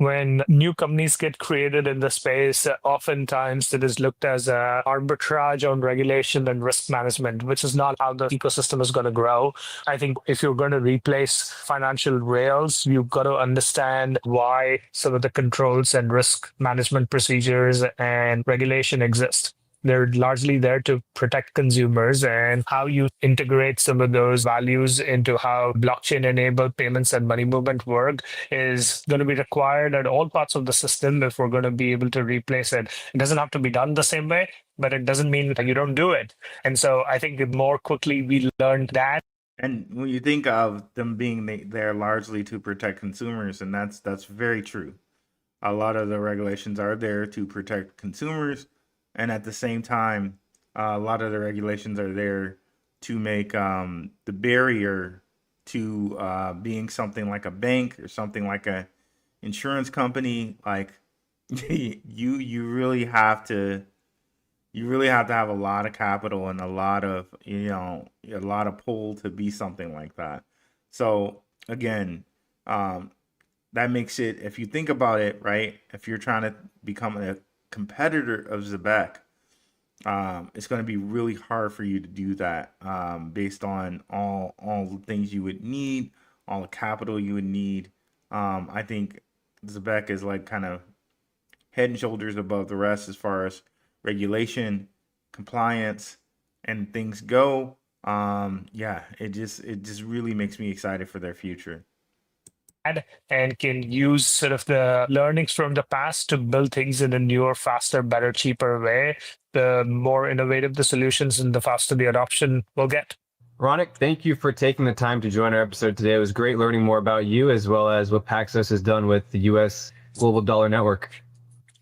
when new companies get created in the space, oftentimes it is looked as a arbitrage on regulation and risk management, which is not how the ecosystem is going to grow. I think if you're going to replace financial rails, you've got to understand why some of the controls and risk management procedures and regulation exist. They're largely there to protect consumers, and how you integrate some of those values into how blockchain-enabled payments and money movement work is going to be required at all parts of the system if we're going to be able to replace it. It doesn't have to be done the same way, but it doesn't mean that you don't do it. And so I think the more quickly we learn that. And when you think of them being there largely to protect consumers, and that's very true. A lot of the regulations are there to protect consumers, and at the same time, a lot of the regulations are there to make the barrier to being something like a bank or something like a insurance company, like you really have to have a lot of capital and a lot of a lot of pull to be something like that. So again, that makes it, if you think about it, right, if you're trying to become a competitor of Zebec, it's going to be really hard for you to do that, based on all the things you would need, all the capital you would need. I think Zebec is like kind of head and shoulders above the rest as far as regulation, compliance, and things go. Yeah, it just really makes me excited for their future. And can use sort of the learnings from the past to build things in a newer, faster, better, cheaper way. The more innovative the solutions and the faster the adoption will get. Ronak, thank you for taking the time to join our episode today. It was great learning more about you as well as what Paxos has done with the U.S. Global Dollar Network.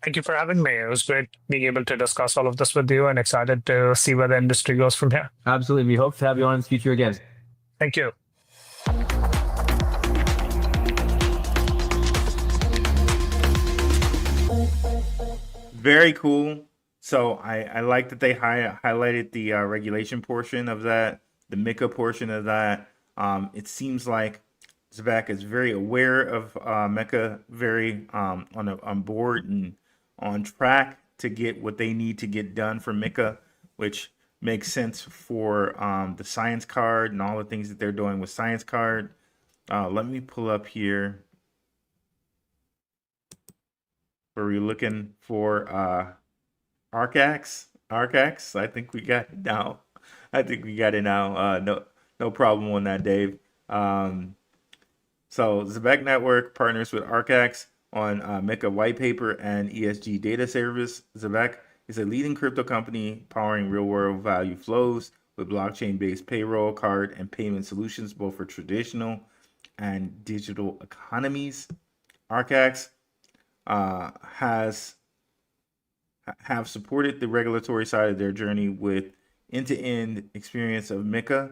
Thank you for having me. It was great being able to discuss all of this with you, and excited to see where the industry goes from here. Absolutely. We hope to have you on in the future again. Thank you. Very cool. So I like that they highlighted the regulation portion of that, the MiCA portion of that. It seems like Zebec is very aware of MiCA, very on board and on track to get what they need to get done for MiCA, which makes sense for the Science Card and all the things that they're doing with Science Card. Let me pull up here. Were we looking for Arcax? I think we got it now. No problem on that, Dave. So Zebec Network partners with Arcax on MiCA white paper and ESG data service. Zebec is a leading crypto company powering real-world value flows with blockchain-based payroll, card, and payment solutions, both for traditional and digital economies. Arcax have supported the regulatory side of their journey with end-to-end experience of MiCA.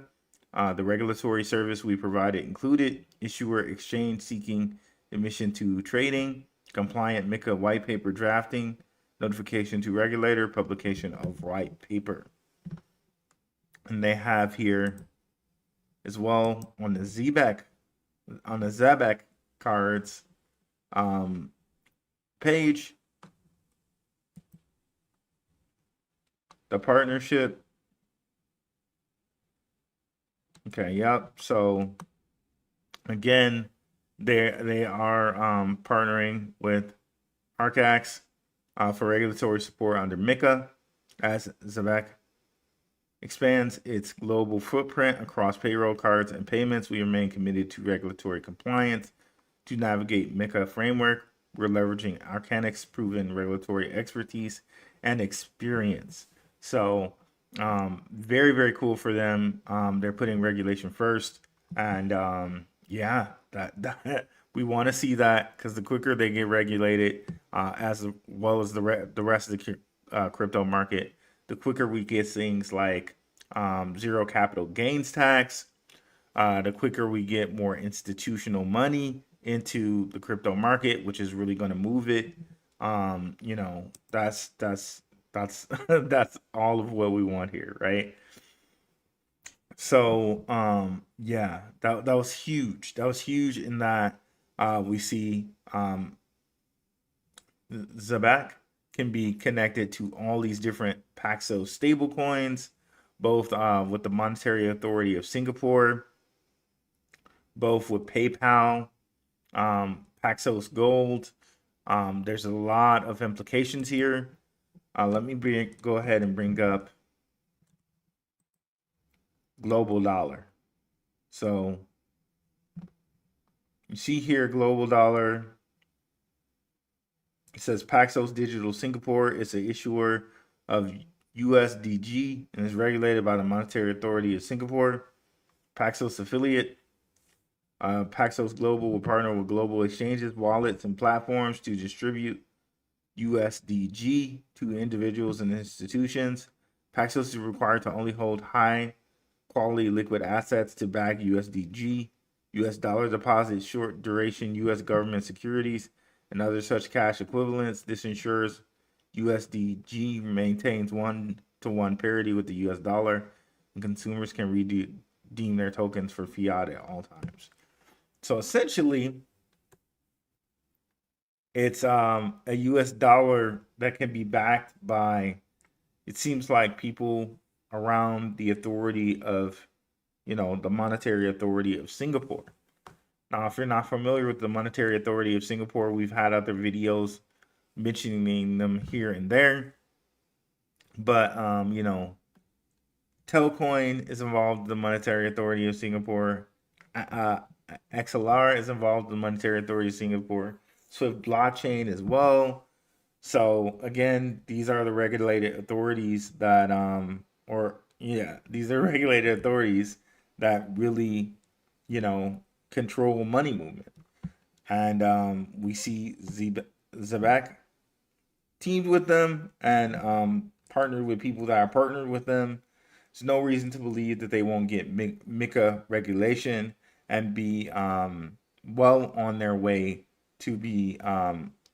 The regulatory service we provided included issuer exchange seeking admission to trading, compliant MiCA white paper drafting, notification to regulator, publication of white paper. And they have here as well on the Zebec cards page, the partnership. Okay, yep. So again, they are partnering with Arcax for regulatory support under MiCA. As Zebec expands its global footprint across payroll, cards, and payments, we remain committed to regulatory compliance. To navigate MiCA framework, we're leveraging Arcanic's proven regulatory expertise and experience. So very, very cool for them. They're putting regulation first, and yeah, that we want to see that, because the quicker they get regulated, as well as the rest of the crypto market, the quicker we get things like zero capital gains tax, the quicker we get more institutional money into the crypto market, which is really going to move it. That's that's all of what we want here, right? So yeah, that was huge. That was huge in that we see Zebec can be connected to all these different Paxos stablecoins, both with the Monetary Authority of Singapore, both with PayPal, Paxos Gold. There's a lot of implications here. Let me go ahead and bring up global dollar. So you see here, global dollar. It says Paxos Digital Singapore is an issuer of USDG and is regulated by the Monetary Authority of Singapore. Paxos affiliate. Paxos Global will partner with global exchanges, wallets, and platforms to distribute USDG to individuals and institutions. Paxos is required to only hold high quality liquid assets to back USDG, US dollar deposits, short duration US government securities, and other such cash equivalents. This ensures USDG maintains 1-to-1 parity with the US dollar, and consumers can redeem their tokens for fiat at all times. So essentially, it's a US dollar that can be backed by, it seems like, people around the authority of, the Monetary Authority of Singapore. Now, if you're not familiar with the Monetary Authority of Singapore, we've had other videos mentioning them here and there. But, Telecoin is involved in the Monetary Authority of Singapore. XLR is involved in the Monetary Authority of Singapore. Swift blockchain as well. So again, these are the regulated authorities that, these are regulated authorities that really, control money movement. And we see Zebec teamed with them and partnered with people that are partnered with them. There's no reason to believe that they won't get MiCA regulation and be well on their way to be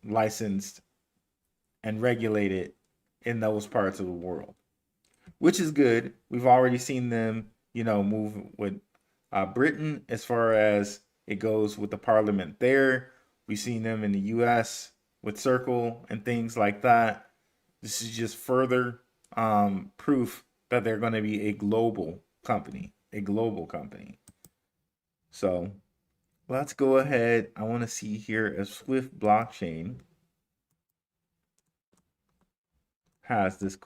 licensed and regulated in those parts of the world, which is good. We've already seen them, move with Britain as far as it goes with the parliament there. We've seen them in the US with Circle and things like that. This is just further proof that they're going to be a global company. So let's go ahead. I want to see here if Swift blockchain has this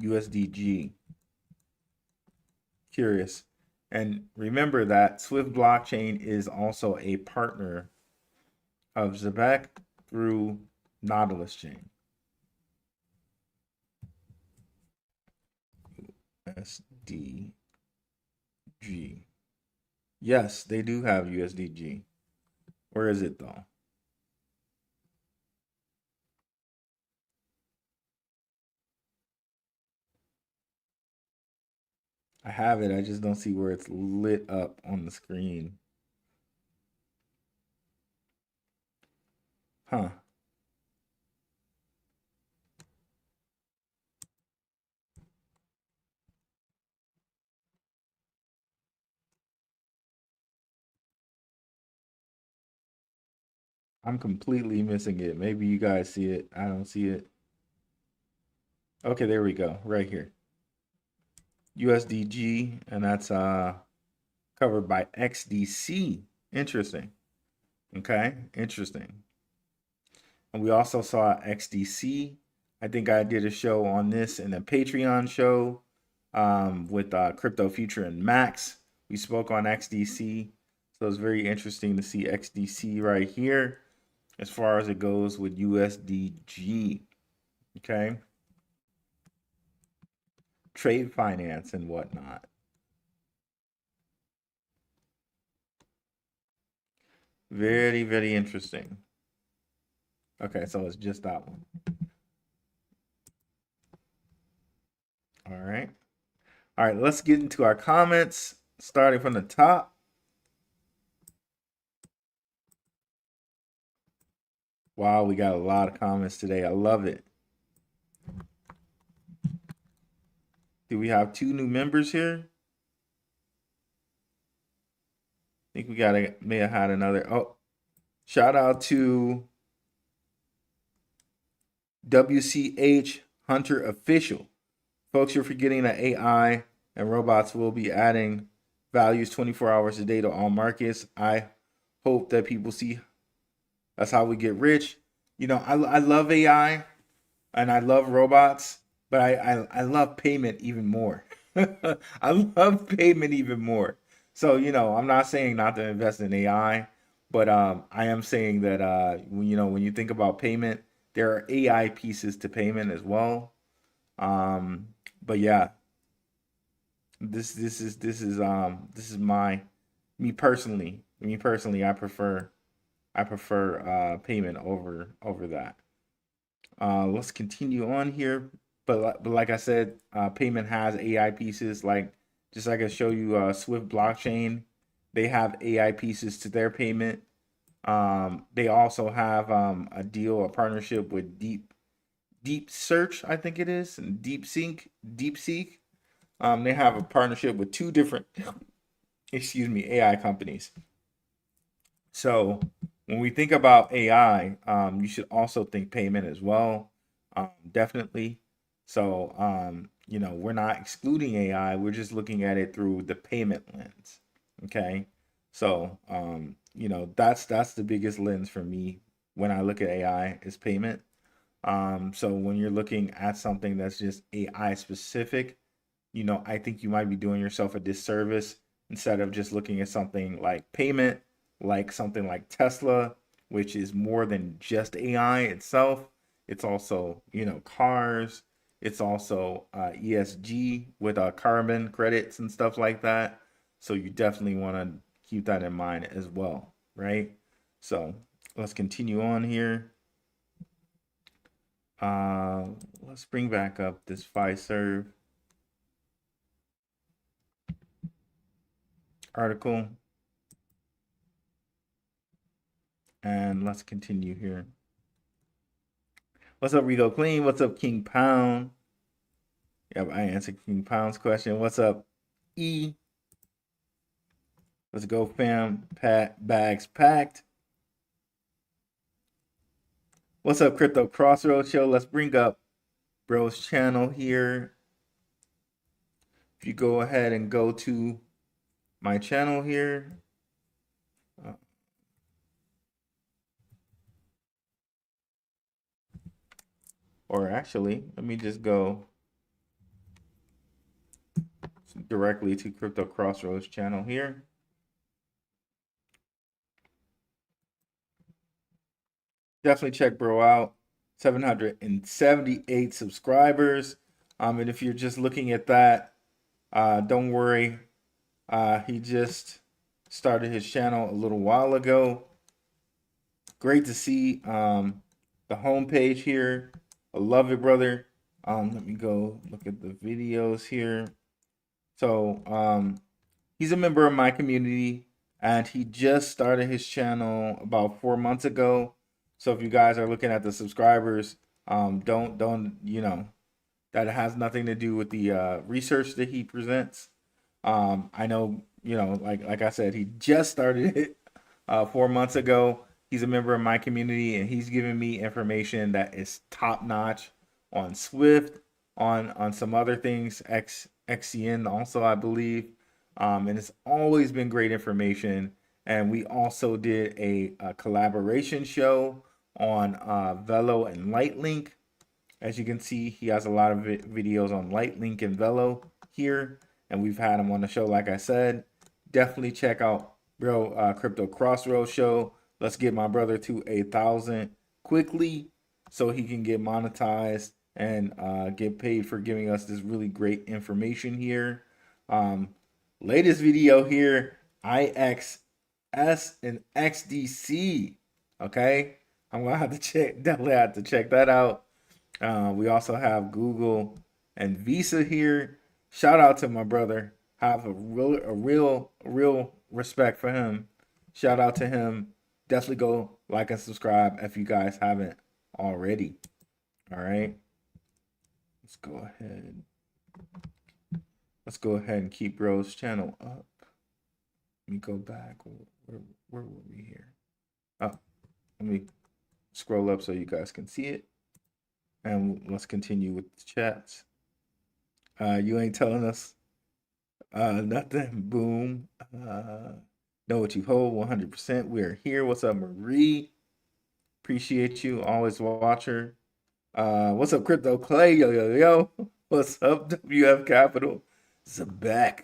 USDG. Curious. And remember that Swift blockchain is also a partner of Zebec through Nautilus chain. USDG. Yes, they do have USDG. Where is it though? I have it. I just don't see where it's lit up on the screen. Huh. I'm completely missing it. Maybe you guys see it. I don't see it. Okay, there we go. Right here. USDG, and that's covered by XDC. Interesting. Okay, interesting. And we also saw XDC. I think I did a show on this in a Patreon show with Crypto Future and Max. We spoke on XDC. So it's very interesting to see XDC right here as far as it goes with USDG. Okay. Trade finance and whatnot. Very, very interesting. Okay, so it's just that one. All right. All right, let's get into our comments, starting from the top. Wow, we got a lot of comments today. I love it. Do we have 2 new members here? I think we may have had another. Oh, Shout out to WCH Hunter Official. Folks, you're forgetting that AI and robots will be adding values 24 hours a day to all markets. I hope that people see that's how we get rich. You know, I love AI and I love robots, but I love payment even more. I love payment even more. So, you know, I'm not saying not to invest in AI, but I am saying that when you think about payment, there are AI pieces to payment as well. But yeah, this is my me personally. Me personally, I prefer payment over that. Let's continue on here. But like I said, payment has AI pieces. Like just like I show you, Swift blockchain, they have AI pieces to their payment. They also have a partnership with Deep Search, I think it is, and DeepSeek. They have a partnership with two different, AI companies. So when we think about AI, you should also think payment as well. Definitely. So, we're not excluding AI. We're just looking at it through the payment lens. Okay. So, that's the biggest lens for me when I look at AI is payment. So when you're looking at something that's just AI specific, I think you might be doing yourself a disservice instead of just looking at something like payment, like something like Tesla, which is more than just AI itself. It's also, cars. It's also ESG with carbon credits and stuff like that. So you definitely want to keep that in mind as well, right? So let's continue on here. Uh, let's bring back up this Fiserv article. And let's continue here. What's up, Rico Clean? What's up, King Pound? Yep, I answered King Pound's question. What's up, E? Let's go, fam. Bags packed. What's up, Crypto Crossroads Show? Let's bring up bro's channel here. If you go ahead and go to my channel here. Or actually, let me just go directly to Crypto Crossroads channel here. Definitely check bro out. 778 subscribers. And if you're just looking at that, don't worry. He just started his channel a little while ago. Great to see the homepage here. I love it, brother. Let me go look at the videos here. So he's a member of my community, and he just started his channel about 4 months ago. So if you guys are looking at the subscribers, don't that has nothing to do with the research that he presents. I know, like I said, he just started it 4 months ago. He's a member of my community, and he's giving me information that is top notch on Swift, on some other things, XCN also, I believe. And it's always been great information. And we also did a collaboration show on Velo and Lightlink. As you can see, he has a lot of videos on Lightlink and Velo here, and we've had him on the show. Like I said, definitely check out Crypto Crossroads show. Let's get my brother to 1,000 quickly so he can get monetized and get paid for giving us this really great information here. Latest video here, IXS and XDC. Okay, I'm gonna have to definitely have to check that out. We also have Google and Visa here. Shout out to my brother. Have a real respect for him. Shout out to him. Definitely go like and subscribe if you guys haven't already. All right. Let's go ahead. Let's go ahead and keep bro's channel up. Let me go back. Where were we here? Oh, Let me scroll up so you guys can see it. And let's continue with the chats. You ain't telling us nothing. Boom. Know what you hold 100%. We're here. What's up, Marie? Appreciate you. Always a watcher. What's up, Crypto Clay? Yo, yo, yo. What's up, WF Capital? Zebec.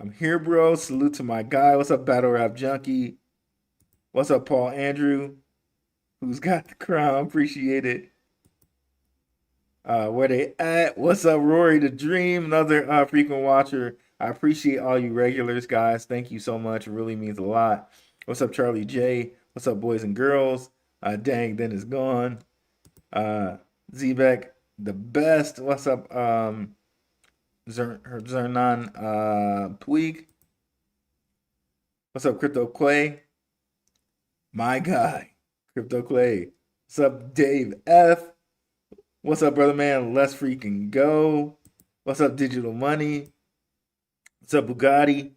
I'm here, bro. Salute to my guy. What's up, Battle Rap Junkie? What's up, Paul Andrew? Who's got the crown? Appreciate it. Where they at? What's up, Rory the Dream? Another frequent watcher. I appreciate all you regulars, guys. Thank you so much. It really means a lot. What's up, Charlie J? What's up, boys and girls? Dang, then it's gone. Zebec, the best. What's up, Zernan Puig? What's up, Crypto Clay? My guy, Crypto Clay. What's up, Dave F? What's up, brother man? Let's freaking go. What's up, Digital Money? What's up, Bugatti?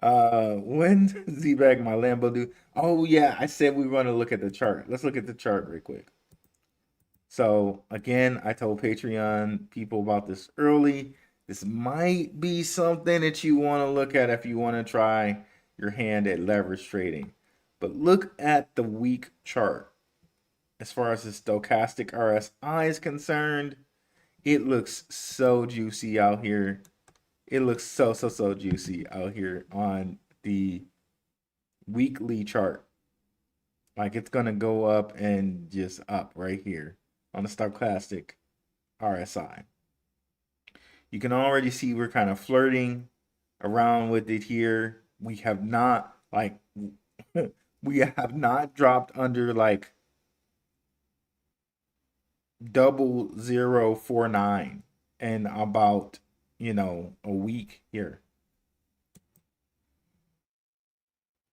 When Z-Bag my Lambo do? Oh yeah, I said we want to look at the chart. Let's look at the chart real quick. So again, I told Patreon people about this early. This might be something that you want to look at if you want to try your hand at leverage trading. But look at the week chart. As far as the stochastic RSI is concerned, it looks so juicy out here. It looks so juicy out here on the weekly chart. Like it's going to go up and just up right here on the stochastic RSI. You can already see we're kind of flirting around with it here. We have not dropped under like 0049 in about, a week here.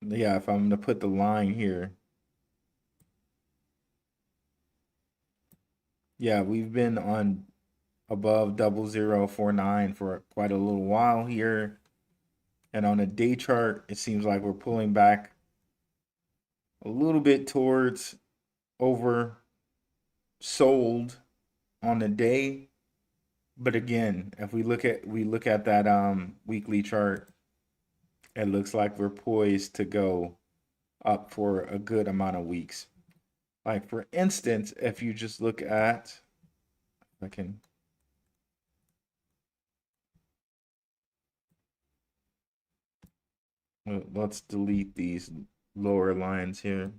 Yeah, if I'm going to put the line here. Yeah, we've been on above 0049 for quite a little while here. And on a day chart, it seems like we're pulling back a little bit towards oversold on the day. But again, if we look at that weekly chart, it looks like we're poised to go up for a good amount of weeks. Like for instance, if you just look at, let's delete these lower lines here.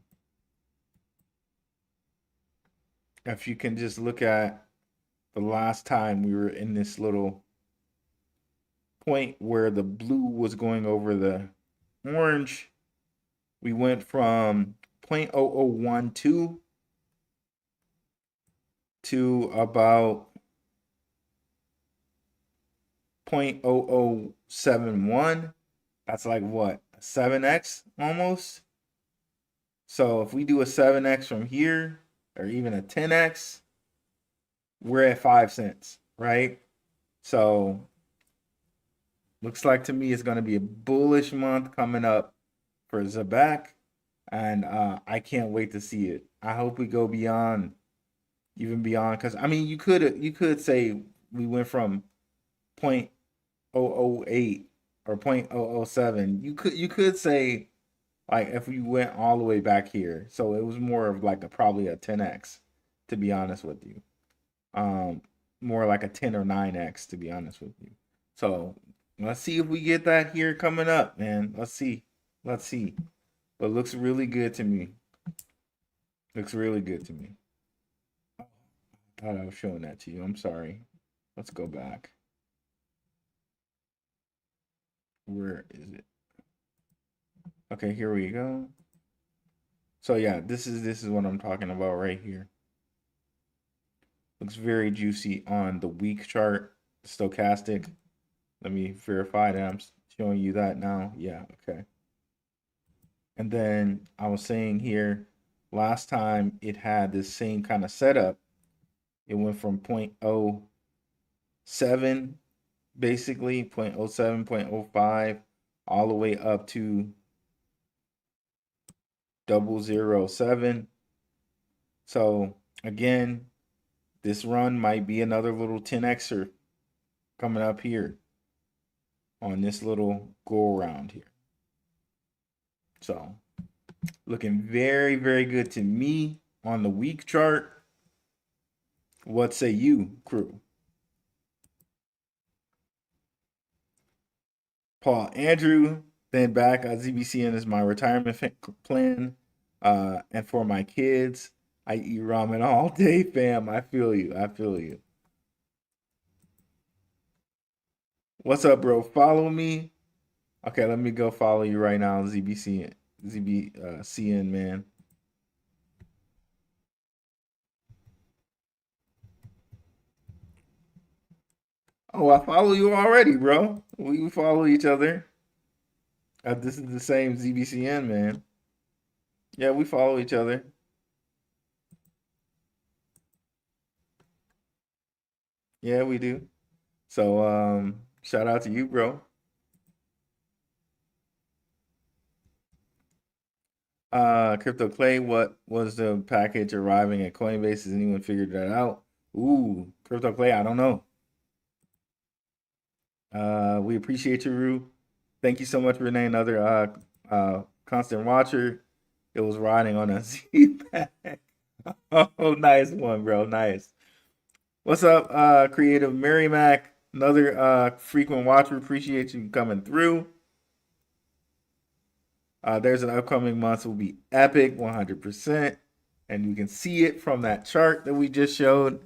If you can just look at the last time we were in this little point where the blue was going over the orange, we went from 0.0012 to about 0.0071. That's like what, 7x almost? So if we do a 7x from here, or even a 10x, we're at 5 cents, right? So looks like to me it's going to be a bullish month coming up for Zebec, and I can't wait to see it. I hope we go beyond, even beyond, because I mean you could say we went from 0.008 or 0.007. You could say like if we went all the way back here. So it was more of like probably a 10x, to be honest with you. More like a 10 or 9x, to be honest with you. So let's see if we get that here coming up, man. Let's see. But looks really good to me. Looks really good to me. I thought I was showing that to you. I'm sorry. Let's go back. Where is it? Okay, here we go. So yeah, this is what I'm talking about right here. Looks very juicy on the week chart, stochastic. Let me verify that I'm showing you that now. Yeah, okay. And then I was saying here, last time it had this same kind of setup. It went from 0.07, basically 0.07, 0.05, all the way up to 007. So again, this run might be another little 10xer coming up here on this little go around here. So looking very, very good to me on the week chart. What say you, crew? Paul Andrew, then back at ZBCN is my retirement plan. And for my kids, I eat ramen all day, fam. I feel you. I feel you. What's up, bro? Follow me. Okay, let me go follow you right now, ZBCN, man. Oh, I follow you already, bro. We follow each other. This is the same ZBCN, man. Yeah, we follow each other. Yeah, we do. So, shout out to you, bro. Crypto Clay, what was the package arriving at Coinbase? Has anyone figured that out? Ooh, Crypto Clay, I don't know. We appreciate you, Rue. Thank you so much, Renee. Another constant watcher. It was riding on a Zebec. Oh, nice one, bro. Nice. What's up, Creative Mary Mac? Another frequent watcher. Appreciate you coming through. There's an upcoming month will be epic, 100%. And you can see it from that chart that we just showed.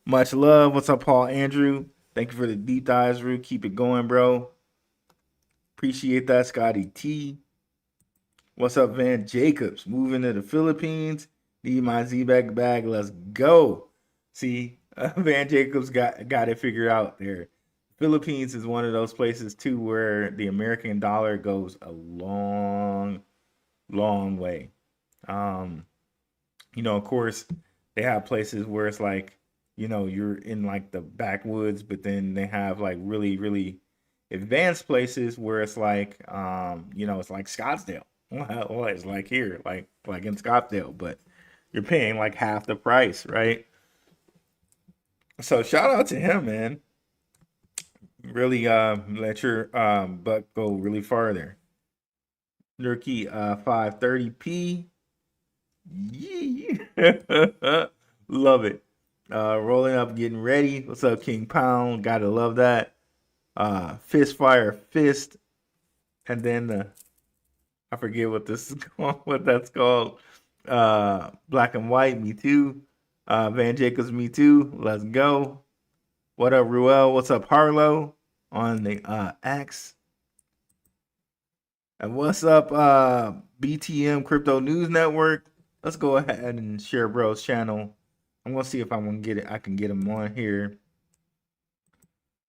Much love. What's up, Paul Andrew? Thank you for the deep dives, Rue. Keep it going, bro. Appreciate that, Scotty T. What's up, Van Jacobs? Moving to the Philippines. Need my Zebec bag. Let's go. See, Van Jacobs got it figured out there. Philippines is one of those places too where the American dollar goes a long, long way. Of course, they have places where it's like, you're in like the backwoods, but then they have like really, really advanced places where it's like, it's like Scottsdale. Well, it's like here, like in Scottsdale, but you're paying like half the price, right? So shout out to him, man. Really let your buck go really farther. Nurkey 530p. Yeah. Love it. Rolling up, getting ready. What's up, King Pound? Gotta love that. Fist fire fist. And then I forget what this is called, what that's called. Black and white, me too. Van Jacobs, me too. Let's go. What up, Ruel? What's up, Harlow? On the X. And what's up, BTM Crypto News Network? Let's go ahead and share bro's channel. I'm gonna see if I can get it. I can get him on here.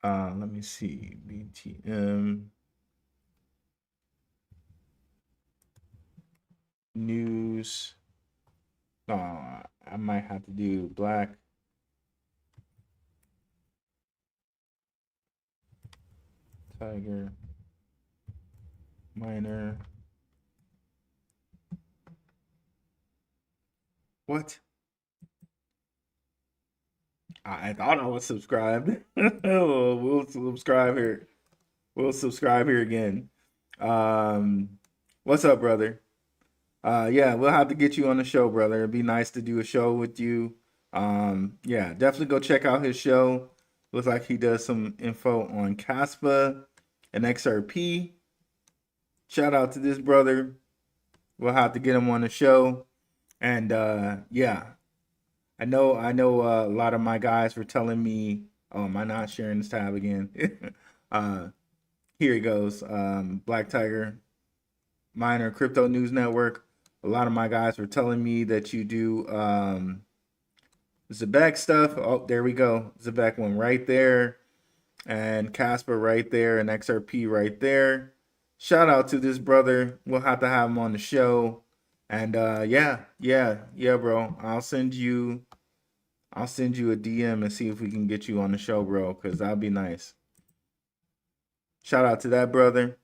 Let me see. BTM News. I might have to do Black Tiger Miner. What? I thought I was subscribed. We'll subscribe here. We'll subscribe here again. What's up, brother? Yeah, we'll have to get you on the show, brother. It'd be nice to do a show with you. Yeah, definitely go check out his show. Looks like he does some info on Caspa and XRP. Shout out to this brother. We'll have to get him on the show. And yeah, I know a lot of my guys were telling me, oh, am I not sharing this tab again? Here he goes. Black Tiger Miner Crypto News Network. A lot of my guys were telling me that you do Zebec stuff. Oh, there we go. Zebec one right there. And Casper right there. And XRP right there. Shout out to this brother. We'll have to have him on the show. And yeah, bro. I'll send you a DM and see if we can get you on the show, bro, because that'd be nice. Shout out to that brother.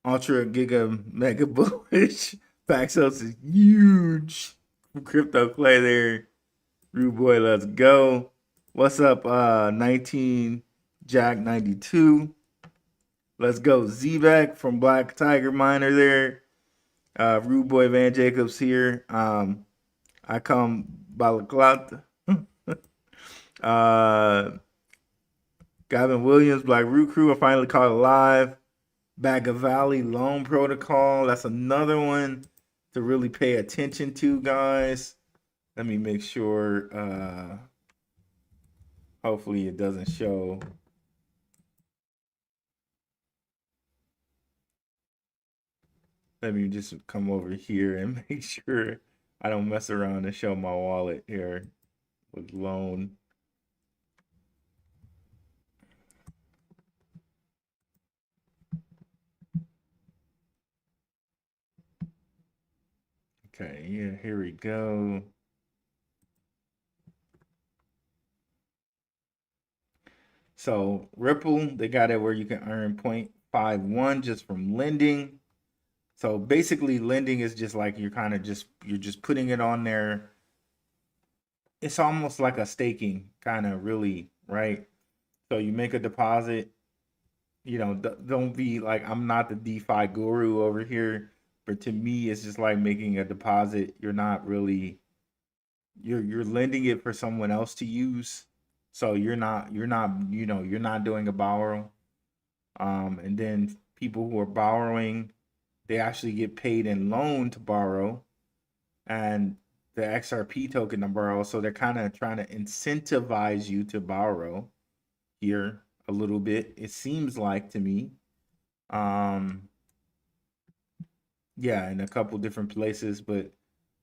ultra giga mega bullish. Paxos is huge. Crypto play there. Rude boy, let's go. What's up, 19 Jack 92? Let's go. Zebec from Black Tiger Miner there. Rude boy Van Jacobs here. I come Balaclata. Gavin Williams, Blackrue Crew. I finally caught it live. Bag of Valley Loan Protocol. That's another one to really pay attention to, guys. Let me make sure. Hopefully it doesn't show. Let me just come over here and make sure I don't mess around and show my wallet here with loan. Okay, yeah, here we go. So Ripple, they got it where you can earn 0.51 just from lending. So basically lending is just like you're just putting it on there. It's almost like a staking kind of, really, right? So you make a deposit, you know, don't be like, I'm not the DeFi guru over here, but to me it's just like making a deposit. You're not really, you're lending it for someone else to use. So you're not doing a borrow. And then people who are borrowing, they actually get paid in loan to borrow and the XRP token to borrow. So they're kind of trying to incentivize you to borrow here a little bit, it seems like to me. Yeah, in a couple different places, but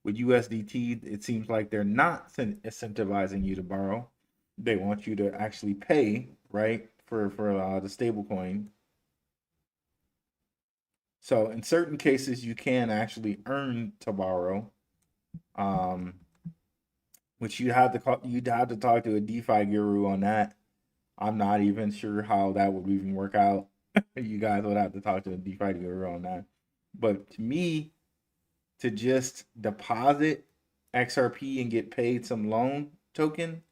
with USDT, it seems like they're not incentivizing you to borrow. They want you to actually pay, right, for the stablecoin. So in certain cases, you can actually earn to borrow, which you'd have to talk to a DeFi guru on that. I'm not even sure how that would even work out. You guys would have to talk to a DeFi guru on that. But to me, to just deposit XRP and get paid some loan token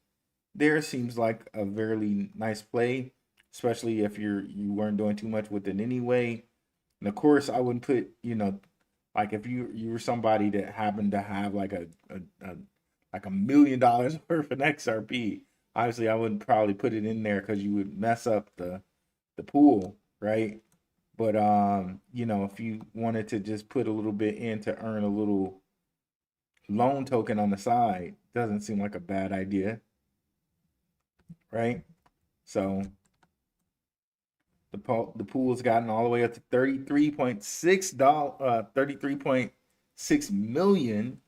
there seems like a very nice play, especially if you weren't doing too much with it anyway. And of course, I wouldn't put, like if you were somebody that happened to have like $1 million worth of XRP, obviously I wouldn't probably put it in there because you would mess up the pool, right? But if you wanted to just put a little bit in to earn a little loan token on the side, doesn't seem like a bad idea, right? So the pool's gotten all the way up to $33.6 million,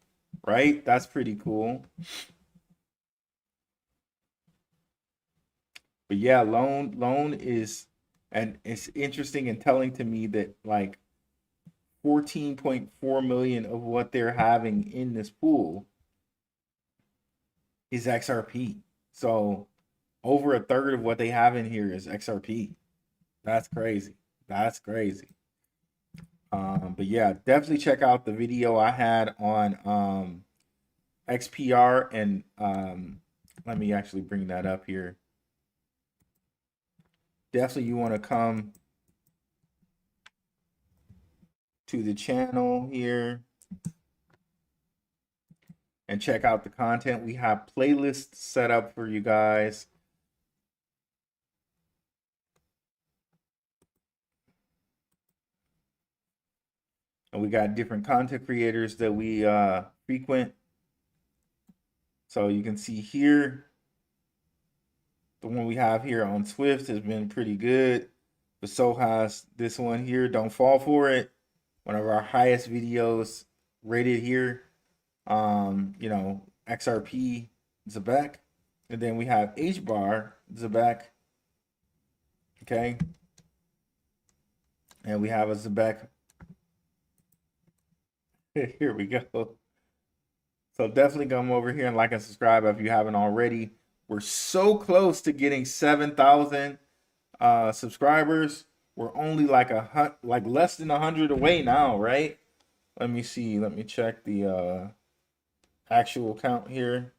right? That's pretty cool. But yeah, loan is, and it's interesting and telling to me that like 14.4 million of what they're having in this pool is XRP. So over a third of what they have in here is XRP. That's crazy. That's crazy. But yeah, definitely check out the video I had on XPR, and let me actually bring that up here. Definitely you want to come to the channel here and check out the content. We have playlists set up for you guys. And we got different content creators that we frequent. So you can see here, the one we have here on Swift has been pretty good. But so has this one here, Don't Fall For It. One of our highest videos rated here. XRP Zebec. And then we have H-Bar Zebec. Okay. And we have a Zebec. Here we go. So definitely come over here and like and subscribe if you haven't already. We're so close to getting 7,000 subscribers. We're only like less than 100 away now, right? Let me see. Let me check the actual count here.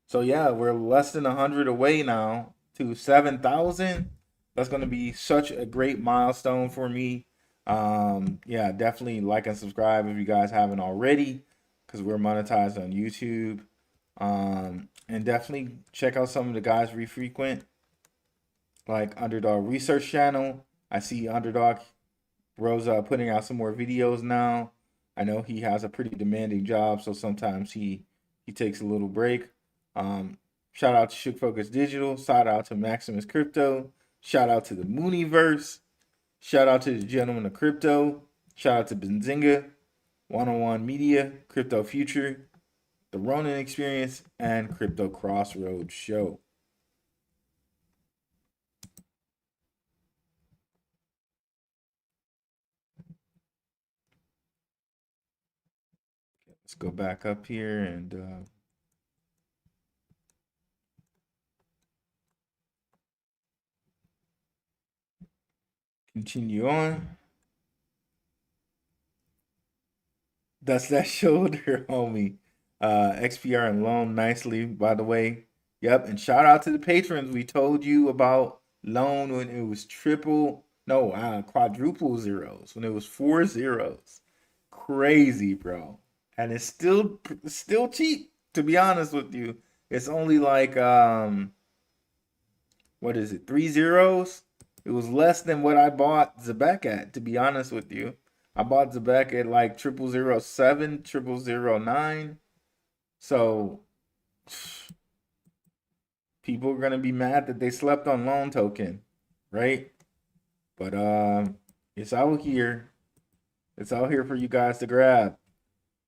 So yeah, we're less than 100 away now to 7,000. That's going to be such a great milestone for me. Yeah, definitely like and subscribe if you guys haven't already, because we're monetized on YouTube. And definitely check out some of the guys we frequent, like Underdog Research Channel. I see Underdog Bro's putting out some more videos now. I know he has a pretty demanding job, so sometimes he takes a little break. Shout out to Shook Focus Digital. Shout out to Maximus Crypto. Shout out to the Mooniverse. Shout out to the Gentleman of Crypto. Shout out to Benzinga, 101 Media, Crypto Future, The Ronin Experience, and Crypto Crossroads Show. Let's go back up here and continue on. That's that shoulder, homie. XPR and loan nicely, by the way. Yep, and shout out to the patrons. We told you about loan when it was quadruple zeros, when it was 4 zeros. Crazy, bro. And it's still cheap, to be honest with you. It's only like what is it, 3 zeros? It was less than what I bought Zebec at, to be honest with you. I bought Zebec at like 0007, 0009. So people are gonna be mad that they slept on loan token, right? But it's out here. It's out here for you guys to grab.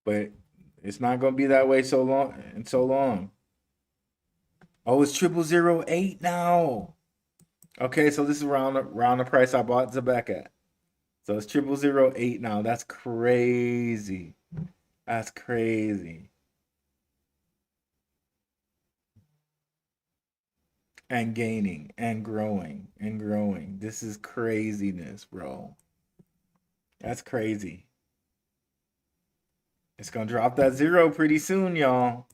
But it's not gonna be that way so long. Oh, it's 0008 now. Okay, so this is around the price I bought Zebec at. So it's 0008 now. That's crazy. That's crazy. And gaining and growing and growing. This is craziness, bro. That's crazy. It's gonna drop that zero pretty soon, y'all.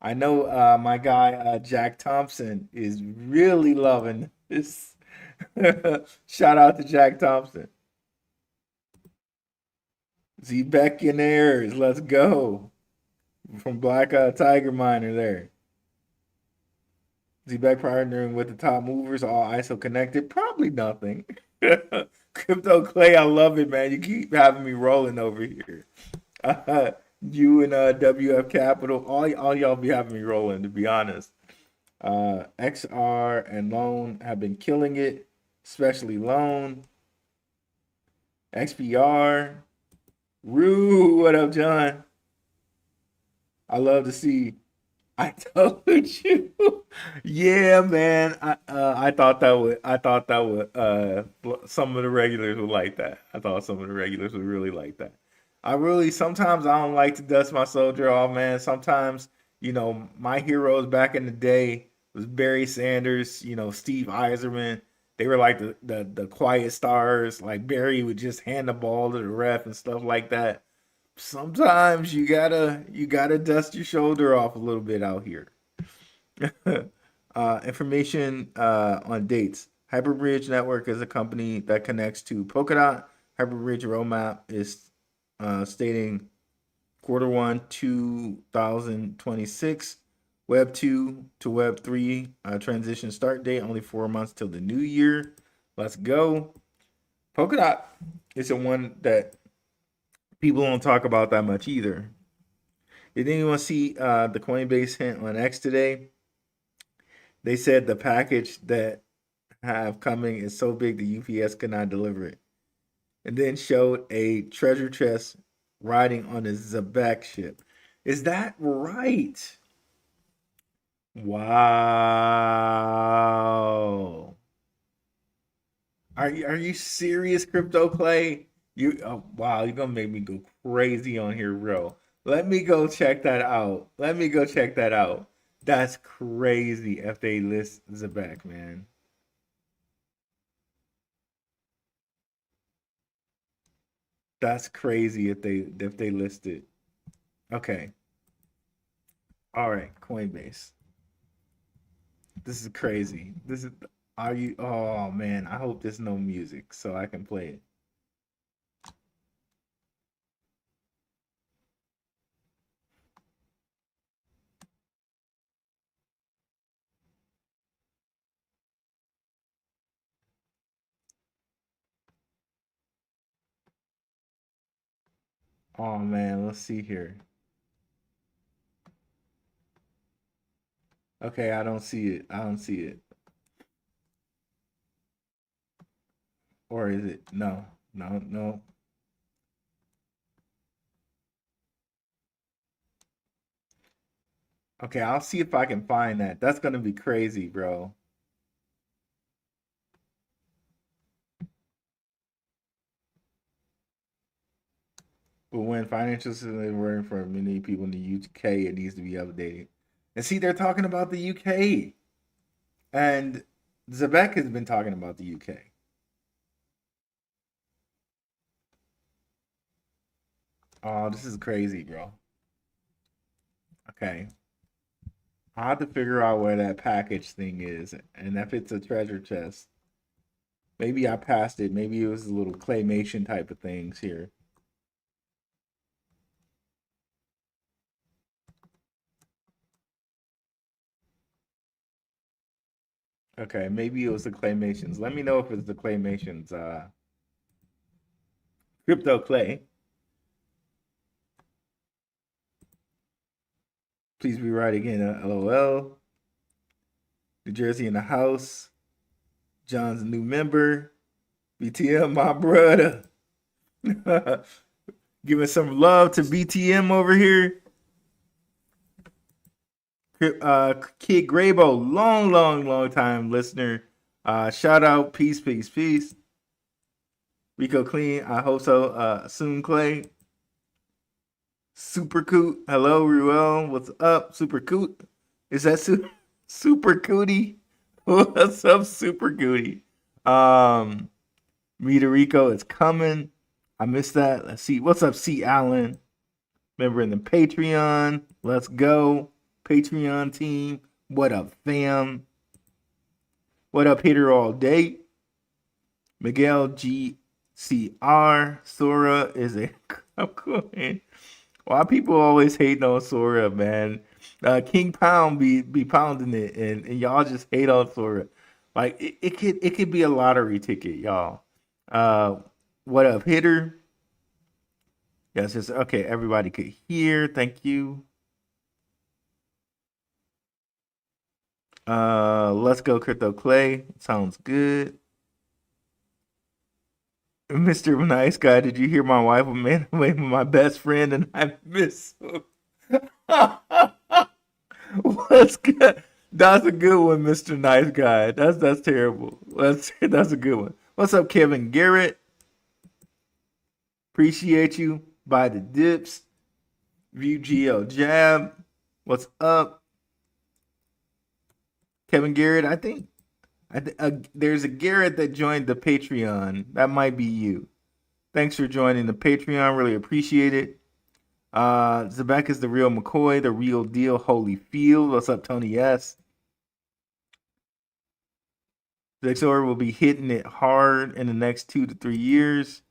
I know my guy Jack Thompson is really loving this. Shout out to Jack Thompson. Zebec, let's go. From Black Tiger Miner there. Zebec partnering with the top movers, all ISO connected. Probably nothing. Crypto Clay, I love it, man. You keep having me rolling over here. You and WF Capital, all y'all be having me rolling, to be honest. XR and Loan have been killing it, especially Loan. XPR. Rue, what up, John? I love to see. I told you. Yeah, man. I thought that would some of the regulars would like that. I thought some of the regulars would really like that. Sometimes I don't like to dust my soldier off, man. Sometimes, my heroes back in the day was Barry Sanders, Steve Eiserman. They were like the quiet stars. Like Barry would just hand the ball to the ref and stuff like that. Sometimes you gotta dust your shoulder off a little bit out here. Information on dates. Hyperbridge Network is a company that connects to Polkadot. Hyperbridge roadmap is stating Q1 2026. Web 2 to Web 3 transition start date, only 4 months till the new year. Let's go. Polkadot is the one that people don't talk about that much either. Did anyone see the Coinbase hint on X today? They said the package that have coming is so big the UPS could not deliver it. And then showed a treasure chest riding on a Zebec ship. Is that right? Wow. Are you serious, Crypto Clay? Wow, you're gonna make me go crazy on here, bro. Let me go check that out. That's crazy if they list Zebec, man. That's crazy if they list it. Okay. All right, Coinbase. This is crazy. This is are you oh man, I hope there's no music so I can play it. Oh man, let's see here. Okay, I don't see it. I don't see it. Or is it? No. No, no. Okay, I'll see if I can find that. That's gonna be crazy, bro. But when financial systems are working for many people in the UK, it needs to be updated. And see, they're talking about the UK. And Zebec has been talking about the UK. Oh, this is crazy, bro. Okay. I have to figure out where that package thing is. And if it's a treasure chest. Maybe I passed it. Maybe it was a little claymation type of things here. Okay, maybe it was the claymations. Let me know if it's the claymations. Crypto Clay. Please be right again. LOL. New Jersey in the house. John's a new member. BTM, my brother. Giving some love to BTM over here. Kid Grabo, long time listener. Shout out, peace. Rico Clean, I hope so. Soon Clay. Super Coot, hello Ruel, what's up? Super Coot, is that Super Cootie? What's up, Super Cootie? Rita Rico is coming. I missed that. Let's see. What's up, C. Allen? Member in the Patreon. Let's go. Patreon team. What up, fam? What up, hitter all day? Miguel GCR. Sora is a coin. Why people always hating on Sora, man? King Pound be pounding it, and y'all just hate on Sora. Like it could be a lottery ticket, y'all. What up, hitter? Yes, just okay. Everybody could hear. Thank you. Let's go, Crypto Clay. Sounds good. Mr. Nice Guy, did you hear my wife ran away with my best friend and I miss him? What's good? That's a good one, Mr. Nice Guy. That's terrible. That's a good one. What's up, Kevin Garrett? Appreciate you. Buy the dips. View GL Jab. What's up? Kevin Garrett, I think there's a Garrett that joined the Patreon. That might be you. Thanks for joining the Patreon. Really appreciate it. Zebec is the real McCoy, the real deal. Holyfield. What's up, Tony S? Zexor will be hitting it hard in the next 2 to 3 years.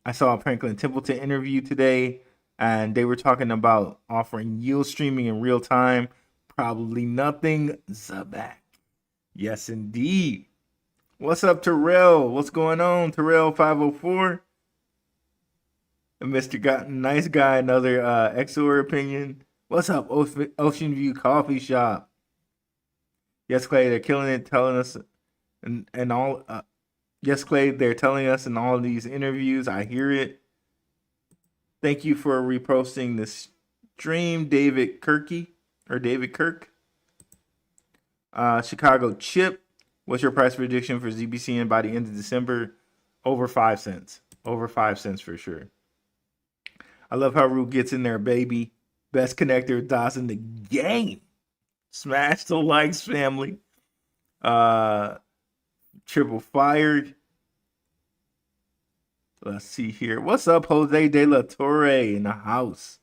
I saw a Franklin Templeton interview today, and they were talking about offering yield streaming in real time. Probably nothing. Zebec. Yes, indeed. What's up, Terrell? What's going on, Terrell 504? And Mr. Nice Guy, another XOR opinion. What's up, Ocean View Coffee Shop? Yes, Clay, they're killing it, telling us and all. Yes, Clay, they're telling us in all of these interviews. I hear it. Thank you for reposting this stream, David Kirk. Chicago Chip, what's your price prediction for ZBCN by the end of December? Over 5 cents. Over 5 cents for sure. I love how Root gets in there, baby. Best connector dots in the game. Smash the likes, family. Triple fired. Let's see here. What's up, Jose De La Torre in the house?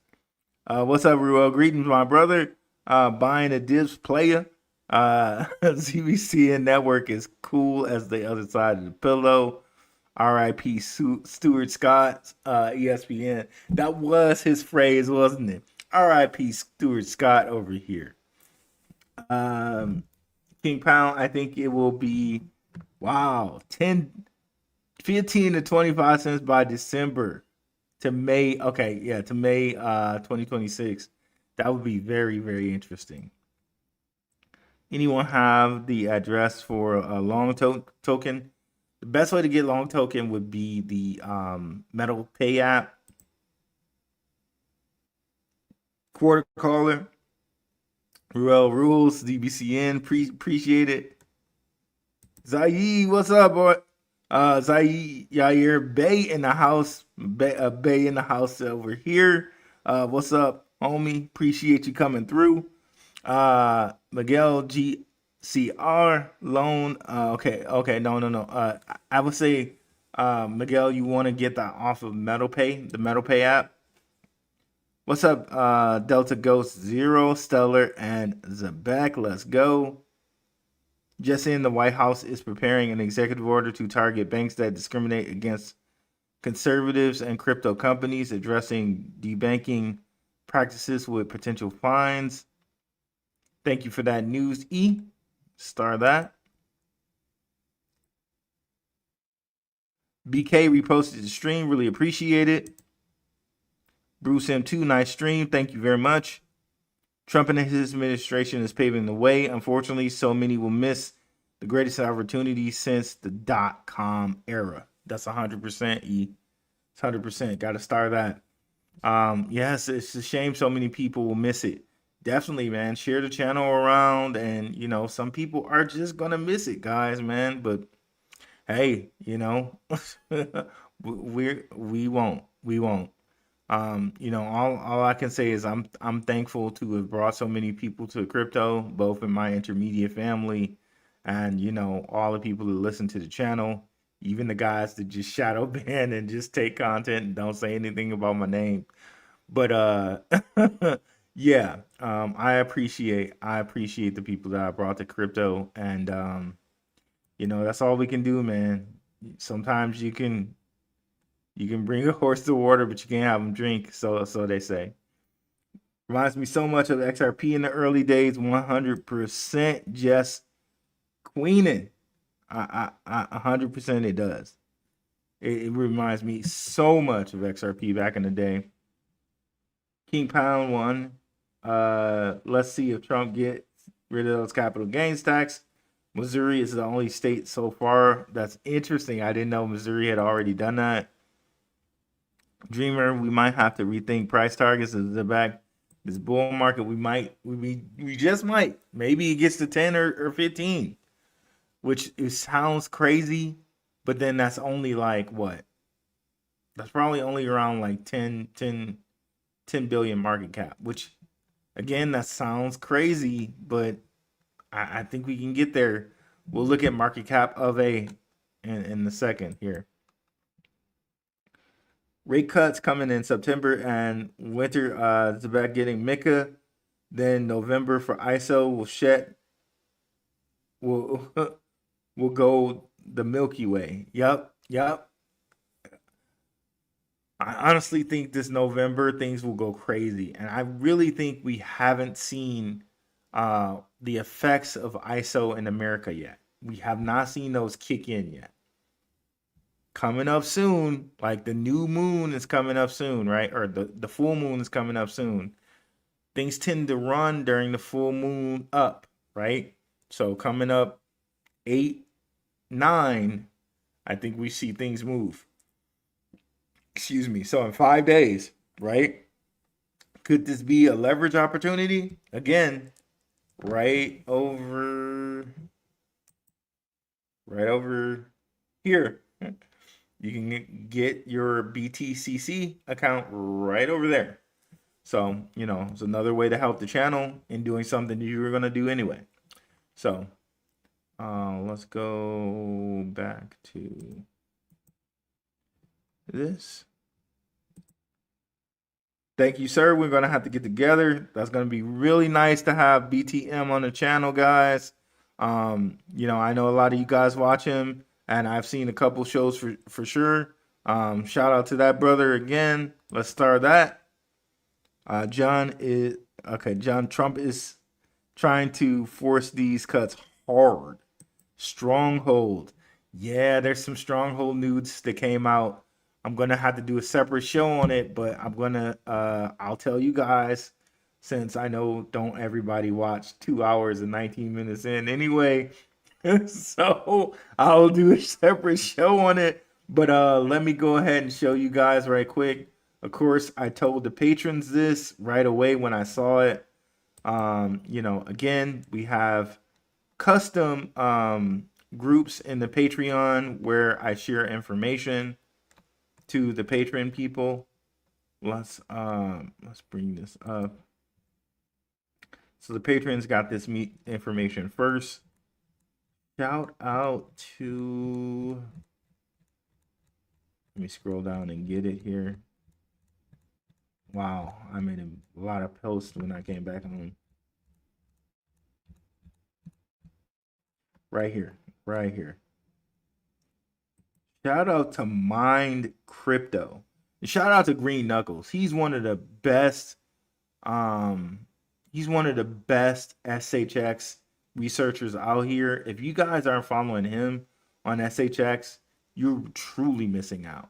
What's up, Ruel? Greetings, my brother. Buying a dibs player. ZBCN network is cool as the other side of the pillow. R.I.P. Stuart Scott, ESPN. That was his phrase, wasn't it? R.I.P. Stuart Scott over here. King Pound, I think it will be, 15 to 25 cents by December to May. Okay, yeah, to May 2026. That would be very, very interesting. Anyone have the address for a long token? The best way to get long token would be the Metal Pay app. Quarter caller. Ruel Rules, ZBCN, appreciate it. Zaid, what's up, boy? Zaid Yair Bay in the house. Bay in the house over here. What's up, homie? Appreciate you coming through. Miguel GCR loan. Okay. No. I would say, Miguel, you want to get that off of the Metal Pay app. What's up, Delta Ghost Zero, Stellar, and Zebec? Let's go. Just in, the White House is preparing an executive order to target banks that discriminate against conservatives and crypto companies, addressing debanking practices with potential fines. Thank you for that news, E. Star that. BK reposted the stream. Really appreciate it. Bruce M2, nice stream. Thank you very much. Trump and his administration is paving the way. Unfortunately, so many will miss the greatest opportunity since the .com era. That's 100%, E. It's 100%. Got to star that. Yes, it's a shame so many people will miss it. Definitely, man. Share the channel around, and some people are just gonna miss it, guys, man. But hey, we won't. All I can say is I'm thankful to have brought so many people to crypto, both in my intermediate family and all the people that listen to the channel, even the guys that just shadow ban and just take content and don't say anything about my name. But yeah, I appreciate the people that I brought to crypto, and that's all we can do, man. Sometimes you can bring a horse to water, but you can't have them drink. So they say. Reminds me so much of XRP in the early days. 100% just queening. 100% it does. It reminds me so much of XRP back in the day. King Pound 1. Let's see if Trump gets rid of those capital gains tax. Missouri is the only state so far. That's interesting. I didn't know Missouri had already done that. Dreamer, we might have to rethink price targets in the back. This bull market, we just might. Maybe it gets to 10 or 15, which it sounds crazy, but then that's only like what? That's probably only around like 10 billion market cap, which again, that sounds crazy, but I think we can get there. We'll look at market cap of in the second here. Rate cuts coming in September and winter. Zebec getting Mika. Then November for ISO will shed. We'll go the Milky Way. Yep. I honestly think this November things will go crazy, and I really think we haven't seen the effects of ISO in America yet. We have not seen those kick in yet. Coming up soon, like the new moon is coming up soon, right? Or the full moon is coming up soon. Things tend to run during the full moon up, right? So coming up 8, 9, I think we see things move. Excuse me. So in 5 days, right? Could this be a leverage opportunity? Again, right over here. You can get your BTCC account right over there. So, you know, it's another way to help the channel in doing something you were going to do anyway. So, let's go back to this. Thank you, sir. We're going to have to get together. That's going to be really nice to have BTM on the channel, guys. You know, I know a lot of you guys watch him, and I've seen a couple shows for sure. Shout out to that brother again. Let's start that. John Trump is trying to force these cuts hard. Stronghold. Yeah, there's some stronghold nudes that came out. I'm gonna have to do a separate show on it, but I'll tell you guys, since I know don't everybody watch 2 hours and 19 minutes in anyway. So I'll do a separate show on it. But let me go ahead and show you guys right quick. Of course, I told the patrons this right away when I saw it. You know, again, we have custom groups in the Patreon where I share information to the Patreon people. Let's bring this up. So the patrons got this information first. Shout out to, let me scroll down and get it here. Wow, I made a lot of posts when I came back home. Right here. Shout out to Mind Crypto. Shout out to Green Knuckles. He's one of the best SHX researchers out here. If you guys aren't following him on SHX, you're truly missing out.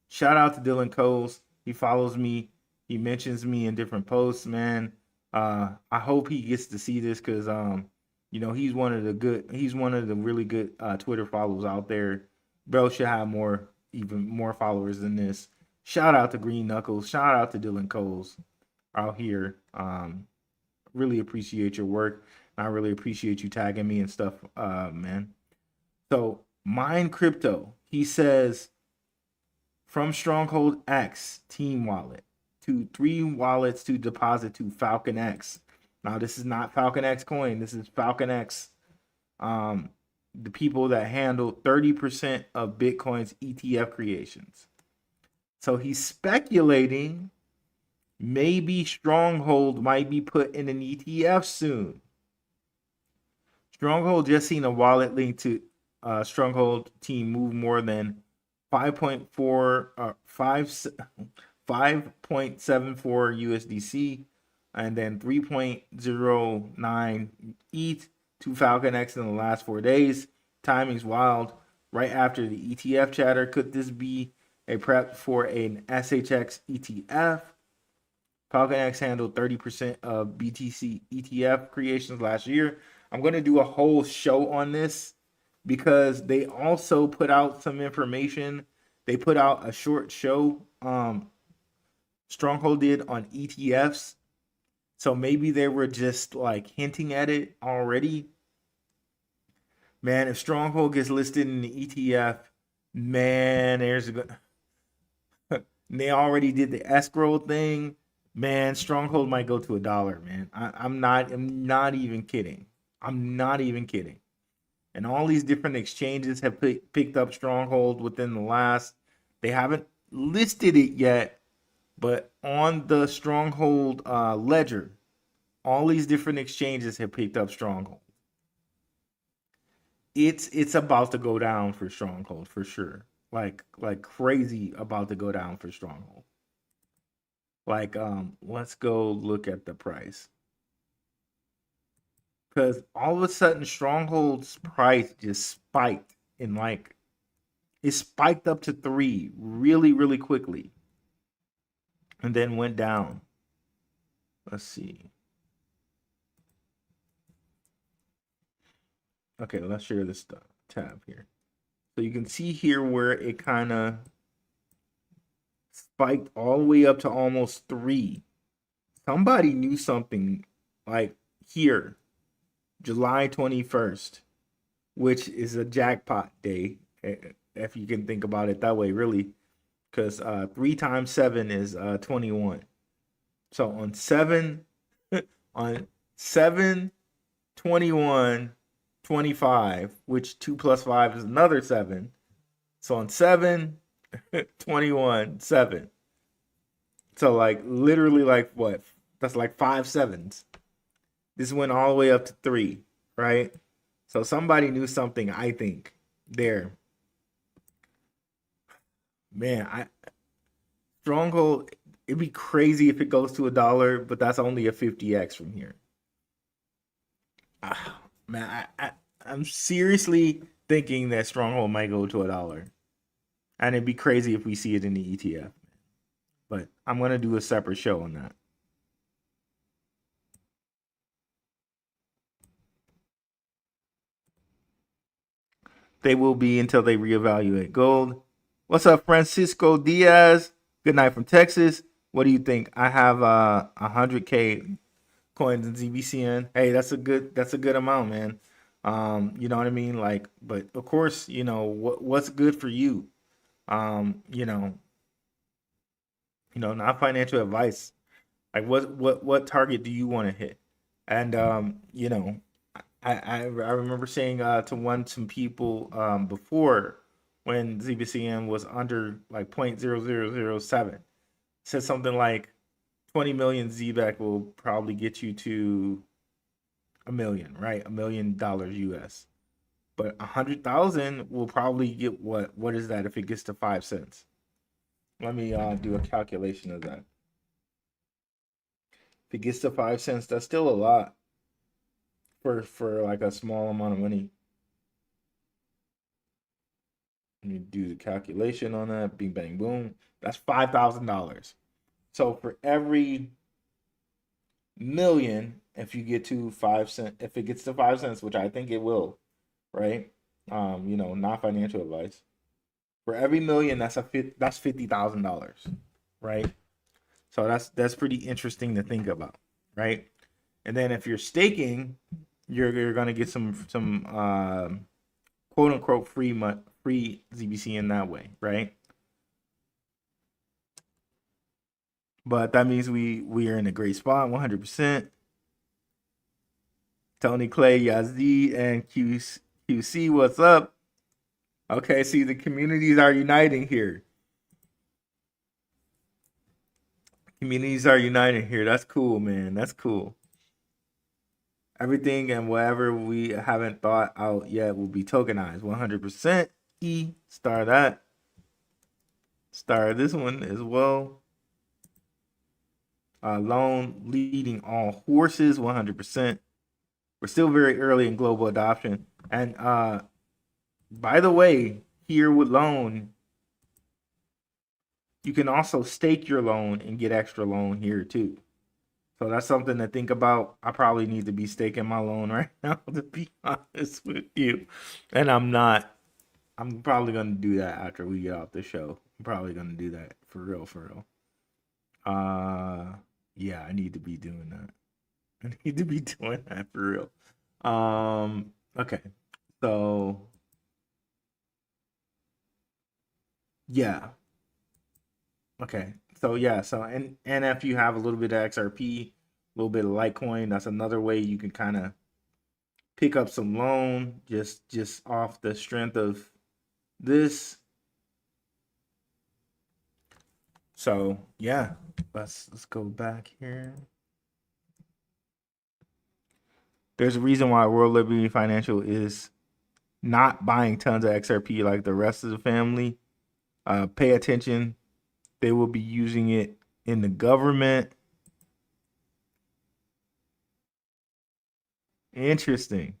Shout out to Dylan Coles. He follows me. He mentions me in different posts, man. I hope he gets to see this because you know, he's one of the really good Twitter followers out there. Bro should have even more followers than this. Shout out to Green Knuckles. Shout out to Dylan Coles out here. Really appreciate your work. I really appreciate you tagging me and stuff, man. So Mind Crypto, he says, from Stronghold X Team Wallet to 3 wallets to deposit to Falcon X. Now, this is not Falcon X coin. This is Falcon X. The people that handle 30% of Bitcoin's ETF creations. So he's speculating maybe Stronghold might be put in an ETF soon. Stronghold just seen a wallet linked to Stronghold team move more than 5.74 USDC and then 3.09 ETH to Falcon X in the last 4 days. Timing's wild. Right after the ETF chatter, could this be a prep for an SHX ETF? Falcon X handled 30% of BTC ETF creations last year. I'm going to do a whole show on this because they also put out some information. They put out a short show, Stronghold did, on ETFs. So maybe they were just like hinting at it already. Man, if Stronghold gets listed in the ETF, man, they already did the escrow thing. Man, Stronghold might go to $1, man. I'm not even kidding. I'm not even kidding. And all these different exchanges have picked up Stronghold within the last, they haven't listed it yet, but on the Stronghold ledger, all these different exchanges have picked up Stronghold. It's about to go down for Stronghold for sure. Like crazy about to go down for Stronghold. Like, let's go look at the price. Because all of a sudden, Stronghold's price just spiked it spiked up to 3 really, really quickly. And then went down. Let's see. Okay, let's share this tab here. So you can see here where it kind of spiked all the way up to almost 3. Somebody knew something like here, July 21st, which is a jackpot day, if you can think about it that way, really, because 3 times 7 is 21. So on 7 on 7/21/25, which 2 plus 5 is another 7. So on 7/21/7. So like literally like what? That's like 5 sevens. This went all the way up to 3, right? So somebody knew something, I think, there. Man, Stronghold, it'd be crazy if it goes to $1, but that's only a 50x from here. Man, I'm seriously thinking that Stronghold might go to $1. And it'd be crazy if we see it in the ETF. But I'm going to do a separate show on that. They will be until they reevaluate gold. What's up, Francisco Diaz? Good night from Texas. What do you think? I have 100K coins in ZBCN. Hey, that's a good amount, man. You know what I mean? Like, but of course, you know what's good for you. You know, not financial advice. Like what target do you want to hit? And you know, I remember saying to some people before when ZBCN was under like 0.0007, said something like 20 million Zebec will probably get you to $1 million, right? $1 million US. But 100,000 will probably get what is that if it gets to 5 cents? Let me do a calculation of that. If it gets to 5 cents, that's still a lot for like a small amount of money. Let me do the calculation on that. Bing, bang, boom. That's $5,000. So for every million, if you get to 5 cents, if it gets to 5 cents, which I think it will, right? You know, not financial advice. For every million, that's $50,000, right? So that's pretty interesting to think about, right? And then if you're staking, you're gonna get some quote unquote free ZBCN that way, right? But that means we are in a great spot, 100%. Tony Clay, Yazid, and QC, what's up? Okay, see, the communities are uniting here. Communities are united here. That's cool, man. That's cool. Everything and whatever we haven't thought out yet will be tokenized. 100%. Star that. Star this one as well. Loan leading all horses, 100%. We're still very early in global adoption. And by the way, here with loan, you can also stake your loan and get extra loan here too. So that's something to think about. I probably need to be staking my loan right now, to be honest with you. And I'm not. I'm probably going to do that after we get off the show. I'm probably going to do that for real, for real. Yeah, I need to be doing that. I need to be doing that for real. Okay. So, yeah. Okay. So, yeah. So, and if you have a little bit of XRP, a little bit of Litecoin, that's another way you can kind of pick up some loan just off the strength of this. So, yeah. Let's go back here. There's a reason why World Liberty Financial is not buying tons of XRP like the rest of the family. Pay attention. They will be using it in the government. Interesting.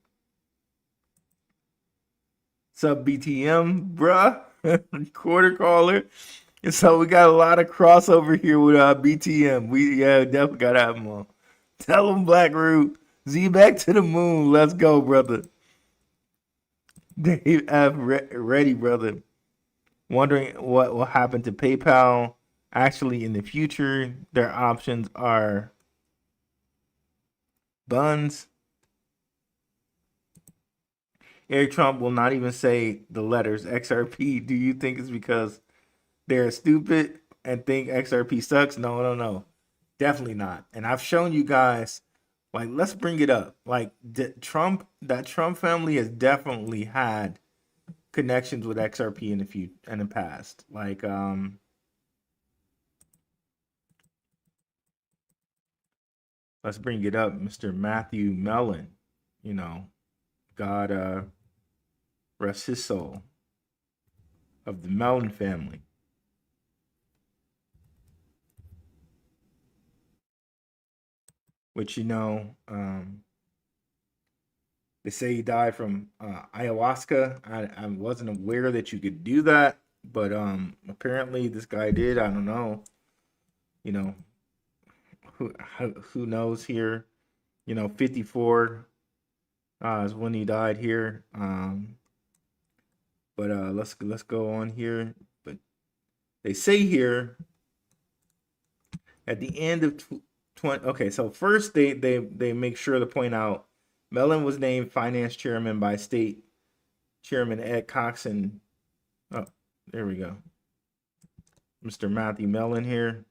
Sub BTM, bruh. Quarter caller. And so we got a lot of crossover here with BTM. We definitely gotta have them on. Tell them Blackrue. Zebec to the moon. Let's go, brother. Dave F. Ready, brother. Wondering what will happen to PayPal actually in the future. Their options are buns. Eric Trump will not even say the letters XRP. Do you think it's because they're stupid and think XRP sucks? No. Definitely not. And I've shown you guys, like, let's bring it up. Like, that Trump family has definitely had connections with XRP in the past. Like, let's bring it up, Mr. Matthew Mellon. You know, God rest his soul, of the Mellon family. Which, they say he died from ayahuasca. I wasn't aware that you could do that, but apparently this guy did. I don't know. You know, who knows here? 54 is when he died here. But let's go on here. But they say here at the end of 20. Okay, so first they make sure to point out Mellon was named finance chairman by state chairman Ed Cox and oh, there we go, Mr. Matthew Mellon here.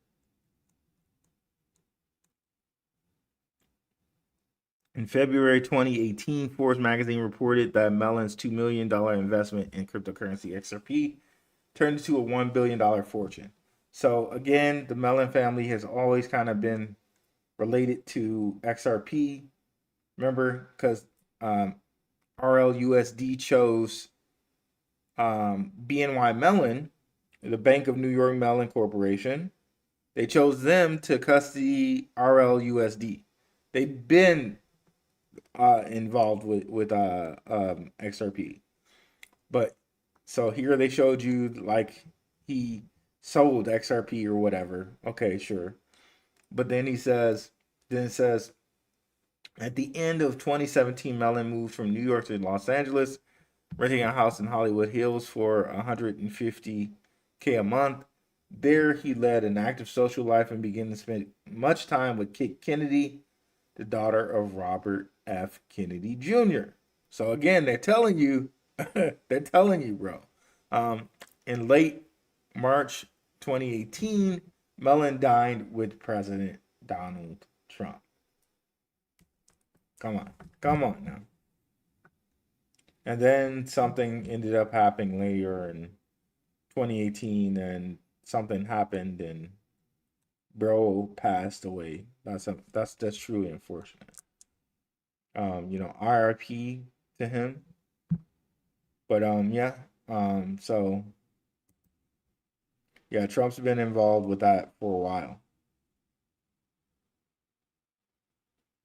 In February 2018, Forbes magazine reported that Mellon's $2 million investment in cryptocurrency XRP turned into a $1 billion fortune. So again, the Mellon family has always kind of been related to XRP. Remember, because RLUSD chose BNY Mellon, the Bank of New York Mellon Corporation. They chose them to custody RLUSD. They've been involved with XRP. But so here they showed you like he sold XRP or whatever. Okay, sure. But then it says, at the end of 2017, Mellon moved from New York to Los Angeles, renting a house in Hollywood Hills for $150K a month. There, he led an active social life and began to spend much time with Kit Kennedy, the daughter of Robert F. Kennedy Jr. So again, they're telling you, bro. In late March 2018, Mellon dined with President Donald Trump. Come on now. And then something ended up happening later in 2018, and something happened, and bro passed away. That's truly unfortunate. RIP to him. But so yeah, Trump's been involved with that for a while.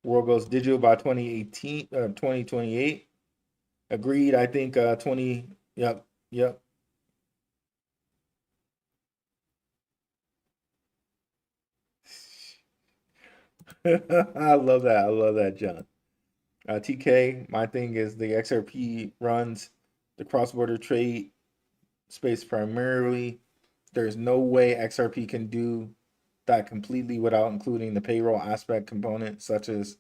World goes digital by 2028. Agreed. I think 20. Yep. I love that, John. TK, my thing is the XRP runs the cross-border trade space primarily. There's no way XRP can do that completely without including the payroll aspect component, such as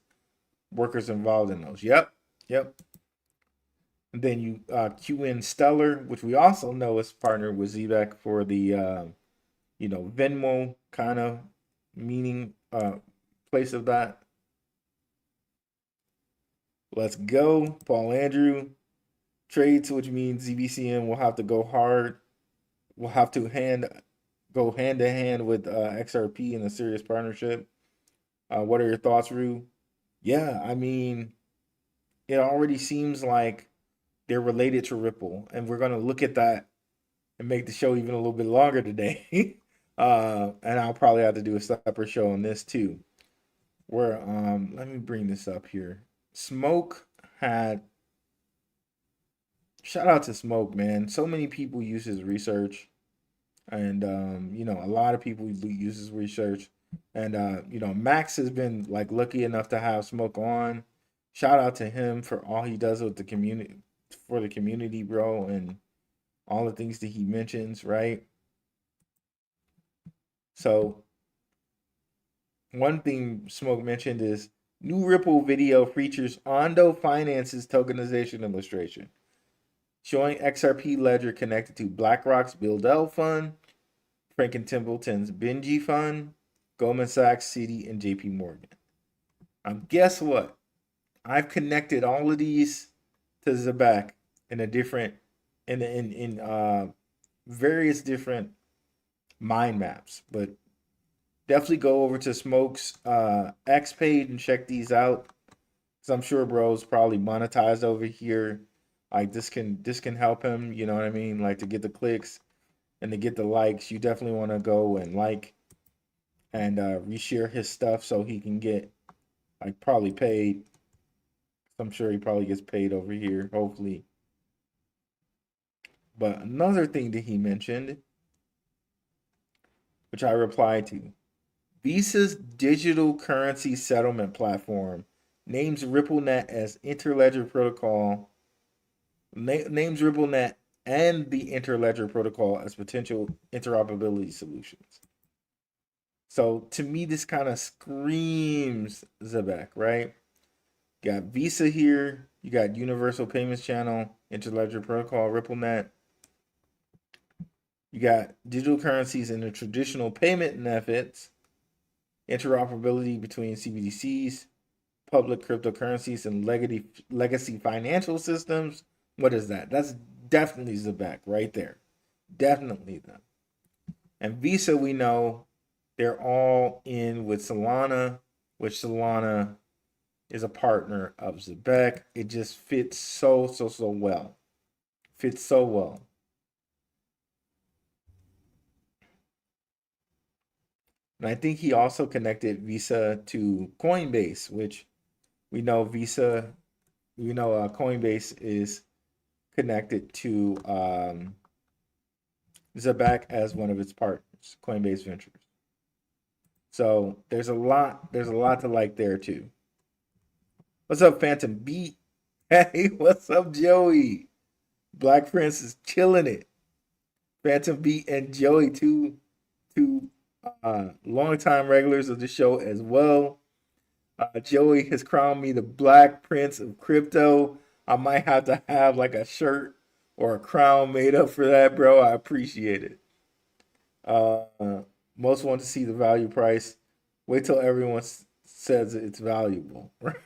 workers involved in those. Yep. And then you QN Stellar, which we also know is partnered with Zebec for the Venmo kind of meaning place of that. Let's go, Paul Andrew. Trades, which means ZBCN will have to go hard. We'll have to go hand to hand with XRP in a serious partnership. What are your thoughts, Rue? Yeah, I mean, it already seems like they're related to Ripple, and we're going to look at that and make the show even a little bit longer today. And I'll probably have to do a separate show on this too. Where let me bring this up here. Smoke had, shout out to Smoke, man. So many people use his research, and a lot of people use his research, and Max has been like lucky enough to have Smoke on. Shout out to him for all he does with the community, for the community, bro, and all the things that he mentions, right? So one thing Smoke mentioned is new Ripple video features Ondo Finance's tokenization illustration, showing XRP ledger connected to BlackRock's Build L fund, Franklin Templeton's Benji fund, Goldman Sachs, Citi, and JP Morgan. Guess what? I've connected all of these to Zebec in a different in various different mind maps, but definitely go over to Smoke's X page and check these out. Cause I'm sure bro's probably monetized over here. Like this can help him, you know what I mean? Like to get the clicks and to get the likes. You definitely want to go and like and reshare his stuff so he can get like probably paid. I'm sure he probably gets paid over here, hopefully. But another thing that he mentioned, which I replied to, Visa's digital currency settlement platform names RippleNet as Interledger Protocol, names RippleNet and the Interledger Protocol as potential interoperability solutions. So to me, this kind of screams Zebec, right? You got Visa here, you got Universal Payments Channel, Interledger Protocol, RippleNet. You got digital currencies and the traditional payment methods, interoperability between CBDCs, public cryptocurrencies, and legacy financial systems. What is that? That's definitely Zebec right there. Definitely them. And Visa, we know they're all in with Solana, which Solana is a partner of Zebec. It just fits so well. Fits so well. And I think he also connected Visa to Coinbase, which we know Coinbase is connected to Zebec as one of its partners, Coinbase Ventures. So there's a lot to like there too. What's up, Phantom Beat? Hey, what's up, Joey? Black Prince is killing it. Phantom Beat and Joey, two longtime regulars of the show as well. Joey has crowned me the Black Prince of Crypto. I might have to have like a shirt or a crown made up for that, bro. I appreciate it. Most want to see the value price. Wait till everyone says it's valuable. Right?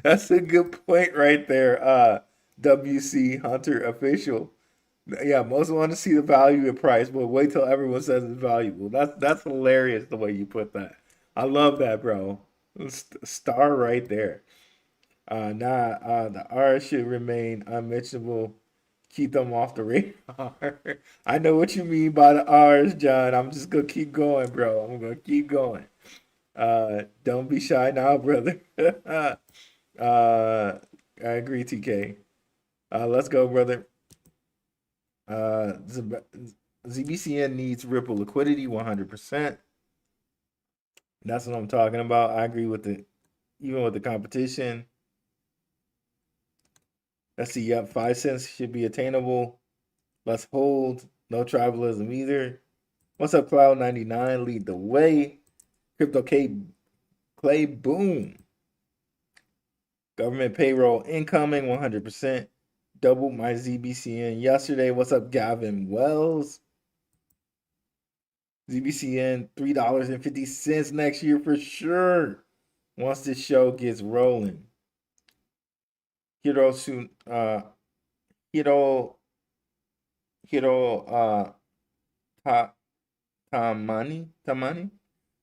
That's a good point right there. WC Hunter Official. Yeah, most want to see the value and price, but wait till everyone says it's valuable. That's hilarious the way you put that. I love that, bro. Star right there. The R's should remain unmentionable. Keep them off the radar. I know what you mean by the R's, John. I'm just gonna keep going, bro. I'm gonna keep going. Don't be shy now, brother. I agree, TK. Let's go, brother. ZBCN needs Ripple liquidity 100%. That's what I'm talking about. I agree with it. Even with the competition. Let's see. Yep, 5 cents should be attainable. Let's hold. No tribalism either. What's up, Cloud99? Lead the way. Crypto Clay, boom. Government payroll incoming 100%. Doubled my ZBCN yesterday. What's up, Gavin Wells? ZBCN $3.50 next year for sure. Once this show gets rolling. Tamani.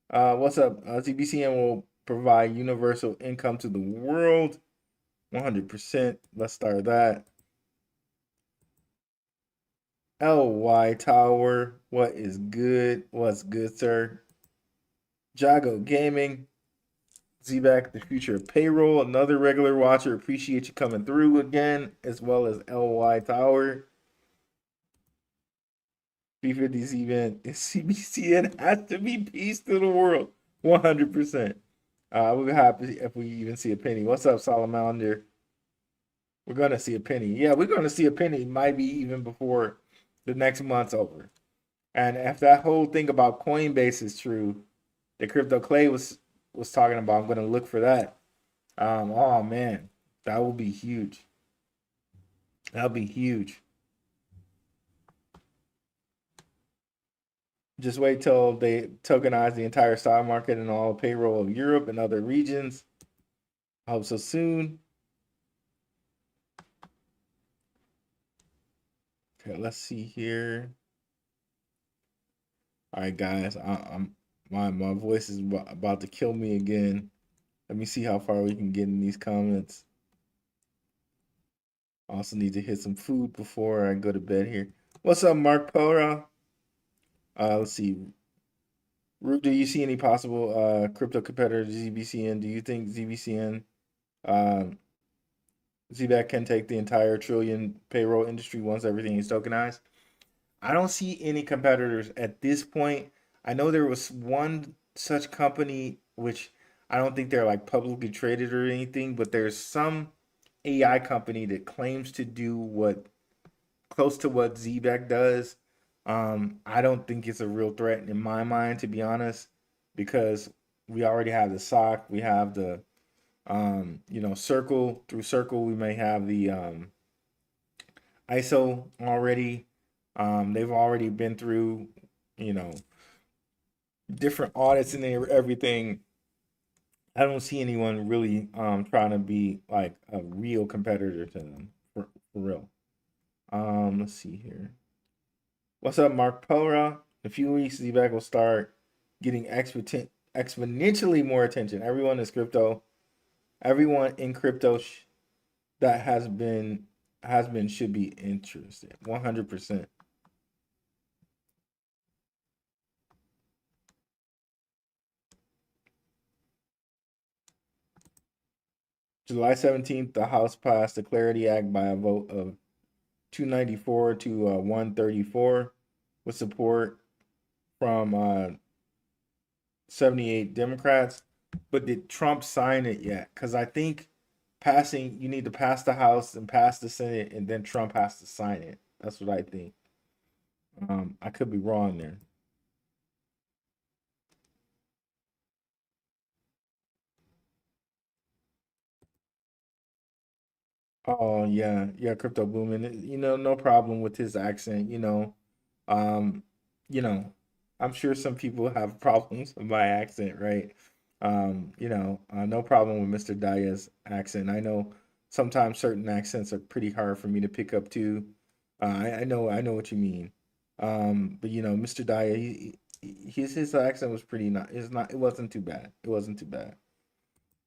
What's up? ZBCN will provide universal income to the world. 100%. Let's start that. LY Tower, what is good? What's good, sir? Jago Gaming, Zebec, the future of payroll, another regular watcher. Appreciate you coming through again, as well as LY Tower. 350's event is CBCN has to be peace to the world. 100%. We'll be happy if we even see a penny. What's up, Salamander? We're going to see a penny. Yeah, we're going to see a penny, might be even before the next month's over. And if that whole thing about Coinbase is true, the Crypto Clay was talking about, I'm going to look for that. Oh, man, that will be huge. That'll be huge. Just wait till they tokenize the entire stock market and all payroll of Europe and other regions. I hope so soon. Okay, let's see here. All right, guys, I'm my voice is about to kill me again. Let me see how far we can get in these comments. I also need to hit some food before I go to bed here. What's up, Mark Pora? Let's see. Rube, do you see any possible crypto competitor to ZBCN? Do you think ZBCN Zebec can take the entire trillion payroll industry once everything is tokenized? I don't see any competitors at this point. I know there was one such company, which I don't think they're like publicly traded or anything, but there's some AI company that claims to do what close to what Zebec does. I don't think it's a real threat in my mind, to be honest, because we already have the SOC, we have the Circle. Through Circle, we may have the ISO already. They've already been through, different audits and everything. I don't see anyone really trying to be like a real competitor to them for real. Let's see here. What's up, Mark Pora? In a few weeks, Zebec will start getting exponentially more attention. Everyone in crypto that has been should be interested. 100%. July 17th, the House passed the Clarity Act by a vote of 294 to 134 with support from 78 Democrats. But did Trump sign it yet? Because I think you need to pass the House and pass the Senate, and then Trump has to sign it. That's what I think. I could be wrong there. Oh yeah, crypto booming. No problem with his accent. Um, I'm sure some people have problems with my accent, right? No problem with Mr. Daya's accent. I know sometimes certain accents are pretty hard for me to pick up too. I know what you mean. But Mr. Daya, his accent was pretty not. It wasn't too bad. It wasn't too bad.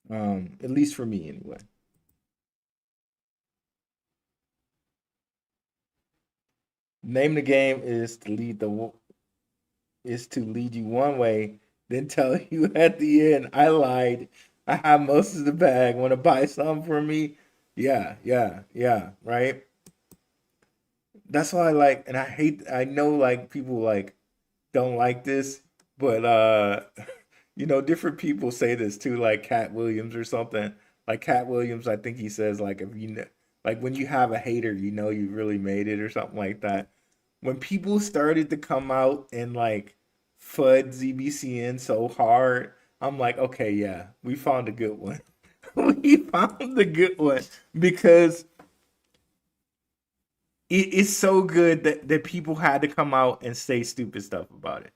At least for me anyway. Name the game is to lead you one way, then tell you at the end, I lied. I have most of the bag. Want to buy some for me? Yeah, right? That's why I like, and I know like people like don't like this, but different people say this too, like Cat Williams or something. Like Cat Williams, I think he says like if like when you have a hater, you really made it or something like that. When people started to come out and like FUD ZBCN so hard, I'm like, okay, yeah, we found a good one. We found the good one because it's so good that people had to come out and say stupid stuff about it.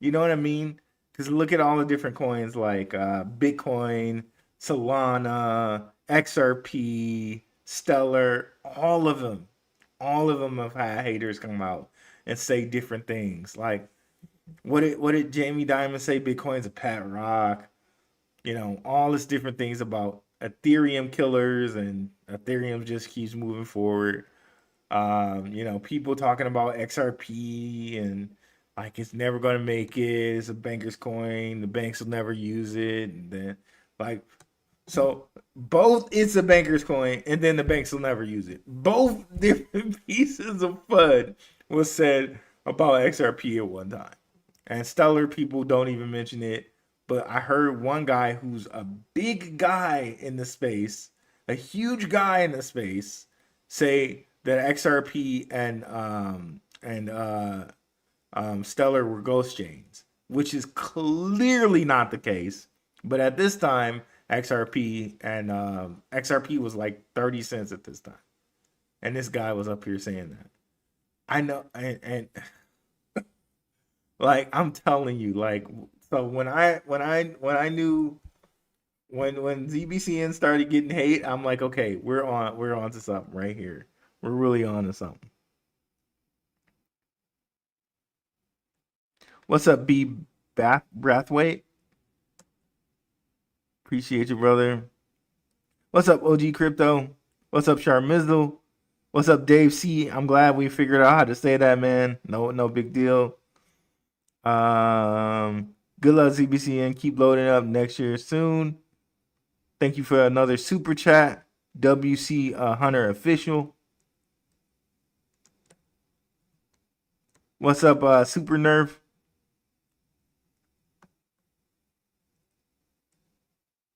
You know what I mean? Because look at all the different coins like Bitcoin, Solana, XRP, Stellar, all of them. All of them have had haters come out and say different things. Like, what did Jamie Dimon say? Bitcoin's a pet rock. All this different things about Ethereum killers, and Ethereum just keeps moving forward. People talking about XRP and like it's never gonna make it. It's a banker's coin. The banks will never use it. And then so both it's a banker's coin and then the banks will never use it. Both different pieces of FUD was said about XRP at one time. And Stellar people don't even mention it. But I heard one guy who's a big guy in the space, a huge guy in the space, say that XRP and Stellar were ghost chains, which is clearly not the case. But at this time, XRP was like 30 cents at this time, and this guy was up here saying that. I know, and Like I'm telling you, like so when I knew when ZBCN started getting hate, I'm like, okay, we're on to something right here. We're really on to something. What's up, B Brathwaite? Appreciate you, brother. What's up, OG Crypto? What's up, Sharmizdle? What's up, Dave C? I'm glad we figured out how to say that, man. No big deal. Good luck, ZBCN. Keep loading up next year soon. Thank you for another super chat. WC Hunter Official. What's up, Super Nerf?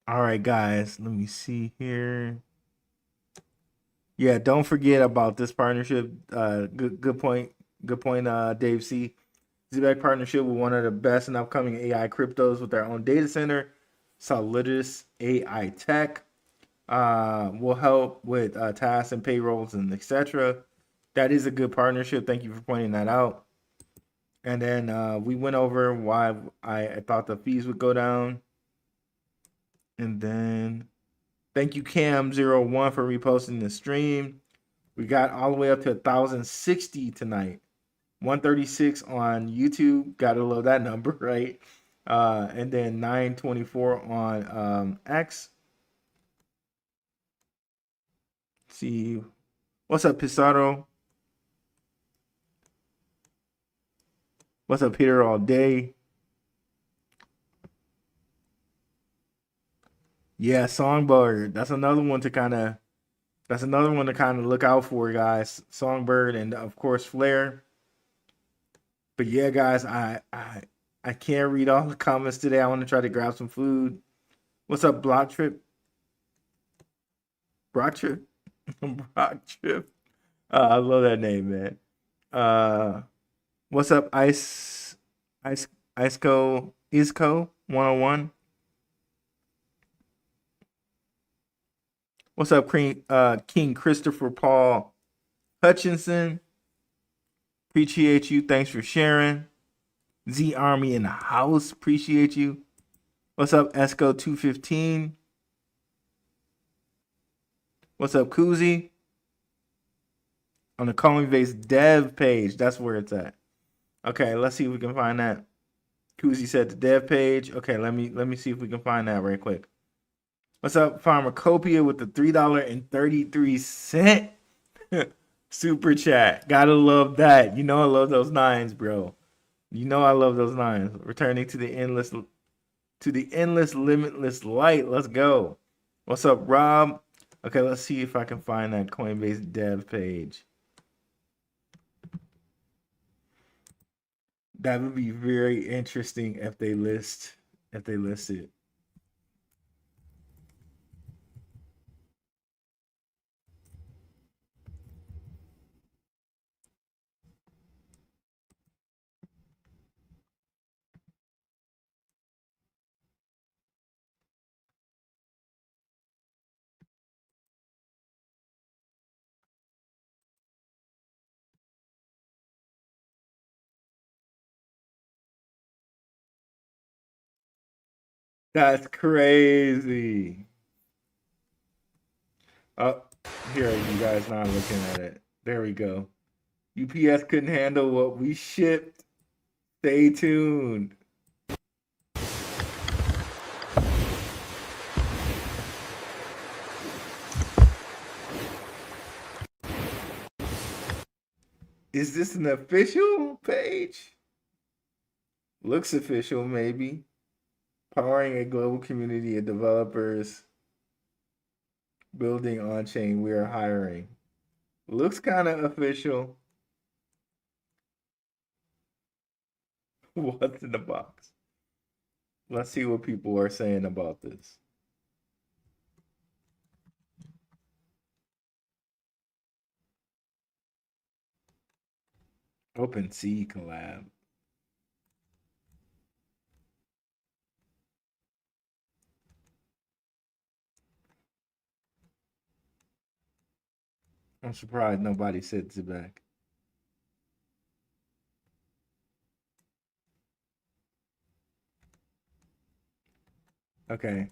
All right, guys. Let me see here. Yeah, don't forget about this partnership. Good point. Good point, Dave C. Zebec partnership with one of the best and upcoming AI cryptos with their own data center, Solidus AI Tech. Will help with tasks and payrolls and etc. That is a good partnership. Thank you for pointing that out. And then we went over why I thought the fees would go down. And then thank you Cam01 for reposting the stream. We got all the way up to 1,060 tonight. 136 on YouTube. Gotta love that number, right? And then 924 on X. Let's see. What's up, Pizarro? What's up, Peter all day? Yeah, Songbird. That's another one to kind of look out for, guys. Songbird and of course Flare. But yeah, guys, I can't read all the comments today. I want to try to grab some food. What's up, Block Trip? Brock Trip? Brock Trip. I love that name, man. What's up, Isco 101? What's up, King Christopher Paul Hutchinson? Appreciate you. Thanks for sharing. Z Army in the house. Appreciate you. What's up, Esco 215? What's up, Koozie? On the Coinbase dev page. That's where it's at. Okay, let's see if we can find that. Koozie said the dev page. Okay, let me see if we can find that right quick. What's up, Pharmacopoeia with the $3.33 super chat. Gotta love that. You know I love those nines, bro. You know I love those nines. Returning to the endless limitless light. Let's go. What's up, Rob? Okay, let's see if I can find that Coinbase dev page. That would be very interesting if they list it. That's crazy. Oh, here you guys not looking at it. There we go. UPS couldn't handle what we shipped. Stay tuned. Is this an official page? Looks official, maybe. Powering a global community of developers. Building on chain. We are hiring. Looks kind of official. What's in the box? Let's see what people are saying about this. OpenSea collab. I'm surprised nobody said Zebec. Okay.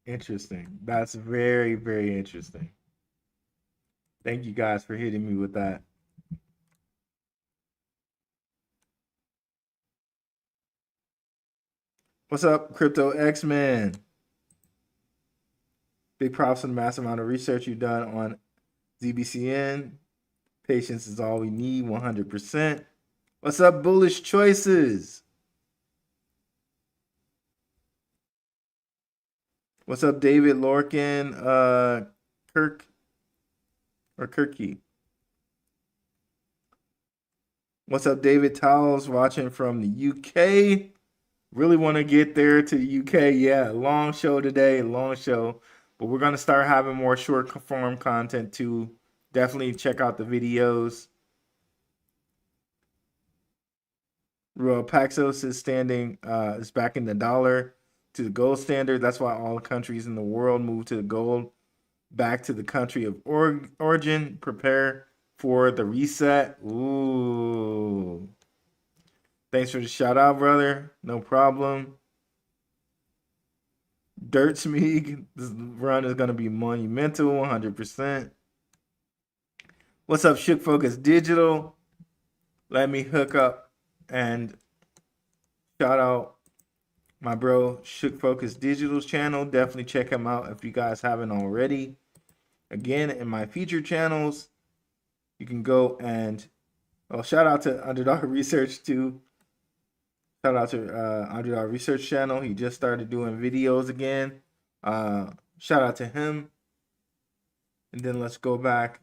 Interesting. That's very, very interesting. Thank you guys for hitting me with that. What's up, Crypto X-Men? Big props for the massive amount of research you've done on ZBCN. Patience is all we need, 100%. What's up, Bullish Choices? What's up, David Lorcan, Kirky? What's up, David Towles, watching from the UK? Really want to get there to the UK. Yeah, long show today, long show. But we're going to start having more short form content too. Definitely check out the videos. Paxos is backing the dollar to the gold standard. That's why all the countries in the world move to the gold, back to the country of origin. Prepare for the reset. Ooh. Thanks for the shout out, brother. No problem. Dirt Smeeg, this run is going to be monumental, 100%. What's up, Shook Focus Digital? Let me hook up and shout out my bro Shook Focus Digital's channel. Definitely check him out if you guys haven't already. Again, in my featured channels, you can go and shout out to Underdog Research too. Shout out to Underdog Research channel. He just started doing videos again. Shout out to him. And then let's go back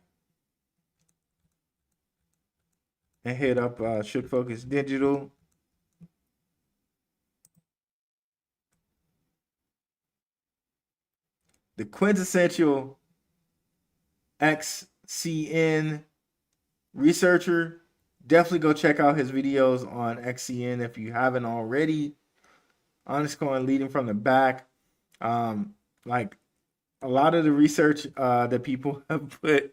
and hit up Shook Focus Digital. The quintessential XCN researcher. Definitely go check out his videos on XCN if you haven't already. Honest Coin leading from the back. Like a lot of the research that people have put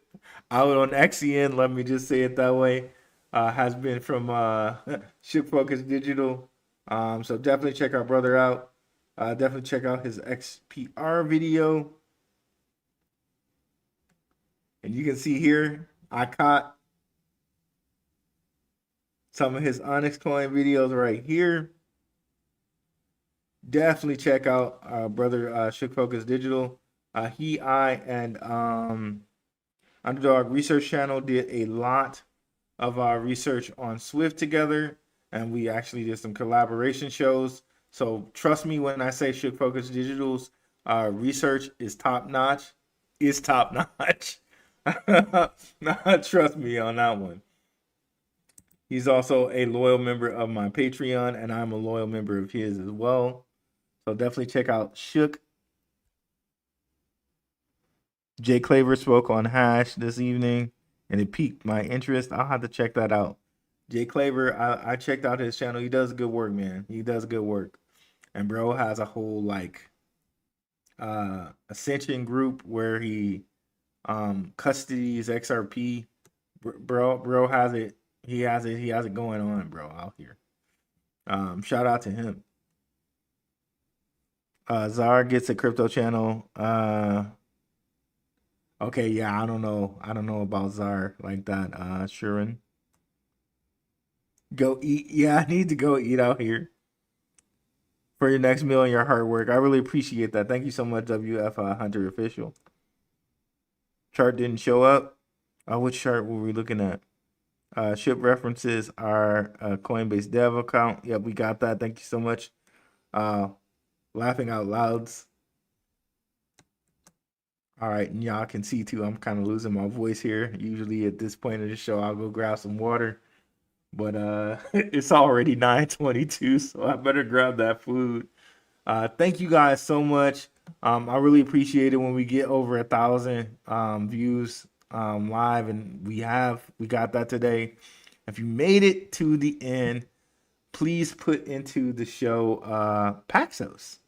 out on XCN, let me just say it that way, has been from Shook Focus Digital. So definitely check our brother out. Definitely check out his XPR video. And you can see here, I caught some of his Onyx Coin videos right here. Definitely check out brother Shook Focus Digital. And Underdog Research Channel did a lot of our research on Swift together, and we actually did some collaboration shows. So trust me when I say Shook Focus Digital's research is top notch. Is top notch. Trust me on that one. He's also a loyal member of my Patreon, and I'm a loyal member of his as well. So definitely check out Shook. Jay Claver spoke on Hash this evening, and it piqued my interest. I'll have to check that out. Jay Claver, I checked out his channel. He does good work, man. He does good work. And bro has a whole Ascension group where he custodies XRP. Bro has it. He has it going on, bro, out here. Shout out to him. Czar gets a crypto channel. Okay, yeah, I don't know about Czar like that. Shurin. Go eat. Yeah, I need to go eat out here for your next meal and your hard work. I really appreciate that. Thank you so much, WF Hunter Official. Chart didn't show up. Which chart were we looking at? Ship references our Coinbase dev account. Yep, we got that. Thank you so much. Laughing out louds. All right, and y'all can see too, I'm kind of losing my voice here. Usually at this point of the show, I'll go grab some water. But it's already 9:22, so I better grab that food. Thank you guys so much. I really appreciate it when we get over 1,000 views live, and we got that today. If you made it to the end, please put into the show Paxos,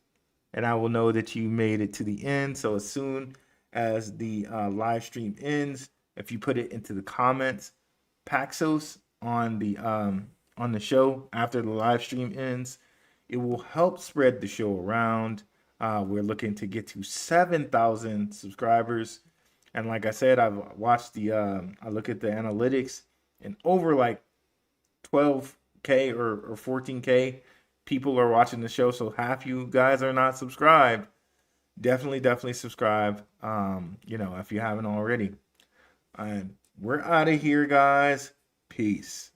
and I will know that you made it to the end. So as soon as the live stream ends, if you put it into the comments, Paxos on the show after the live stream ends, it will help spread the show around. We're looking to get to 7,000 subscribers. And like I said, I've watched I look at the analytics, and over like 12K or 14K people are watching the show. So half you guys are not subscribed. Definitely subscribe. If you haven't already. We're out of here, guys. Peace.